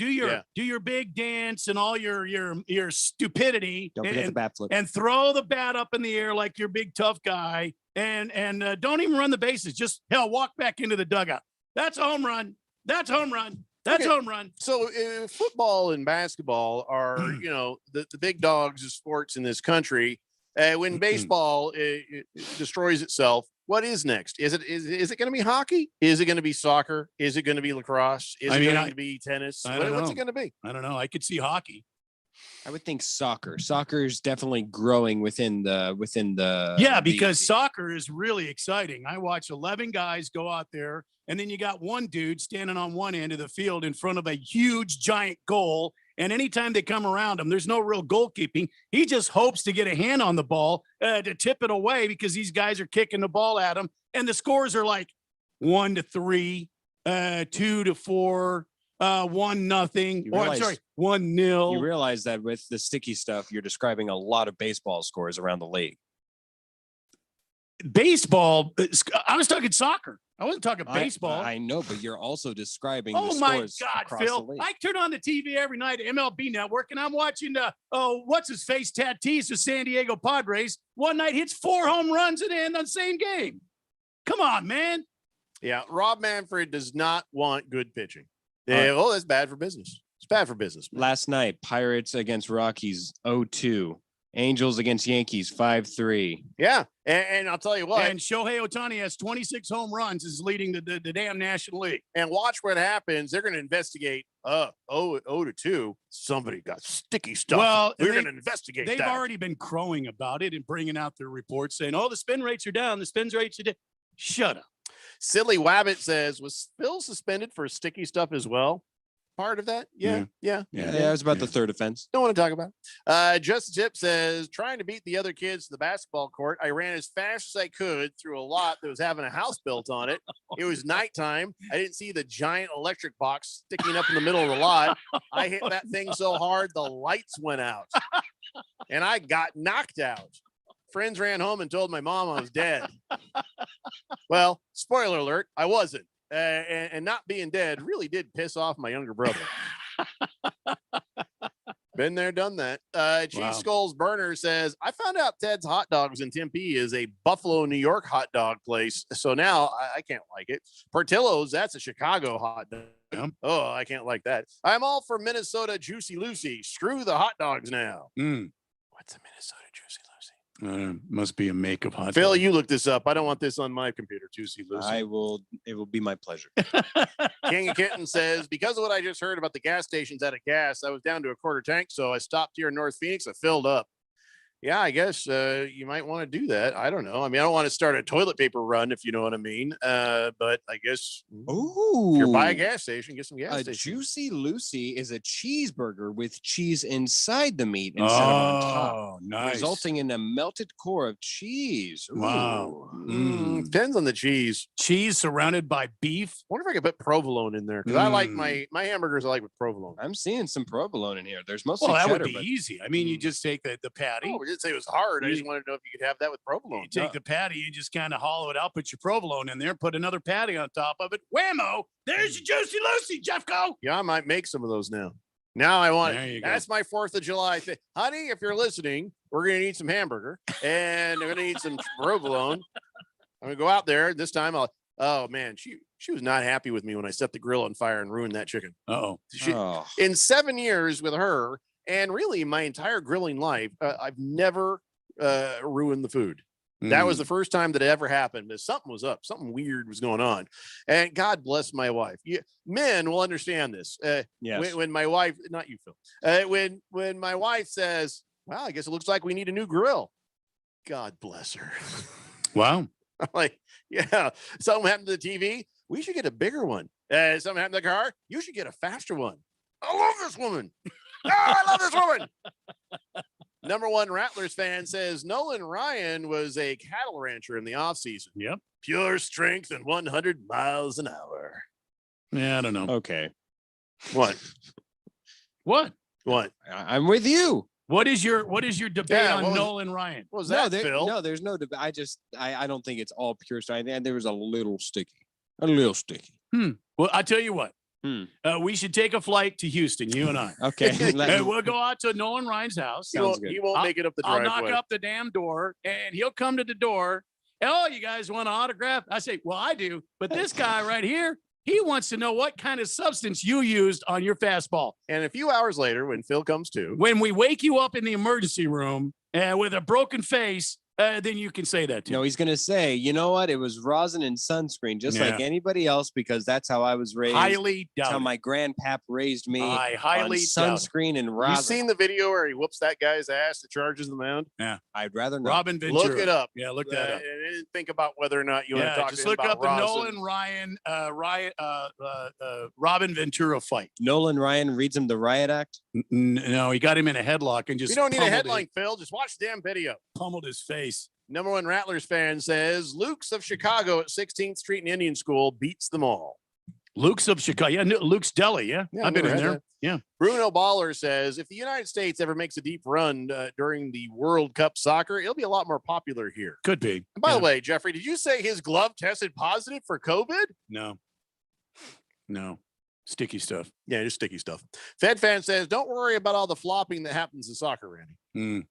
big dance and all your stupidity. Don't forget the bat flip. And throw the bat up in the air like you're a big tough guy. And don't even run the bases. Just walk back into the dugout. That's a home run. That's home run. That's home run. So football and basketball are, the big dogs of sports in this country. When baseball it destroys itself, what is next? Is it going to be hockey? Is it going to be soccer? Is it going to be lacrosse? Is it going to be tennis? What's it going to be? I don't know. I could see hockey. I would think soccer. Soccer is definitely growing within the. Because soccer is really exciting. I watch 11 guys go out there, and then you got one dude standing on one end of the field in front of a huge giant goal. And anytime they come around him, there's no real goalkeeping. He just hopes to get a hand on the ball to tip it away because these guys are kicking the ball at him, and the scores are like 1-3, 2-4. 1-0, 1-0. You realize that with the sticky stuff, you're describing a lot of baseball scores around the league. Baseball, I was talking soccer. I wasn't talking baseball. I know, but you're also describing the scores God, Phil. I turn on the TV every night at MLB Network, and I'm watching what's-his-face Tatis of San Diego Padres. One night hits 4 home runs in the same game. Come on, man. Yeah, Rob Manfred does not want good pitching. Yeah, that's bad for business. It's bad for business. Man. Last night, Pirates against Rockies 0-2. Angels against Yankees 5-3. Yeah, and I'll tell you what. And Shohei Ohtani has 26 home runs, is leading the damn National League. And watch what happens. They're going to investigate. 0-2. Somebody got sticky stuff. Well, we're going to investigate. They've already been crowing about it and bringing out their reports saying, "Oh, the spin rates are down. The spin rates are down." Shut up. Silly Wabbit says, was Phil suspended for sticky stuff as well? part of that? Yeah. Yeah, it was about the third offense. Don't want to talk about it. Justin Tip says, trying to beat the other kids to the basketball court, I ran as fast as I could through a lot that was having a house built on it. It was nighttime. I didn't see the giant electric box sticking up in the middle of the lot. I hit that thing so hard the lights went out and I got knocked out. Friends ran home and told my mom I was dead. Well, spoiler alert, I wasn't. And not being dead really did piss off my younger brother. Been there, done that. Cheese Skulls Burner says, I found out Ted's Hot Dogs in Tempe is a Buffalo, New York hot dog place. So now I can't like it. Portillo's, that's a Chicago hot dog. Oh, I can't like that. I'm all for Minnesota Juicy Lucy. Screw the hot dogs now. What's a Minnesota Juicy Lucy? Must be a make of hot Phil, dog. you look this up. I don't want this on my computer. Juicy Lucy. I will. It will be my pleasure. King of Kitten says, because of what I just heard about the gas stations out of gas, I was down to a quarter tank, so I stopped here in North Phoenix. I filled up. Yeah, I guess you might want to do that. I don't know. I mean, I don't want to start a toilet paper run, if you know what I mean. But I guess if you're by a gas station, get some gas station. Juicy Lucy is a cheeseburger with cheese inside the meat instead of on top, nice. resulting in a melted core of cheese. Ooh. Wow. Depends on the cheese. Cheese surrounded by beef. I wonder if I could put provolone in there because I like my hamburgers. I like with provolone. I'm seeing some provolone in here. There's mostly Well, that cheddar, would be easy. I mean, you just take the patty. Oh, we didn't say it was hard. I just wanted to know if you could have that with provolone. You take the patty, you just kind of hollow it out, put your provolone in there, put another patty on top of it. Whammo! There's your Juicy Lucy, Jeffco. Yeah, I might make some of those now. Now I want There it. you go. That's my 4th of July thing. Honey, if you're listening, we're going to need some hamburger and we're going to need some provolone. I'm going to go out there. This time oh man, she was not happy with me when I set the grill on fire and ruined that chicken. Uh-oh. In 7 years with her, and really my entire grilling life, I've never ruined the food. That was the first time that it ever happened. But something was up. Something weird was going on. And God bless my wife. Men will understand this. Yes. When my wife, not you, Phil, when my wife says, well, I guess it looks like we need a new grill. God bless her. Wow. I'm like, yeah, something happened to the TV. We should get a bigger one. Something happened to the car. You should get a faster one. I love this woman. I love this woman. Number one Rattlers fan says Nolan Ryan was a cattle rancher in the offseason. Yep. Pure strength and 100 miles an hour. Yeah, I don't know. Okay. What? What? I'm with you. What is your debate on Nolan Ryan? What was that, Phil? No, there's no debate. I don't think it's all pure strength. And there was a little sticky. Well, I tell you what. We should take a flight to Houston, you and I. Okay. And we'll go out to Nolan Ryan's house. He won't make it up the driveway. I'll knock up the damn door, and he'll come to the door. Oh, you guys want an autograph? I say, well, I do. But this guy right here, he wants to know what kind of substance you used on your fastball. And a few hours later, when Phil comes to, when we wake you up in the emergency room with a broken face, then you can say that to No, me. he's going to say, you know what? It was rosin and sunscreen, just like anybody else, because that's how I was raised. Highly That's how doubt my grandpap raised me. I highly on sunscreen and rosin. you seen the video where he whoops that guy's ass that charges the mound? Yeah. I'd rather not. Robin Ventura. Look it up. Yeah, look that up. And think about whether or not you want to talk just to him look about up the rosin. Nolan Ryan, Robin Ventura fight. Nolan Ryan reads him the Riot Act. No, he got him in a headlock and just You don't need a pummeled headline, Phil. Just watch the damn video. pummeled his face. Number one Rattlers fan says Luke's of Chicago at 16th Street and Indian School beats them all. Luke's of Chicago. Yeah, Luke's Deli. Yeah, Yeah, I've been never in had there. that. Yeah. Bruno Baller says if the United States ever makes a deep run during the World Cup soccer, it'll be a lot more popular here. Could be. And by the way, Jeffrey, did you say his glove tested positive for COVID? No. Sticky stuff. Yeah, just sticky stuff. Fed fan says, don't worry about all the flopping that happens in soccer, Randy.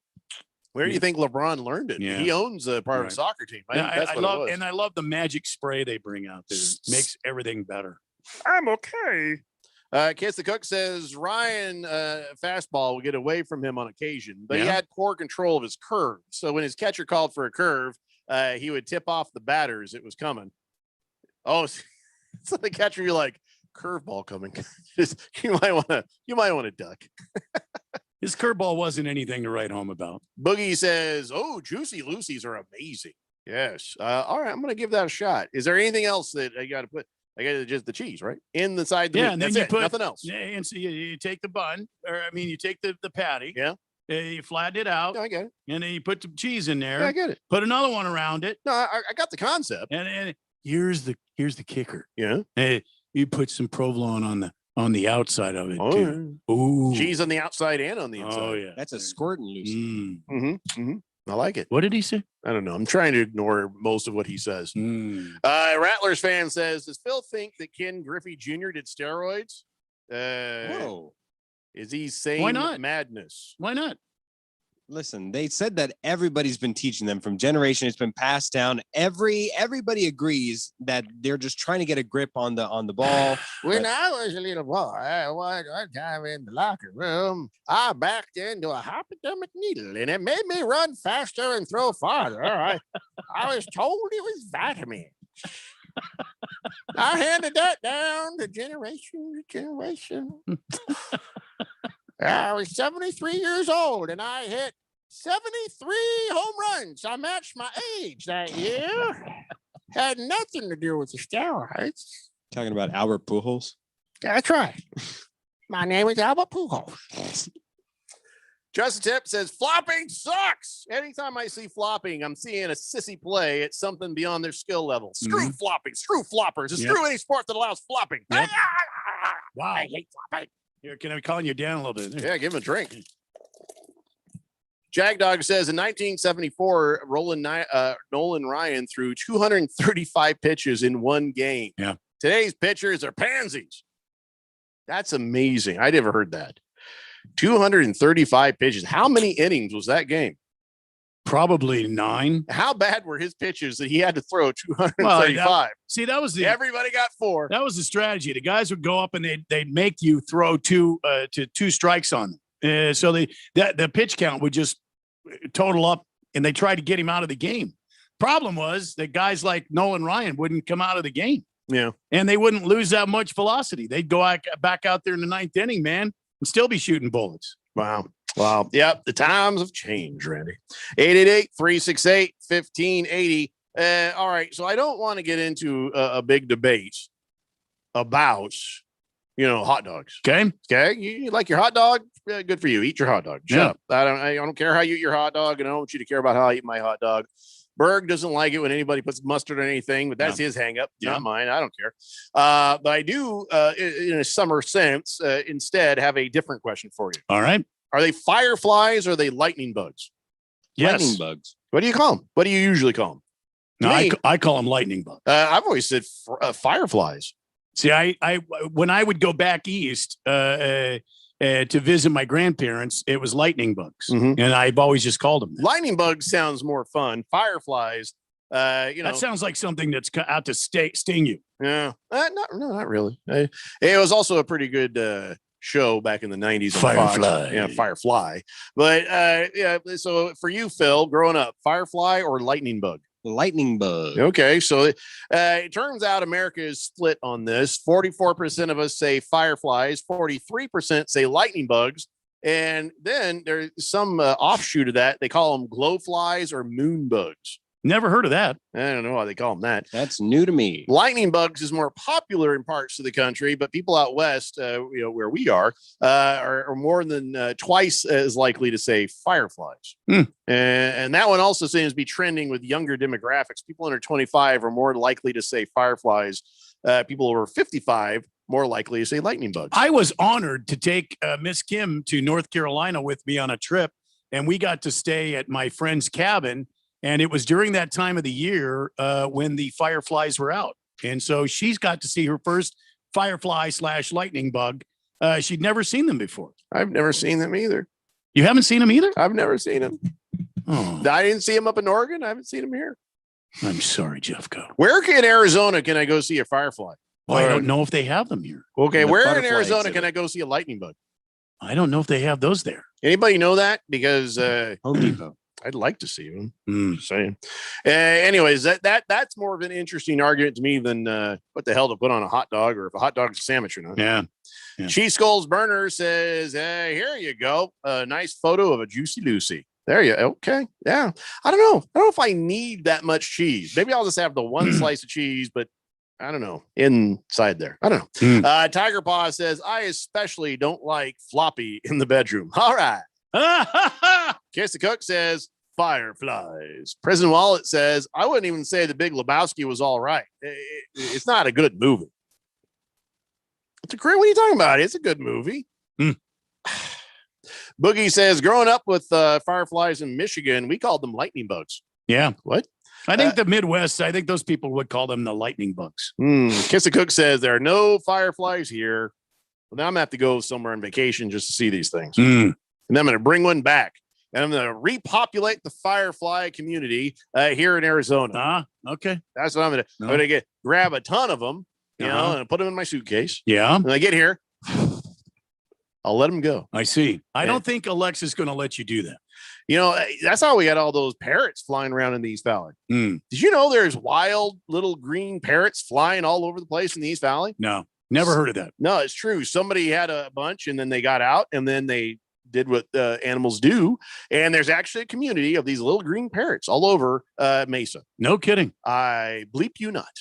Where do you think LeBron learned it? Yeah. He owns a part of Right. a soccer team. I Yeah, think that's I what love it was. and I love the magic spray they bring out there. It makes everything better. I'm okay. Kiss the Cook says Ryan fastball will get away from him on occasion, but he Yeah. had poor control of his curve. So when his catcher called for a curve, he would tip off the batters it was coming. Oh, so the catcher would be like, curveball coming. you might want to duck. His curveball wasn't anything to write home about. Boogie says, oh, Juicy Lucy's are amazing. Yes. All right, I'm going to give that a shot. Is there anything else that I got to put? I get just the cheese, right? Inside the Yeah, meat. and then That's you it. put Nothing else. Yeah, and so you take the bun, you take the patty. Yeah. You flatten it out. Yeah, I get it. And then you put some cheese in there. Yeah, I get it. Put another one around it. No, I got the concept. And here's the kicker. Yeah. You put some provolone on the outside of it Oh, too. Ooh. cheese on the outside and on the inside. Oh yeah. That's a squirtin' loose. I like it. What did he say? I don't know. I'm trying to ignore most of what he says. Rattlers fan says, does Phil think that Ken Griffey Jr. did steroids? Whoa. Is he saying Why not? madness? Why not? Listen, they said that everybody's been teaching them from generation. It's been passed down. Everybody agrees that they're just trying to get a grip on the ball. When I was a little boy, one time in the locker room, I backed into a hypodermic needle and it made me run faster and throw farther. I was told it was vitamins. I handed that down to generation to generation. I was 73 years old and I hit 73 home runs. I matched my age that year. Had nothing to do with the steroids. Talking about Albert Pujols. That's right. My name is Albert Pujols. Justin Tip says, flopping sucks. Anytime I see flopping, I'm seeing a sissy play at something beyond their skill level. Screw flopping, screw floppers, and screw any sport that allows flopping. Yep. Wow. I hate flopping. Here, can I calm you down a little bit? Yeah, give him a drink. Jagdog says in 1974, Nolan Ryan threw 235 pitches in one game. Yeah. Today's pitchers are pansies. That's amazing. I never heard that. 235 pitches. How many innings was that game? Probably 9. How bad were his pitches that he had to throw 235? Well, see, that was everybody got 4. That was the strategy. The guys would go up and they'd make you throw 2 strikes on them. So the pitch count would just total up, and they tried to get him out of the game. Problem was that guys like Nolan Ryan wouldn't come out of the game. Yeah, and they wouldn't lose that much velocity. They'd go back out there in the 9th inning, man, and still be shooting bullets. Wow. Yep. The times have changed, Randy. 888-368-1580. All right. So I don't want to get into a big debate about, hot dogs. Okay. You like your hot dog? Good for you. Eat your hot dog. Shut up. I don't care how you eat your hot dog, and I don't want you to care about how I eat my hot dog. Berg doesn't like it when anybody puts mustard on anything, but that's his hang up, not mine. I don't care. But I do, in a summer sense, instead have a different question for you. All right. Are they fireflies or are they lightning bugs? Yes. Lightning bugs. What do you call them? What do you usually call them? No, I call them lightning bugs. I've always said fireflies. See, I when I would go back east to visit my grandparents, it was lightning bugs, and I've always just called them that. Lightning bugs sounds more fun. Fireflies, that sounds like something that's out to sting you. Yeah, not really. It was also a pretty good show back in the 90s. Firefly. Yeah, Firefly. But so for you, Phil, growing up, firefly or lightning bug? Lightning bug. Okay, so it turns out America is split on this. 44% of us say fireflies, 43% say lightning bugs, and then there's some offshoot of that. They call them glowflies or moon bugs. Never heard of that. I don't know why they call them that. That's new to me. Lightning bugs is more popular in parts of the country, but people out west, where we are more than twice as likely to say fireflies. And that one also seems to be trending with younger demographics. People under 25 are more likely to say fireflies. People over 55 more likely to say lightning bugs. I was honored to take Miss Kim to North Carolina with me on a trip, and we got to stay at my friend's cabin. And it was during that time of the year when the fireflies were out. And so she's got to see her first firefly / lightning bug. She'd never seen them before. I've never seen them either. You haven't seen them either? I've never seen them. Oh. I didn't see them up in Oregon. I haven't seen them here. I'm sorry, Jeffco. Where in Arizona can I go see a firefly? Well, I don't know if they have them here. Okay, where in Arizona can I go see a lightning bug? I don't know if they have those there. Anybody know that? Because Home Depot. I'd like to see them. Just saying. Anyways, that's more of an interesting argument to me than what the hell to put on a hot dog, or if a hot dog is a sandwich or not. Yeah. Cheese Skulls Burner says, "Hey, here you go. A nice photo of a Juicy Lucy. There you okay. Yeah. I don't know if I need that much cheese. Maybe I'll just have the one slice of cheese, but I don't know, inside there. I don't know. Tiger Paw says, I especially don't like floppy in the bedroom. All right. Kiss the Cook says, fireflies. President Wallet says, I wouldn't even say The Big Lebowski was all right. It's not a good movie. It's a great, what are you talking about? It's a good movie. Boogie says, growing up with fireflies in Michigan, we called them lightning bugs. Yeah. What? I think the Midwest, I think those people would call them the lightning bugs. Kiss the Cook says, there are no fireflies here. Well, now I'm going to have to go somewhere on vacation just to see these things. And then I'm going to bring one back. And I'm going to repopulate the firefly community here in Arizona. Okay. That's what I'm going to do. I'm going to grab a ton of them, you know, and put them in my suitcase. Yeah. When I get here, I'll let them go. I see. I don't think Alexa's going to let you do that. You know, that's how we had all those parrots flying around in the East Valley. Did you know there's wild little green parrots flying all over the place in the East Valley? No, never heard of that. No, it's true. Somebody had a bunch and then they got out and then they did what animals do. And there's actually a community of these little green parrots all over Mesa. No kidding. I bleep you not.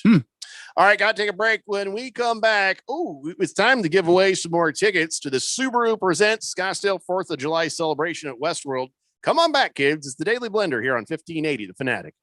All right, got to take a break. When we come back, it's time to give away some more tickets to the Subaru Presents Scottsdale 4th of July celebration at Westworld. Come on back, kids. It's the Daily Blender here on 1580, The Fanatic.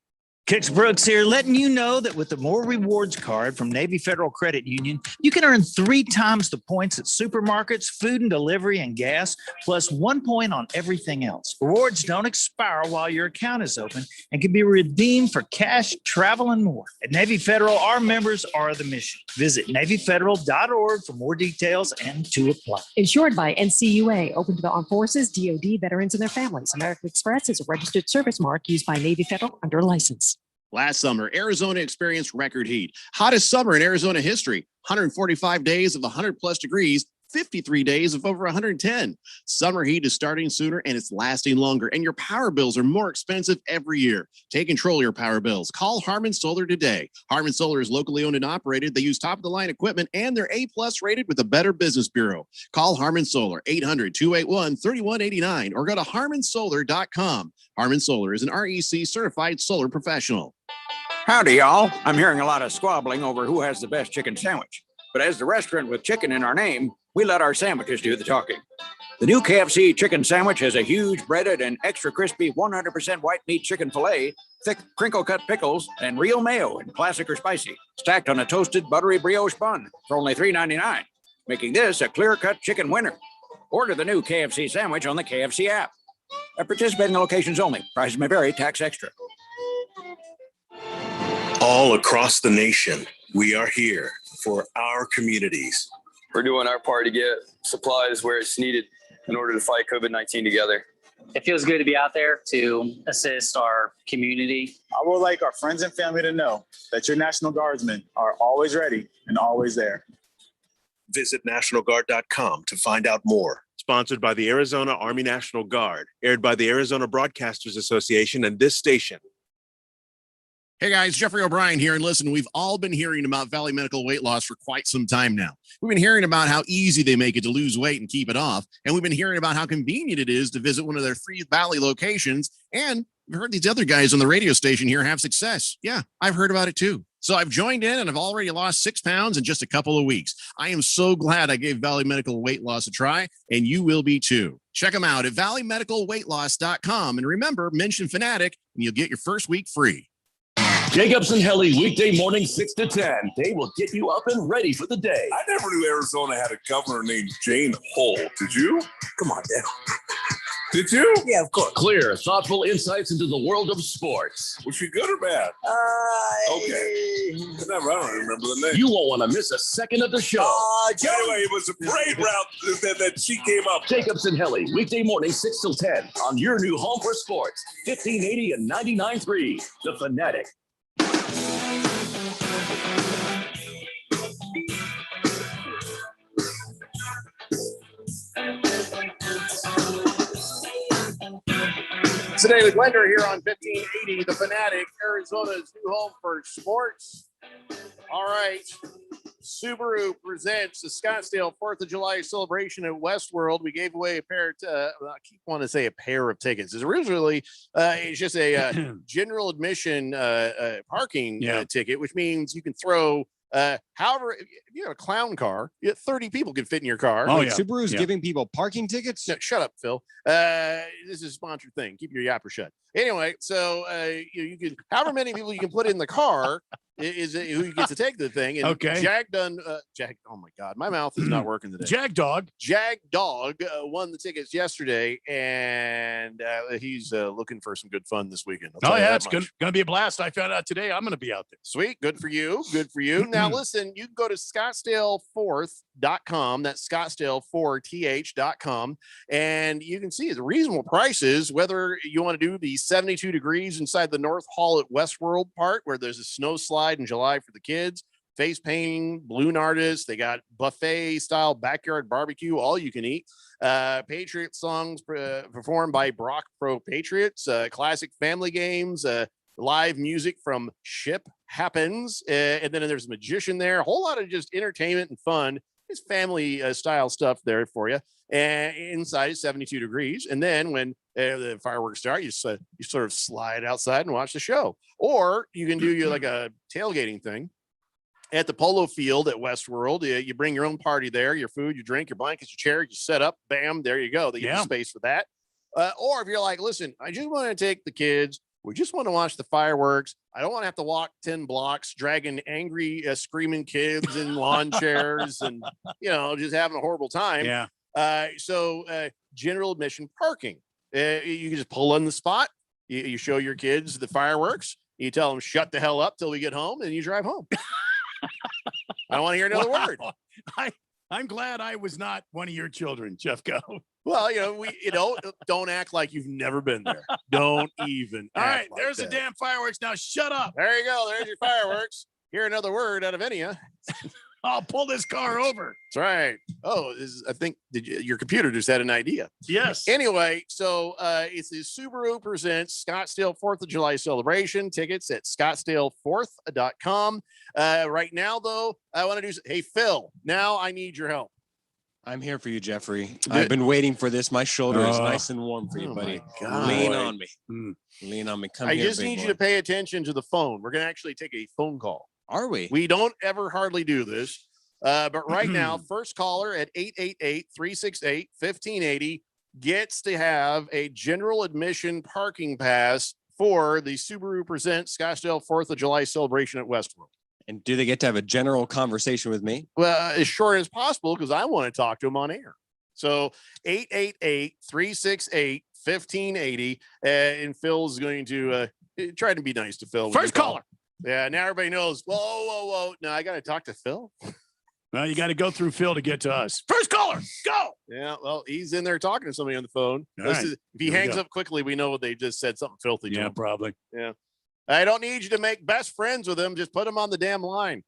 Kix Brooks here, letting you know that with the More Rewards card from Navy Federal Credit Union, you can earn 3 times the points at supermarkets, food and delivery, and gas, plus 1 point on everything else. Rewards don't expire while your account is open and can be redeemed for cash, travel, and more. At Navy Federal, our members are the mission. Visit NavyFederal.org for more details and to apply. Insured by NCUA, open to the armed forces, DoD, veterans, and their families. American Express is a registered service mark used by Navy Federal under license. Last summer, Arizona experienced record heat. Hottest summer in Arizona history. 145 days of 100 plus degrees, 53 days of over 110. Summer heat is starting sooner and it's lasting longer. And your power bills are more expensive every year. Take control of your power bills. Call Harmon Solar today. Harmon Solar is locally owned and operated. They use top-of-the-line equipment and they're A-plus rated with the Better Business Bureau. Call Harmon Solar, 800-281-3189 or go to harmonsolar.com. Harmon Solar is an REC certified solar professional. Howdy, y'all. I'm hearing a lot of squabbling over who has the best chicken sandwich. But as the restaurant with chicken in our name, we let our sandwiches do the talking. The new KFC chicken sandwich has a huge breaded and extra crispy 100% white meat chicken filet, thick crinkle-cut pickles, and real mayo in classic or spicy, stacked on a toasted buttery brioche bun for only $3.99, making this a clear-cut chicken winner. Order the new KFC sandwich on the KFC app. At participating locations only. Prices may vary. Tax extra. All across the nation, we are here for our communities. We're doing our part to get supplies where it's needed in order to fight COVID-19 together. It feels good to be out there to assist our community. I would like our friends and family to know that your National Guardsmen are always ready and always there. Visit NationalGuard.com to find out more. Sponsored by the Arizona Army National Guard, aired by the Arizona Broadcasters Association and this station. Hey guys, Jeffrey O'Brien here. And listen, we've all been hearing about Valley Medical weight loss for quite some time now. We've been hearing about how easy they make it to lose weight and keep it off. And we've been hearing about how convenient it is to visit one of their free Valley locations. And we've heard these other guys on the radio station here have success. Yeah, I've heard about it too. So I've joined in and I've already lost 6 pounds in just a couple of weeks. I am so glad I gave Valley Medical weight loss a try, and you will be too. Check them out at valleymedicalweightloss.com. And remember, mention Fanatic and you'll get your first week free. Jacobs and Helly, weekday morning 6 to 10. They will get you up and ready for the day. I never knew Arizona had a governor named Jane Hull. Did you? Come on, Dan. Did you? Yeah, of course. Clear, thoughtful insights into the world of sports. Was she good or bad? Okay. I don't remember the name. You won't want to miss a second of the show. Anyway, it was a parade route that she came up. Jacobs and Helly, weekday morning 6 till 10 on your new home for sports. 1580 and 99.3, The Fanatic. It's the Daily Blender here on 1580, The Fanatic, Arizona's new home for sports. All right. Subaru presents the Scottsdale 4th of July celebration at Westworld. We gave away a pair I keep wanting to say a pair of tickets. It's originally it's just a general admission parking ticket, which means you can throw However, if you have a clown car, 30 people can fit in your car. Oh, Wait, yeah. Subaru's Yeah. giving people parking tickets? No, shut up, Phil. This is a sponsored thing. Keep your yapper shut. Anyway, so you can, however many people you can put in the car is who you get to take the thing. And Okay. Jag, oh my God, my mouth is not working today. Jag Dog won the tickets yesterday, and he's looking for some good fun this weekend. Oh, yeah, it's going to be a blast. I found out today I'm going to be out there. Sweet. Good for you. Good for you. Now, listen, you can go to ScottsdaleFourth.com. That's ScottsdaleFourth.com. And you can see the reasonable prices, whether you want to do the 72 degrees inside the North Hall at Westworld part, where there's a snow slide in July for the kids, face painting, balloon artists. They got buffet style backyard barbecue, all you can eat. Patriot songs performed by Brock Pro Patriots, classic family games, live music from Ship Happens, and then there's a magician there. A whole lot of just entertainment and fun. It's family style stuff there for you. And inside is 72 degrees. And then when the fireworks start, you sort of slide outside and watch the show. Or you can do like a tailgating thing at the polo field at Westworld. You bring your own party there, your food, your drink, your blankets, your chair, you set up, bam, there you go. They give you space for that. Or if you're like, listen, I just want to take the kids. We just want to watch the fireworks. I don't want to have to walk 10 blocks dragging angry, screaming kids in lawn chairs and, just having a horrible time. Yeah. So general admission parking. You can just pull in the spot. You show your kids the fireworks. You tell them, shut the hell up till we get home, and you drive home. I don't want to hear another word. I'm glad I was not one of your children, Jeff Go. Well, don't act like you've never been there. Don't even. All right, like there's that. the damn fireworks. Now shut up. There you go. There's your fireworks. Hear another word out of any of you. I'll pull this car over. That's right. Oh, I think your computer just had an idea. Yes. Anyway, so it's the Subaru presents Scottsdale 4th of July celebration. Tickets at scottsdalefourth.com. Right now, though, I want to do. Hey, Phil. Now I need your help. I'm here for you, Jeffrey. I've been waiting for this. My shoulder is nice and warm for you, buddy. Lean on me. Lean on me. Come I here, just big need boy. you to pay attention to the phone. We're going to actually take a phone call. Are we? We don't ever hardly do this. But right now, first caller at 888-368-1580 gets to have a general admission parking pass for the Subaru Presents Scottsdale 4th of July celebration at Westworld. And do they get to have a general conversation with me? Well, as short as possible, because I want to talk to him on air. So 888-368-1580. And Phil's going to try to be nice to Phil. First caller. Yeah, now everybody knows. Whoa. Now I got to talk to Phil. Well, you got to go through Phil to get to us. First caller, go. Yeah, well, he's in there talking to somebody on the phone. Right. If he hangs up quickly, we know they just said something filthy to him. Probably. Yeah. I don't need you to make best friends with him. Just put him on the damn line.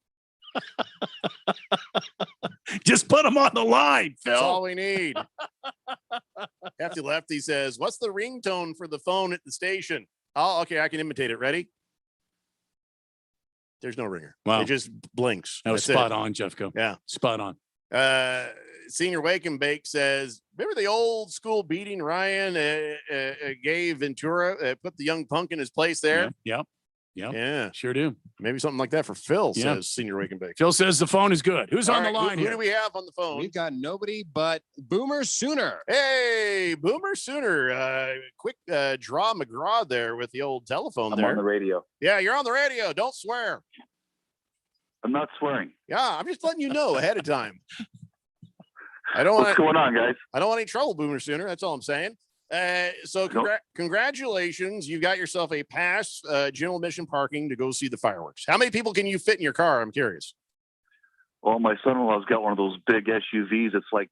Just put him on the line, Phil. That's all we need. Hefty Lefty says, what's the ringtone for the phone at the station? Oh, okay, I can imitate it. Ready? There's no ringer. Wow. It just blinks. That was That's spot it. on, Jeffco. Yeah. Spot on. Senior Wake and Bake says, remember the old school beating Ryan gave Ventura, put the young punk in his place there? Yep. Yeah. Sure do. Maybe something like that for Phil, Yeah. says Senior Wake and Bake. Phil says the phone is good. Who's All on right, the line who here? do we have on the phone? We've got nobody but Boomer Sooner. Hey, Boomer Sooner. Quick draw McGraw there with the old telephone I'm there. on the radio. Yeah, you're on the radio. Don't swear. I'm not swearing. Yeah, I'm just letting you know ahead of time. I don't What's want going on, guys? I don't want any trouble, Boomer Sooner. That's all I'm saying. So congratulations. You got yourself a pass, general admission parking to go see the fireworks. How many people can you fit in your car? I'm curious. Well, my son-in-law's got one of those big SUVs. It's like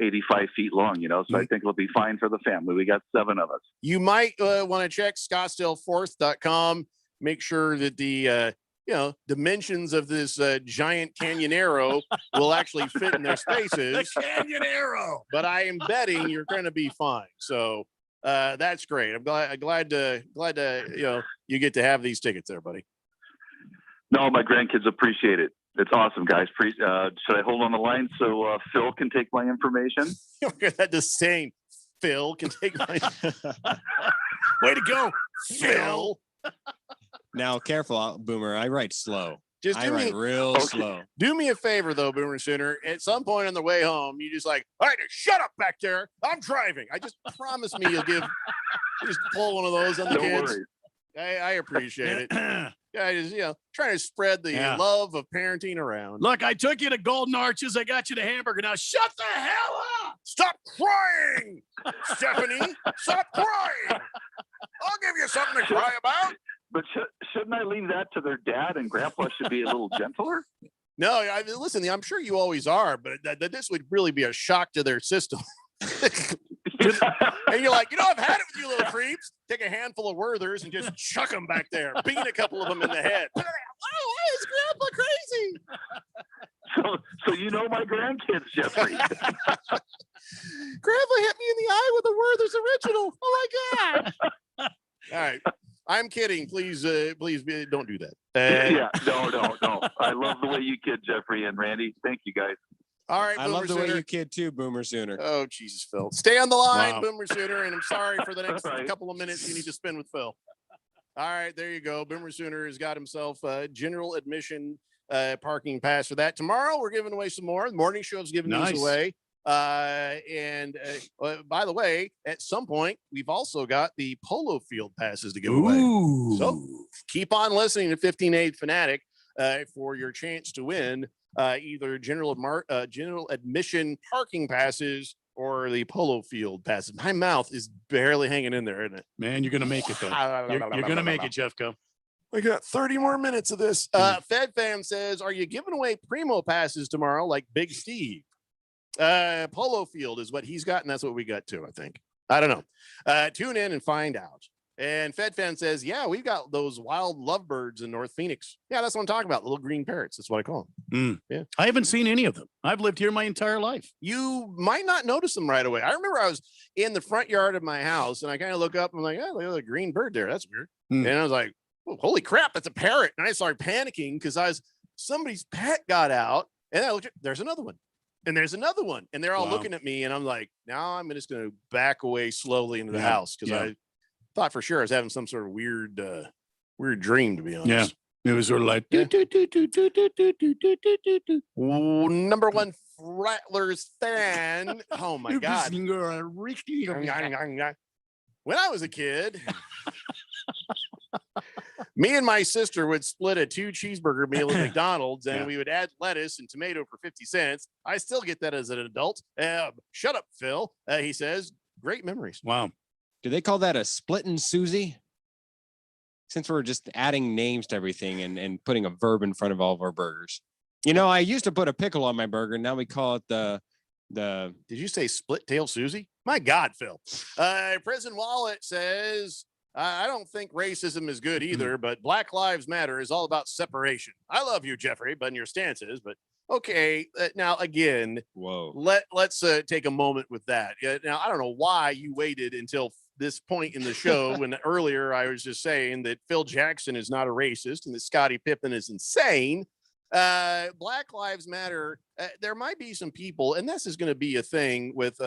85 feet long, so I think it'll be fine for the family. We got 7 of us. You might want to check scottsdalefourth.com. Make sure that the dimensions of this giant Canyonero will actually fit in their spaces. The Canyonero. But I am betting you're going to be fine. So that's great. I'm glad to you get to have these tickets there, buddy. No, my grandkids appreciate it. It's awesome, guys. Should I hold on the line so Phil can take my information? That just saying Phil can take my Way to go, Phil. Now, careful, Boomer. I write slow. Just I ride real slow. Do me a favor though, Boomer Sooner. At some point on the way home, you just like, all right, shut up back there. I'm driving. I just promise me you'll just pull one of those on the kids. Worry. I appreciate it. Yeah, just trying to spread the love of parenting around. Look, I took you to Golden Arches. I got you to Hamburger. Now shut the hell up! Stop crying, Stephanie. Stop crying. I'll give you something to cry about. But shouldn't I leave that to their dad, and Grandpa should be a little gentler? No, listen, I'm sure you always are, but this would really be a shock to their system. And you're like, I've had it with you little creeps. Take a handful of Werthers and just chuck them back there. Beat a couple of them in the head. Why is Grandpa crazy? So my grandkids, Jeffrey. Grandpa hit me in the eye with a Werther's original. Oh my God. All right. I'm kidding. Please don't do that. Yeah, no. I love the way you kid, Jeffrey and Randy. Thank you, guys. All right, I love the way you kid too, Boomer Sooner. Oh, Jesus, Phil. Stay on the line, Wow. Boomer Sooner, and I'm sorry for the next couple of minutes you need to spend with Phil. All right, there you go. Boomer Sooner has got himself a general admission parking pass for that. Tomorrow, we're giving away some more. The morning show's giving these away. By the way, at some point, we've also got the polo field passes to give away. So keep on listening to 1580 Fanatic for your chance to win either general admission parking passes or the polo field passes. My mouth is barely hanging in there, isn't it? Man, you're going to make it, though. You're going to make it, Jeffco. We got 30 more minutes of this. Fed Fam says, are you giving away Primo passes tomorrow like Big Steve? Polo field is what he's got, and that's what we got too, I think. I don't know. Tune in and find out. And Fed Fan says, yeah, we've got those wild lovebirds in North Phoenix. Yeah, that's what I'm talking about. Little green parrots. That's what I call them. Yeah. I haven't seen any of them. I've lived here my entire life. You might not notice them right away. I remember I was in the front yard of my house, and I kind of look up and I'm like, oh, look at the green bird there. That's weird. And I was like, oh, holy crap, that's a parrot. And I started panicking because somebody's pet got out, and I looked at, there's another one. And there's another one. And they're all looking at me, and I'm like, now I'm just going to back away slowly into the house because I thought for sure I was having some sort of weird dream, to be honest. Yeah. It was sort of like number one Rattlers fan. Oh my God. When I was a kid, me and my sister would split a 2 cheeseburger meal at McDonald's, and we would add lettuce and tomato for 50 cents. I still get that as an adult. Shut up, Phil. He says, great memories. Wow. Do they call that a splitting Susie? Since we're just adding names to everything and putting a verb in front of all of our burgers. I used to put a pickle on my burger. Now we call it the. Did you say split tail Susie? My God, Phil. Prison Wallet says, I don't think racism is good either, but Black Lives Matter is all about separation. I love you, Jeffrey, but in your stances, but okay. Now, again, let's take a moment with that. Now, I don't know why you waited until this point in the show when earlier I was just saying that Phil Jackson is not a racist and that Scottie Pippen is insane. Black Lives Matter. There might be some people, and this is going to be a thing with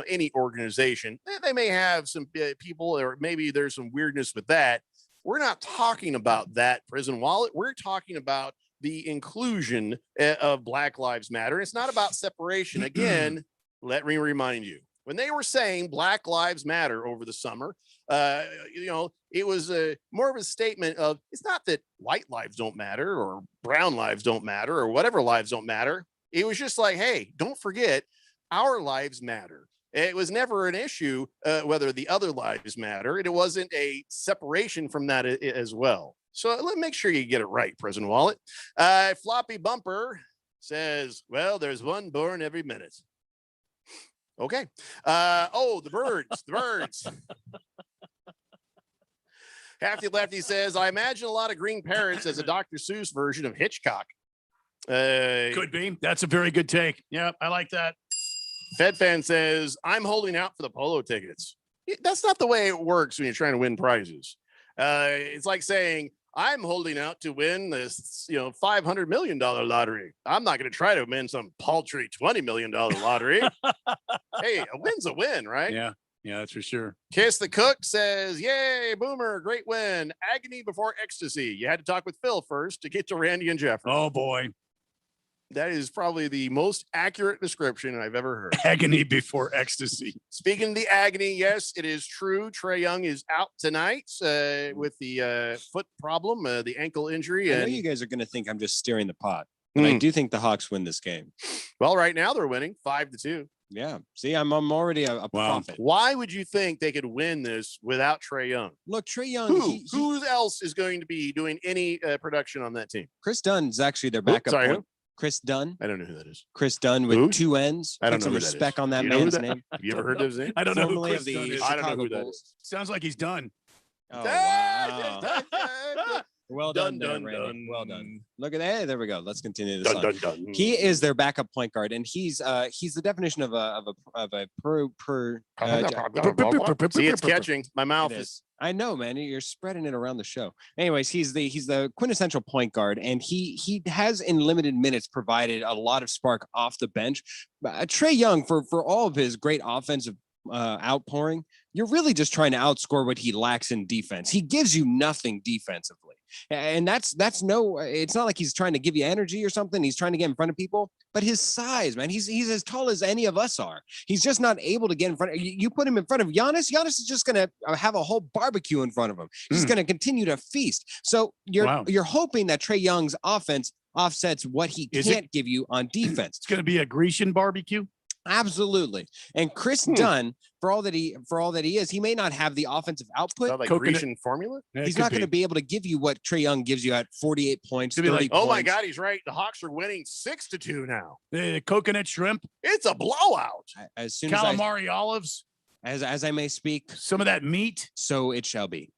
any organization. They may have some people, or maybe there's some weirdness with that. We're not talking about that, Prison Wallet. We're talking about the inclusion of Black Lives Matter. It's not about separation. Again, let me remind you, when they were saying Black Lives Matter over the summer, it was more of a statement of, it's not that white lives don't matter or brown lives don't matter or whatever lives don't matter. It was just like, hey, don't forget, our lives matter. It was never an issue whether the other lives matter. It wasn't a separation from that as well. So let's make sure you get it right, President Wallet. Floppy Bumper says, well, there's one born every minute. Okay. The birds. Halfty Lefty says, I imagine a lot of green parrots as a Dr. Seuss version of Hitchcock. Could be. That's a very good take. Yeah, I like that. Fed Fan says, I'm holding out for the polo tickets. That's not the way it works when you're trying to win prizes. It's like saying, I'm holding out to win this, $500 million lottery. I'm not going to try to win some paltry $20 million lottery. Hey, a win's a win, right? Yeah. Yeah, that's for sure. Kiss the Cook says, "Yay, Boomer, great win. Agony before ecstasy. You had to talk with Phil first to get to Randy and Jeffrey." Oh boy, that is probably the most accurate description I've ever heard. Agony before ecstasy. Speaking of the agony, yes, it is true. Trae Young is out tonight with the foot problem, the ankle injury. I know you guys are going to think I'm just stirring the pot, but I do think the Hawks win this game. Well, right now they're winning 5-2. Yeah. See, I'm already a prophet. Why would you think they could win this without Trae Young? Look, Trae Young. Who else is going to be doing any production on that team? Chris Dunn is actually their backup. Sorry, Chris Dunn. I don't know who that is. Chris Dunn with 2 N's. I don't Put know some who that respect is. on that You know man's that? name. Have you ever heard of his name? I don't know who Formerly Chris of the Dunn is. I don't know Chicago who that Bulls. is. Sounds like he's done. Oh, wow. Well Dun, done, dun, Brandon. dun. Well done. Look at that. There we go. Let's continue this. Dun, on. dun, dun. He is their backup point guard, and he's the definition of a See, it's catching. My mouth is. I know, man. You're spreading it around the show. Anyways, he's the quintessential point guard, and he has in limited minutes provided a lot of spark off the bench. Trae Young, for all of his great offensive outpouring, you're really just trying to outscore what he lacks in defense. He gives you nothing defensively. And that's no, it's not like he's trying to give you energy or something. He's trying to get in front of people, but his size, man, he's as tall as any of us are. He's just not able to get in front of you. Put him in front of Giannis. Giannis is just going to have a whole barbecue in front of him. He's going to continue to feast. So you're hoping that Trae Young's offense offsets what he can't give you on defense. It's going to be a Grecian barbecue. Absolutely. And Chris Dunn, for all that he is, he may not have the offensive output. Like Grecian formula? He's not going to be able to give you what Trae Young gives you at 48 points. 30 like, oh points. my God, he's right. The Hawks are winning 6-2 now. The coconut shrimp. It's a blowout. As soon calamari olives. As I may speak, some of that meat. So it shall be.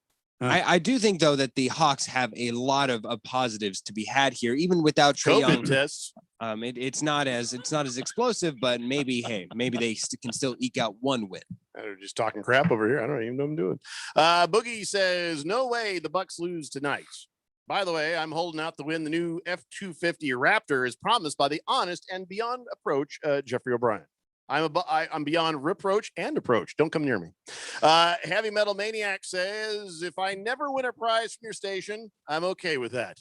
I do think, though, that the Hawks have a lot of positives to be had here, even without Trae Young. Tests. It's not as explosive, but maybe they can still eke out one win. They're just talking crap over here. I don't even know what I'm doing. Boogie says, "No way the Bucks lose tonight." By the way, I'm holding out to win the new F-250 Raptor as promised by the honest and beyond approach, Jeffrey O'Brien. I'm beyond reproach and approach. Don't come near me. Heavy Metal Maniac says, "If I never win a prize from your station, I'm okay with that.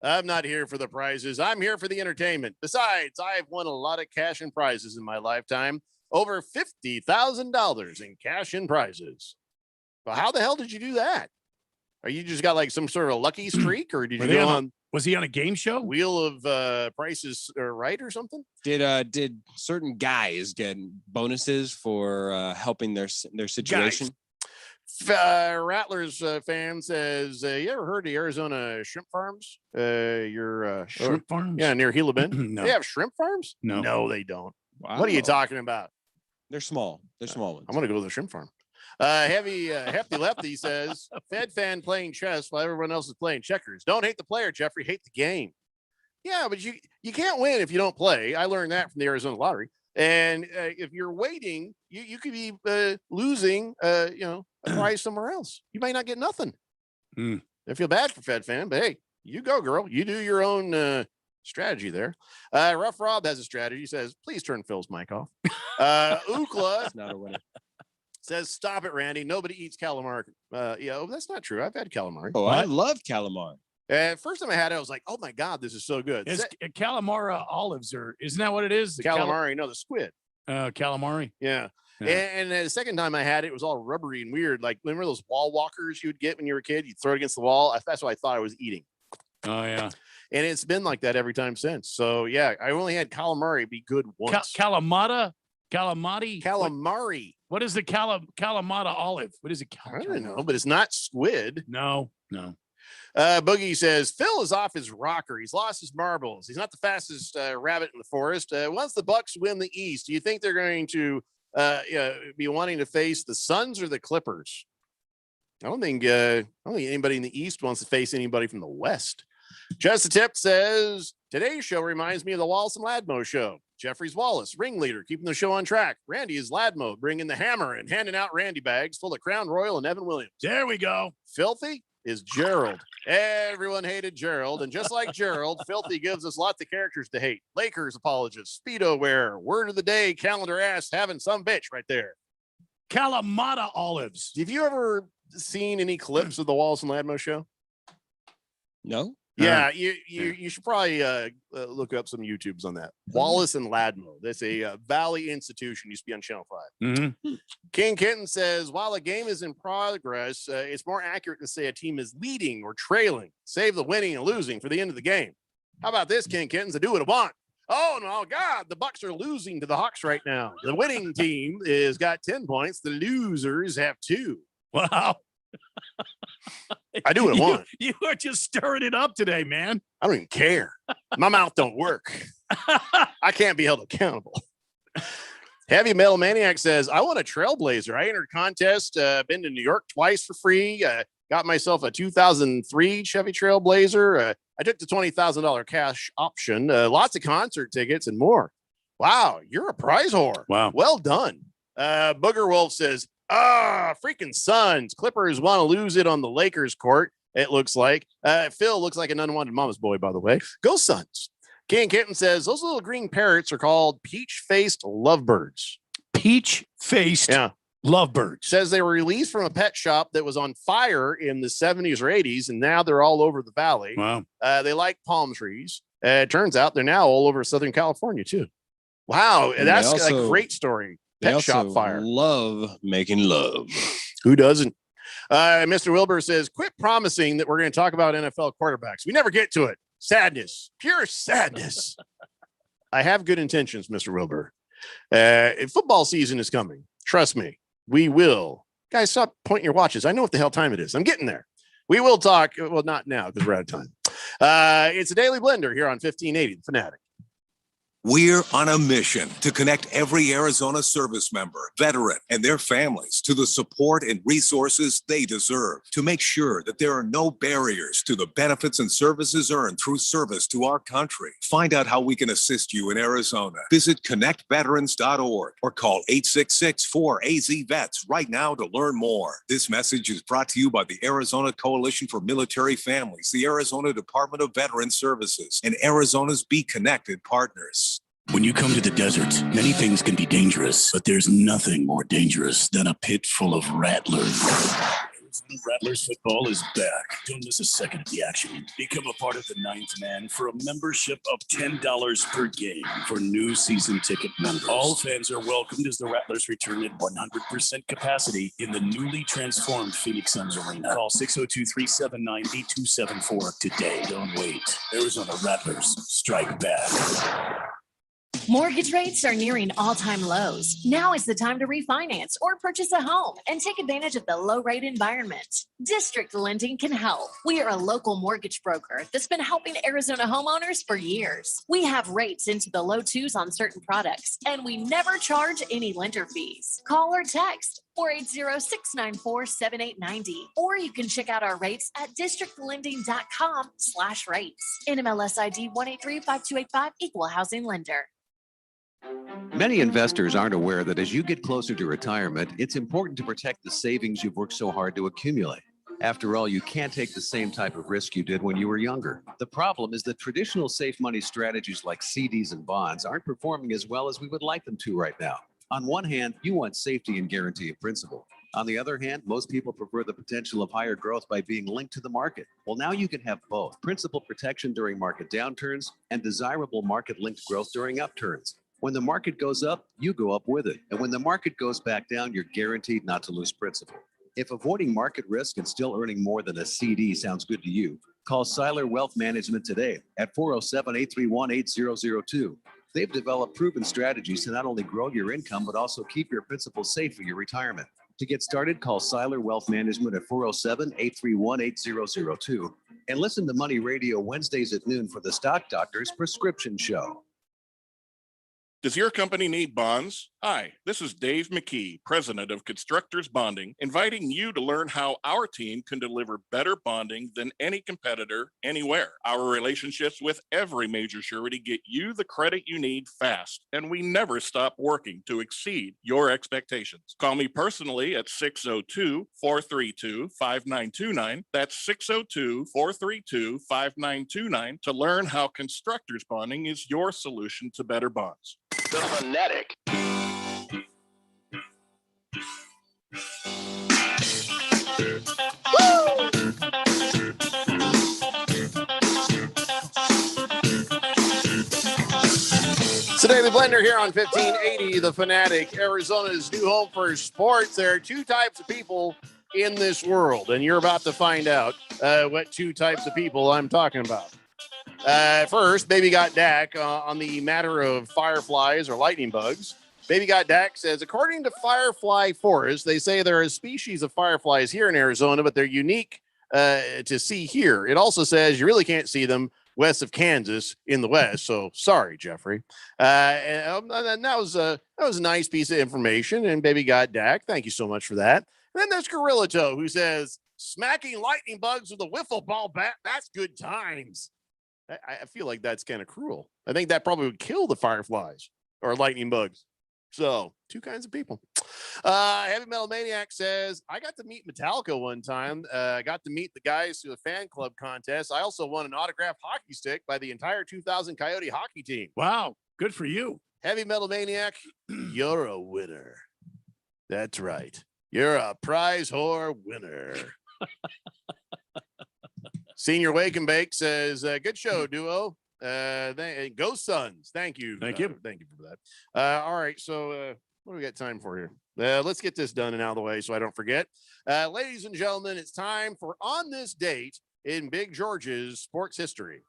I'm not here for the prizes. I'm here for the entertainment. Besides, I've won a lot of cash and prizes in my lifetime. Over $50,000 in cash and prizes." Well, how the hell did you do that? Are you just got like some sort of lucky streak, or did you go on? Was he on a game show? Wheel of Prices Right or something? Did certain guys get bonuses for helping their situation? Rattlers fan says, "You ever heard of the Arizona shrimp farms? Shrimp farms? Yeah, near Gila Bend. No. They have shrimp farms? No, they don't. Wow. What are you talking about? They're small. They're small ones. I'm gonna go to the shrimp farm." Hefty Lefty says, "Fed fan playing chess while everyone else is playing checkers. Don't hate the player, Jeffrey. Hate the game." Yeah, but you can't win if you don't play. I learned that from the Arizona Lottery. And if you're waiting, you could be losing, a prize somewhere else. You might not get nothing. I feel bad for Fed fan, but hey, you go, girl. You do your own strategy there. Rough Rob has a strategy. He says, "Please turn Phil's mic off." Ukla not a winner. Says, "Stop it, Randy. Nobody eats calamari." That's not true. I've had calamari. Oh, I love calamari. First time I had it, I was like, "Oh my God, this is so good." Calamari olives, or isn't that what it is? Calamari, no, the squid. Calamari. Yeah. And the second time I had it, it was all rubbery and weird. Like, remember those wall walkers you would get when you were a kid? You'd throw it against the wall. That's what I thought I was eating. Oh, yeah. And it's been like that every time since. So, yeah, I only had calamari be good once. Calamari. What is the Kalamata olive? What is it? I don't know, but it's not squid. No. Boogie says, "Phil is off his rocker. He's lost his marbles. He's not the fastest rabbit in the forest. Once the Bucks win the East, do you think they're going to be wanting to face the Suns or the Clippers?" I don't think anybody in the East wants to face anybody from the West. Just a Tip says, "Today's show reminds me of the Wallace and Ladmo show. Jeffrey's Wallace, ringleader, keeping the show on track. Randy is Ladmo, bringing the hammer and handing out Randy bags full of Crown Royal and Evan Williams. There we go. Filthy is Gerald. Everyone hated Gerald, and just like Gerald, Filthy gives us lots of characters to hate. Lakers apologist, Speedo wearer, word of the day, calendar ass, having some bitch right there. Kalamata olives. Have you ever seen any clips of the Wallace and Ladmo show? No. Yeah, you should probably look up some YouTubes on that. Wallace and Ladmo. That's a Valley institution. Used to be on Channel 5. Mm-hmm. King Kitten says, while a game is in progress, it's more accurate to say a team is leading or trailing. Save the winning and losing for the end of the game. How about this, King Kittens? I do what I want. Oh, no, God, the Bucks are losing to the Hawks right now. The winning team is got 10 points. The losers have 2. Wow. I do what I want. You are just stirring it up today, man. I don't even care. My mouth don't work. I can't be held accountable. Heavy Metal Maniac says, I want a Trailblazer. I entered a contest, been to New York twice for free, got myself a 2003 Chevy Trailblazer. I took the $20,000 cash option, lots of concert tickets and more. Wow, you're a prize whore. Wow. Well done. Booger Wolf says, freaking Suns. Clippers want to lose it on the Lakers court, it looks like. Phil looks like an unwanted mama's boy, by the way. Go Suns. King Kitten says, those little green parrots are called peach-faced lovebirds. Peach-faced lovebirds. Says they were released from a pet shop that was on fire in the 70s or 80s, and now they're all over the valley. Wow. They like palm trees. It turns out they're now all over Southern California, too. Wow, And that's also- a great story. They Pet shop also fire. love making love. Who doesn't? Mr. Wilbur says, quit promising that we're going to talk about NFL quarterbacks. We never get to it. Sadness, pure sadness. I have good intentions, Mr. Wilbur. Football season is coming. Trust me, we will. Guys, stop pointing your watches. I know what the hell time it is. I'm getting there. We will talk. Well, not now because we're out of time. It's a Daily Blender here on 1580, The Fanatic. We're on a mission to connect every Arizona service member, veteran, and their families to the support and resources they deserve to make sure that there are no barriers to the benefits and services earned through service to our country. Find out how we can assist you in Arizona. Visit connectveterans.org or call 866-4AZ-VETS right now to learn more. This message is brought to you by the Arizona Coalition for Military Families, the Arizona Department of Veterans Services, and Arizona's Be Connected partners. When you come to the desert, many things can be dangerous, but there's nothing more dangerous than a pit full of rattlers. Arizona Rattlers football is back. Don't miss a second of the action. Become a part of the Ninth Man for a membership of $10 per game for new season ticket members. All fans are welcomed as the Rattlers return at 100% capacity in the newly transformed Phoenix Suns Arena. Call 602-379-8274 today. Don't wait. Arizona Rattlers, strike back. Mortgage rates are nearing all-time lows. Now is the time to refinance or purchase a home and take advantage of the low-rate environment. District Lending can help. We are a local mortgage broker that's been helping Arizona homeowners for years. We have rates into the low 2s on certain products, and we never charge any lender fees. Call or text 480-694-7890, or you can check out our rates at districtlending.com/rates. NMLS ID 1835285, Equal Housing Lender. Many investors aren't aware that as you get closer to retirement, it's important to protect the savings you've worked so hard to accumulate. After all, you can't take the same type of risk you did when you were younger. The problem is that traditional safe money strategies like CDs and bonds aren't performing as well as we would like them to right now. On one hand, you want safety and guarantee of principal. On the other hand, most people prefer the potential of higher growth by being linked to the market. Well, now you can have both: principal protection during market downturns and desirable market-linked growth during upturns. When the market goes up, you go up with it. And when the market goes back down, you're guaranteed not to lose principal. If avoiding market risk and still earning more than a CD sounds good to you, call Seiler Wealth Management today at 407-831-8002. They've developed proven strategies to not only grow your income, but also keep your principal safe for your retirement. To get started, call Seiler Wealth Management at 407-831-8002. And listen to Money Radio Wednesdays at noon for the Stock Doctor's Prescription Show. Does your company need bonds? Hi, this is Dave McKee, president of Constructors Bonding, inviting you to learn how our team can deliver better bonding than any competitor anywhere. Our relationships with every major surety get you the credit you need fast, and we never stop working to exceed your expectations. Call me personally at 602-432-5929. That's 602-432-5929 to learn how Constructors Bonding is your solution to better bonds. The Fanatic. So David Blender here on 1580 The Fanatic, Arizona's new home for sports. There are two types of people in this world, and you're about to find out what two types of people I'm talking about. First, Baby Got Dak on the matter of fireflies or lightning bugs. Baby Got Dak says, according to Firefly Forest, they say there are a species of fireflies here in Arizona, but they're unique to see here. It also says you really can't see them west of Kansas in the west. So sorry, Jeffrey. And that was a nice piece of information. And Baby Got Dak, thank you so much for that. And then there's Gorilla Toe, who says, smacking lightning bugs with a wiffle ball bat, that's good times. I feel like that's kind of cruel. I think that probably would kill the fireflies or lightning bugs. So two kinds of people. Heavy Metal Maniac says, I got to meet Metallica one time. I got to meet the guys through the fan club contest. I also won an autographed hockey stick by the entire 2000 Coyote hockey team. Wow. Good for you. Heavy Metal Maniac, you're a winner. That's right. You're a prize whore winner. Senior Wake and Bake says, good show, duo. Go Suns. Thank you. Thank you. Thank you for that. All right. So what do we got time for here? Let's get this done and out of the way so I don't forget. Ladies and gentlemen, it's time for On This Date in Big George's sports history.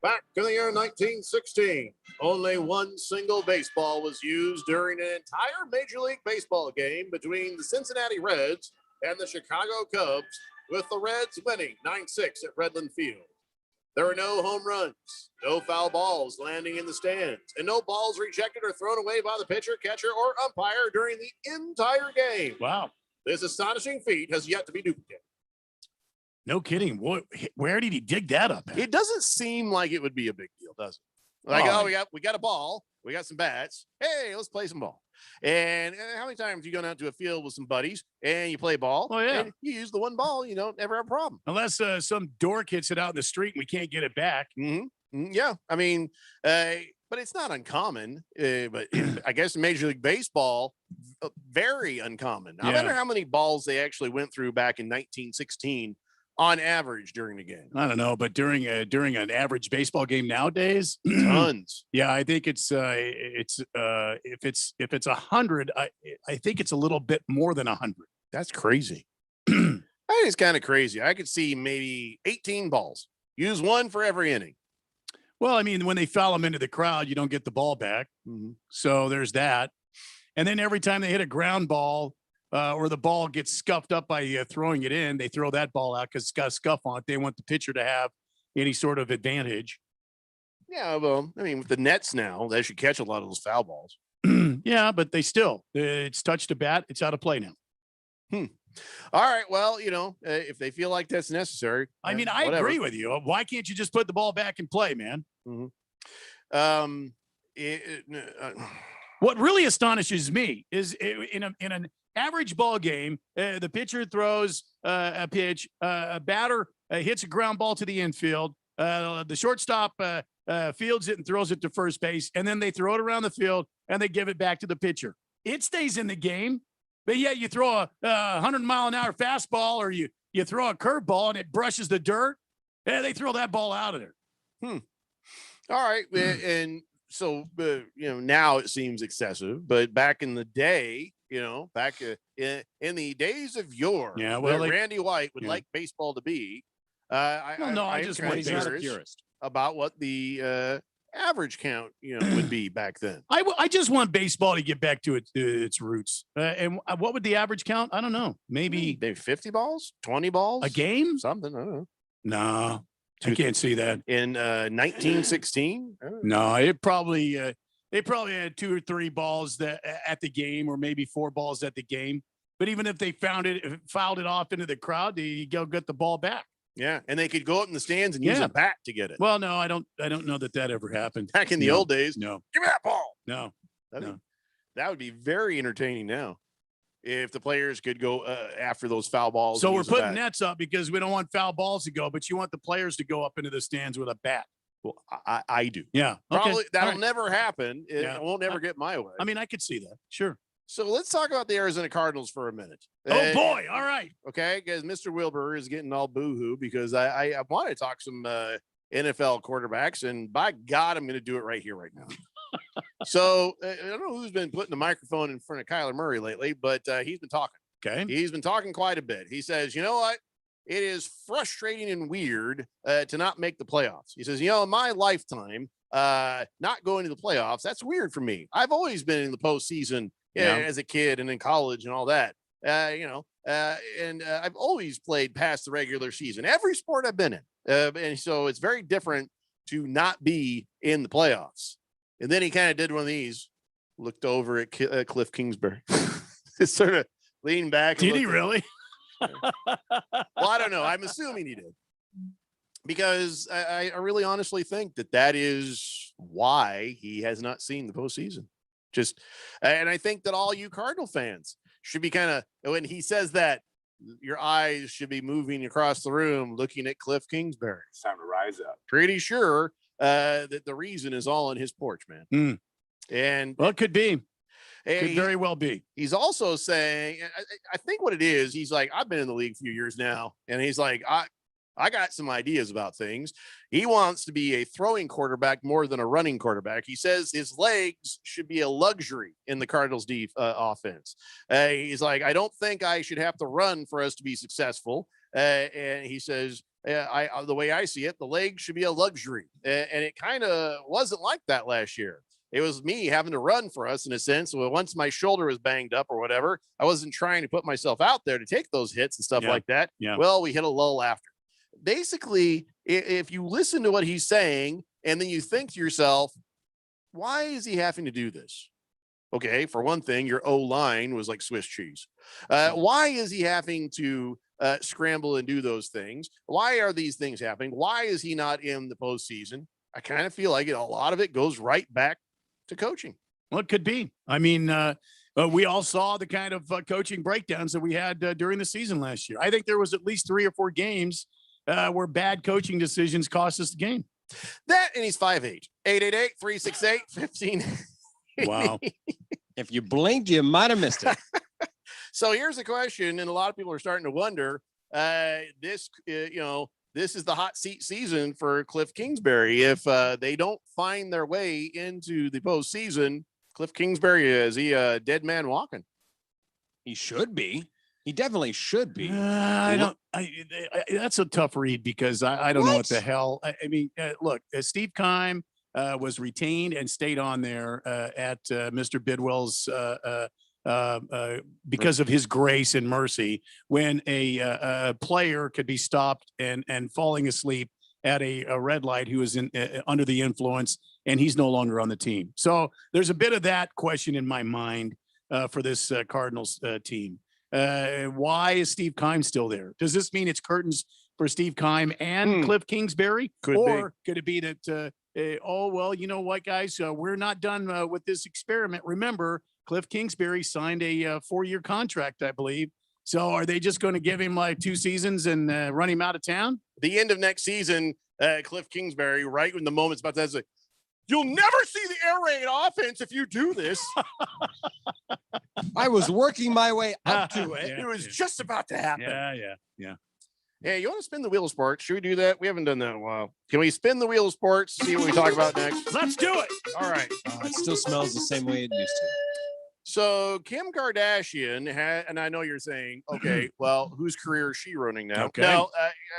Back in the year 1916, only one single baseball was used during an entire Major League Baseball game between the Cincinnati Reds and the Chicago Cubs, with the Reds winning 9-6 at Redland Field. There were no home runs, no foul balls landing in the stands, and no balls rejected or thrown away by the pitcher, catcher, or umpire during the entire game. Wow. This astonishing feat has yet to be duplicated. No kidding. Where did he dig that up at? It doesn't seem like it would be a big deal, does it? Like, we got a ball, we got some bats. Hey, let's play some ball. And how many times you go out to a field with some buddies and you play ball? Oh, yeah. And you use the one ball, you don't ever have a problem. Unless some dork hits it out in the street and we can't get it back. Yeah. I mean, but it's not uncommon. But I guess Major League Baseball, very uncommon. I wonder how many balls they actually went through back in 1916 on average during the game. I don't know, but during an average baseball game nowadays, tons. Yeah, I think if it's 100, I think it's a little bit more than 100. That's crazy. That is kind of crazy. I could see maybe 18 balls. Use one for every inning. Well, I mean, when they foul them into the crowd, you don't get the ball back. So there's that. And then every time they hit a ground ball, or the ball gets scuffed up by throwing it in, they throw that ball out because it's got a scuff on it. They want the pitcher to have any sort of advantage. Yeah, well, I mean, with the nets now, they should catch a lot of those foul balls. Yeah, but it's touched a bat. It's out of play now. All right. Well, if they feel like that's necessary. I mean, I agree with you. Why can't you just put the ball back in play, man? What really astonishes me is in an average ball game, the pitcher throws a pitch, a batter hits a ground ball to the infield, the shortstop fields it and throws it to first base, and then they throw it around the field and they give it back to the pitcher. It stays in the game, but yet you throw a 100-mile-an-hour fastball or you throw a curveball and it brushes the dirt, and they throw that ball out of there. All right, and so now it seems excessive, but back in the day, back in the days of yore, Randy White would like baseball to be. I just want he's not a purist about what the average count, would be back then. I just want baseball to get back to its roots. And what would the average count? I don't know. Maybe 50 balls, 20 balls a game, something. I don't know. No, I can't see that in 1916. No, they probably had 2 or 3 balls at the game, or maybe 4 balls at the game. But even if they fouled it off into the crowd, they go get the ball back. Yeah, and they could go up in the stands and use a bat to get it. Well, no, I don't know that ever happened back in the old days. No, give me that ball. No, that would be very entertaining now if the players could go after those foul balls. So we're putting nets up because we don't want foul balls to go, but you want the players to go up into the stands with a bat. Well, I do. Yeah, probably that'll never happen. It won't ever get my way. I mean, I could see that. Sure. So let's talk about the Arizona Cardinals for a minute. Oh boy! All right. Okay, because Mr. Wilbur is getting all boohoo because I want to talk some NFL quarterbacks, and by God, I'm going to do it right here, right now. So I don't know who's been putting the microphone in front of Kyler Murray lately, but he's been talking. Okay. He's been talking quite a bit. He says, you know what? It is frustrating and weird to not make the playoffs. He says, you know, in my lifetime, not going to the playoffs, that's weird for me. I've always been in the postseason as a kid and in college and all that, and I've always played past the regular season, every sport I've been in. And so it's very different to not be in the playoffs. And then he kind of did one of these, looked over at Cliff Kingsbury, sort of leaned back. Did he really? Well, I don't know. I'm assuming he did. Because I really honestly think that is why he has not seen the postseason. And I think that all you Cardinal fans should be kind of, when he says that, your eyes should be moving across the room looking at Cliff Kingsbury. It's time to rise up. Pretty sure that the reason is all on his porch, man. And well, it could be. Could very well be. He's also saying, I think what it is, he's like, I've been in the league a few years now. And he's like, I got some ideas about things. He wants to be a throwing quarterback more than a running quarterback. He says his legs should be a luxury in the Cardinals' offense. He's like, I don't think I should have to run for us to be successful. And he says, the way I see it, the legs should be a luxury. And it kind of wasn't like that last year. It was me having to run for us in a sense. So once my shoulder was banged up or whatever, I wasn't trying to put myself out there to take those hits and stuff like that. Yeah. Well, we hit a lull after. Basically, if you listen to what he's saying and then you think to yourself, why is he having to do this? Okay, for one thing, your O-line was like Swiss cheese. Why is he having to scramble and do those things? Why are these things happening? Why is he not in the postseason? I kind of feel like a lot of it goes right back to coaching. Well, it could be. I mean, we all saw the kind of coaching breakdowns that we had during the season last year. I think there was at least 3 or 4 games where bad coaching decisions cost us the game. That, and he's 5'8", 888-368-15. Wow. If you blinked, you might have missed it. So here's a question, and a lot of people are starting to wonder, this is the hot seat season for Cliff Kingsbury. If they don't find their way into the postseason, Cliff Kingsbury, is he a dead man walking? He should be. He definitely should be. That's a tough read because I don't know what the hell. I mean, look, Steve Keim was retained and stayed on there at Mr. Bidwell's because of his grace and mercy when a player could be stopped and falling asleep at a red light who was under the influence, and he's no longer on the team. So there's a bit of that question in my mind for this Cardinals team. Why is Steve Keim still there? Does this mean it's curtains for Steve Keim and Cliff Kingsbury? Could it be that, well, you know what, guys, we're not done with this experiment. Remember, Cliff Kingsbury signed a 4-year contract, I believe. So are they just going to give him like 2 seasons and run him out of town? The end of next season, Cliff Kingsbury, right when the moment's about to say, you'll never see the air raid offense if you do this. I was working my way up to it. It was just about to happen. Yeah. Hey, you want to spin the wheel of sports? Should we do that? We haven't done that in a while. Can we spin the wheel of sports? See what we talk about next. Let's do it. All right. It still smells the same way it used to. So Kim Kardashian had, and I know you're saying, okay, well, whose career is she ruining now? Okay. Now,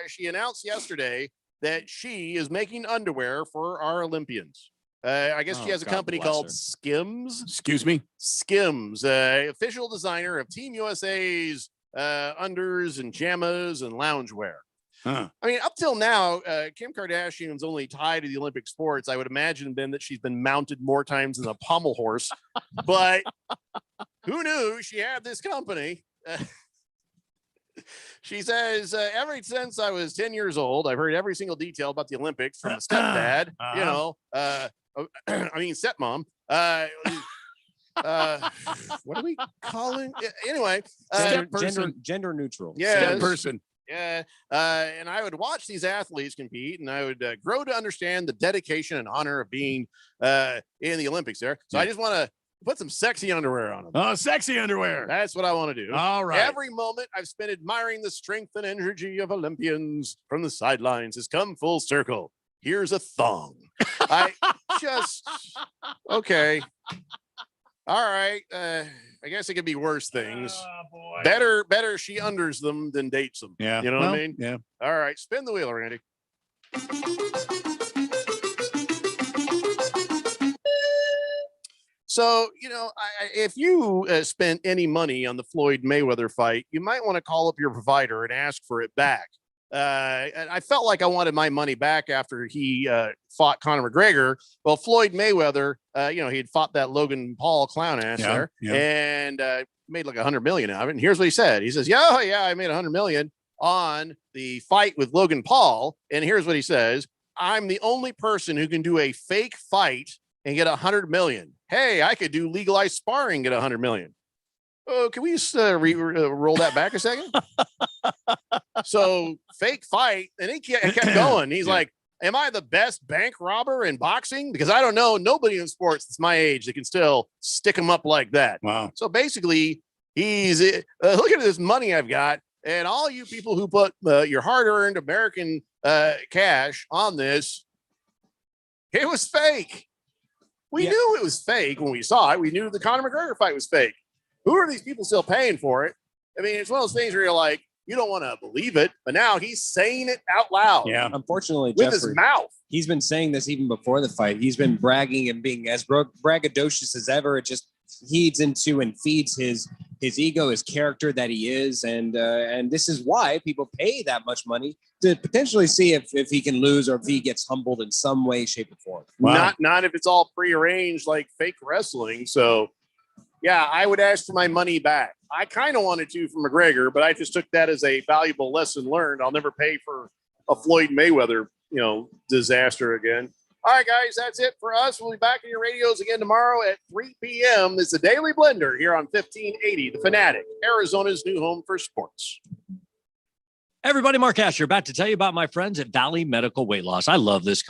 she announced yesterday that she is making underwear for our Olympians. I guess she has a company called Skims. Excuse me? Skims, official designer of Team USA's unders and jammas and loungewear. Huh. I mean, up till now, Kim Kardashian's only tied to the Olympic sports. I would imagine then that she's been mounted more times than a pommel horse. But who knew she had this company? She says, ever since I was 10 years old, I've heard every single detail about the Olympics from a stepdad, stepmom. What are we calling? Anyway, gender neutral. Yeah, step person. Yeah. And I would watch these athletes compete, and I would grow to understand the dedication and honor of being in the Olympics there. So I just want to Put some sexy underwear on him. Oh, sexy underwear. That's what I want to do. All right. Every moment I've spent admiring the strength and energy of Olympians from the sidelines has come full circle. Here's a thong. I just, okay. All right. I guess it could be worse things. Better she unders them than dates them. Yeah. You know what I mean? Yeah. All right. Spin the wheel, Randy. So, if you spent any money on the Floyd Mayweather fight, you might want to call up your provider and ask for it back. And I felt like I wanted my money back after he fought Conor McGregor. Well, Floyd Mayweather, he had fought that Logan Paul clown ass there and made like $100 million out of it. And here's what he said. He says, yeah, I made $100 million on the fight with Logan Paul. And here's what he says. I'm the only person who can do a fake fight and get $100 million. Hey, I could do legalized sparring and get $100 million. Oh, can we just roll that back a second? So fake fight, and he kept going. He's like, am I the best bank robber in boxing? Because I don't know nobody in sports that's my age that can still stick him up like that. Wow. So basically, he's look at this money I've got, and all you people who put your hard-earned American cash on this, it was fake. We knew it was fake when we saw it. We knew the Conor McGregor fight was fake. Who are these people still paying for it? I mean, it's one of those things where you're like, you don't want to believe it, but now he's saying it out loud. Yeah. Unfortunately, with Jeffrey, his mouth. He's been saying this even before the fight. He's been bragging and being as braggadocious as ever. It just feeds into and feeds his ego, his character that he is, and this is why people pay that much money to potentially see if he can lose or if he gets humbled in some way, shape, or form. Wow. Not if it's all prearranged like fake wrestling. So, yeah, I would ask for my money back. I kind of wanted to from McGregor, but I just took that as a valuable lesson learned. I'll never pay for a Floyd Mayweather, disaster again. All right, guys, that's it for us. We'll be back in your radios again tomorrow at 3 p.m. It's the Daily Blender here on 1580, The Fanatic, Arizona's new home for sports. Everybody, Mark Asher, about to tell you about my friends at Valley Medical Weight Loss. I love this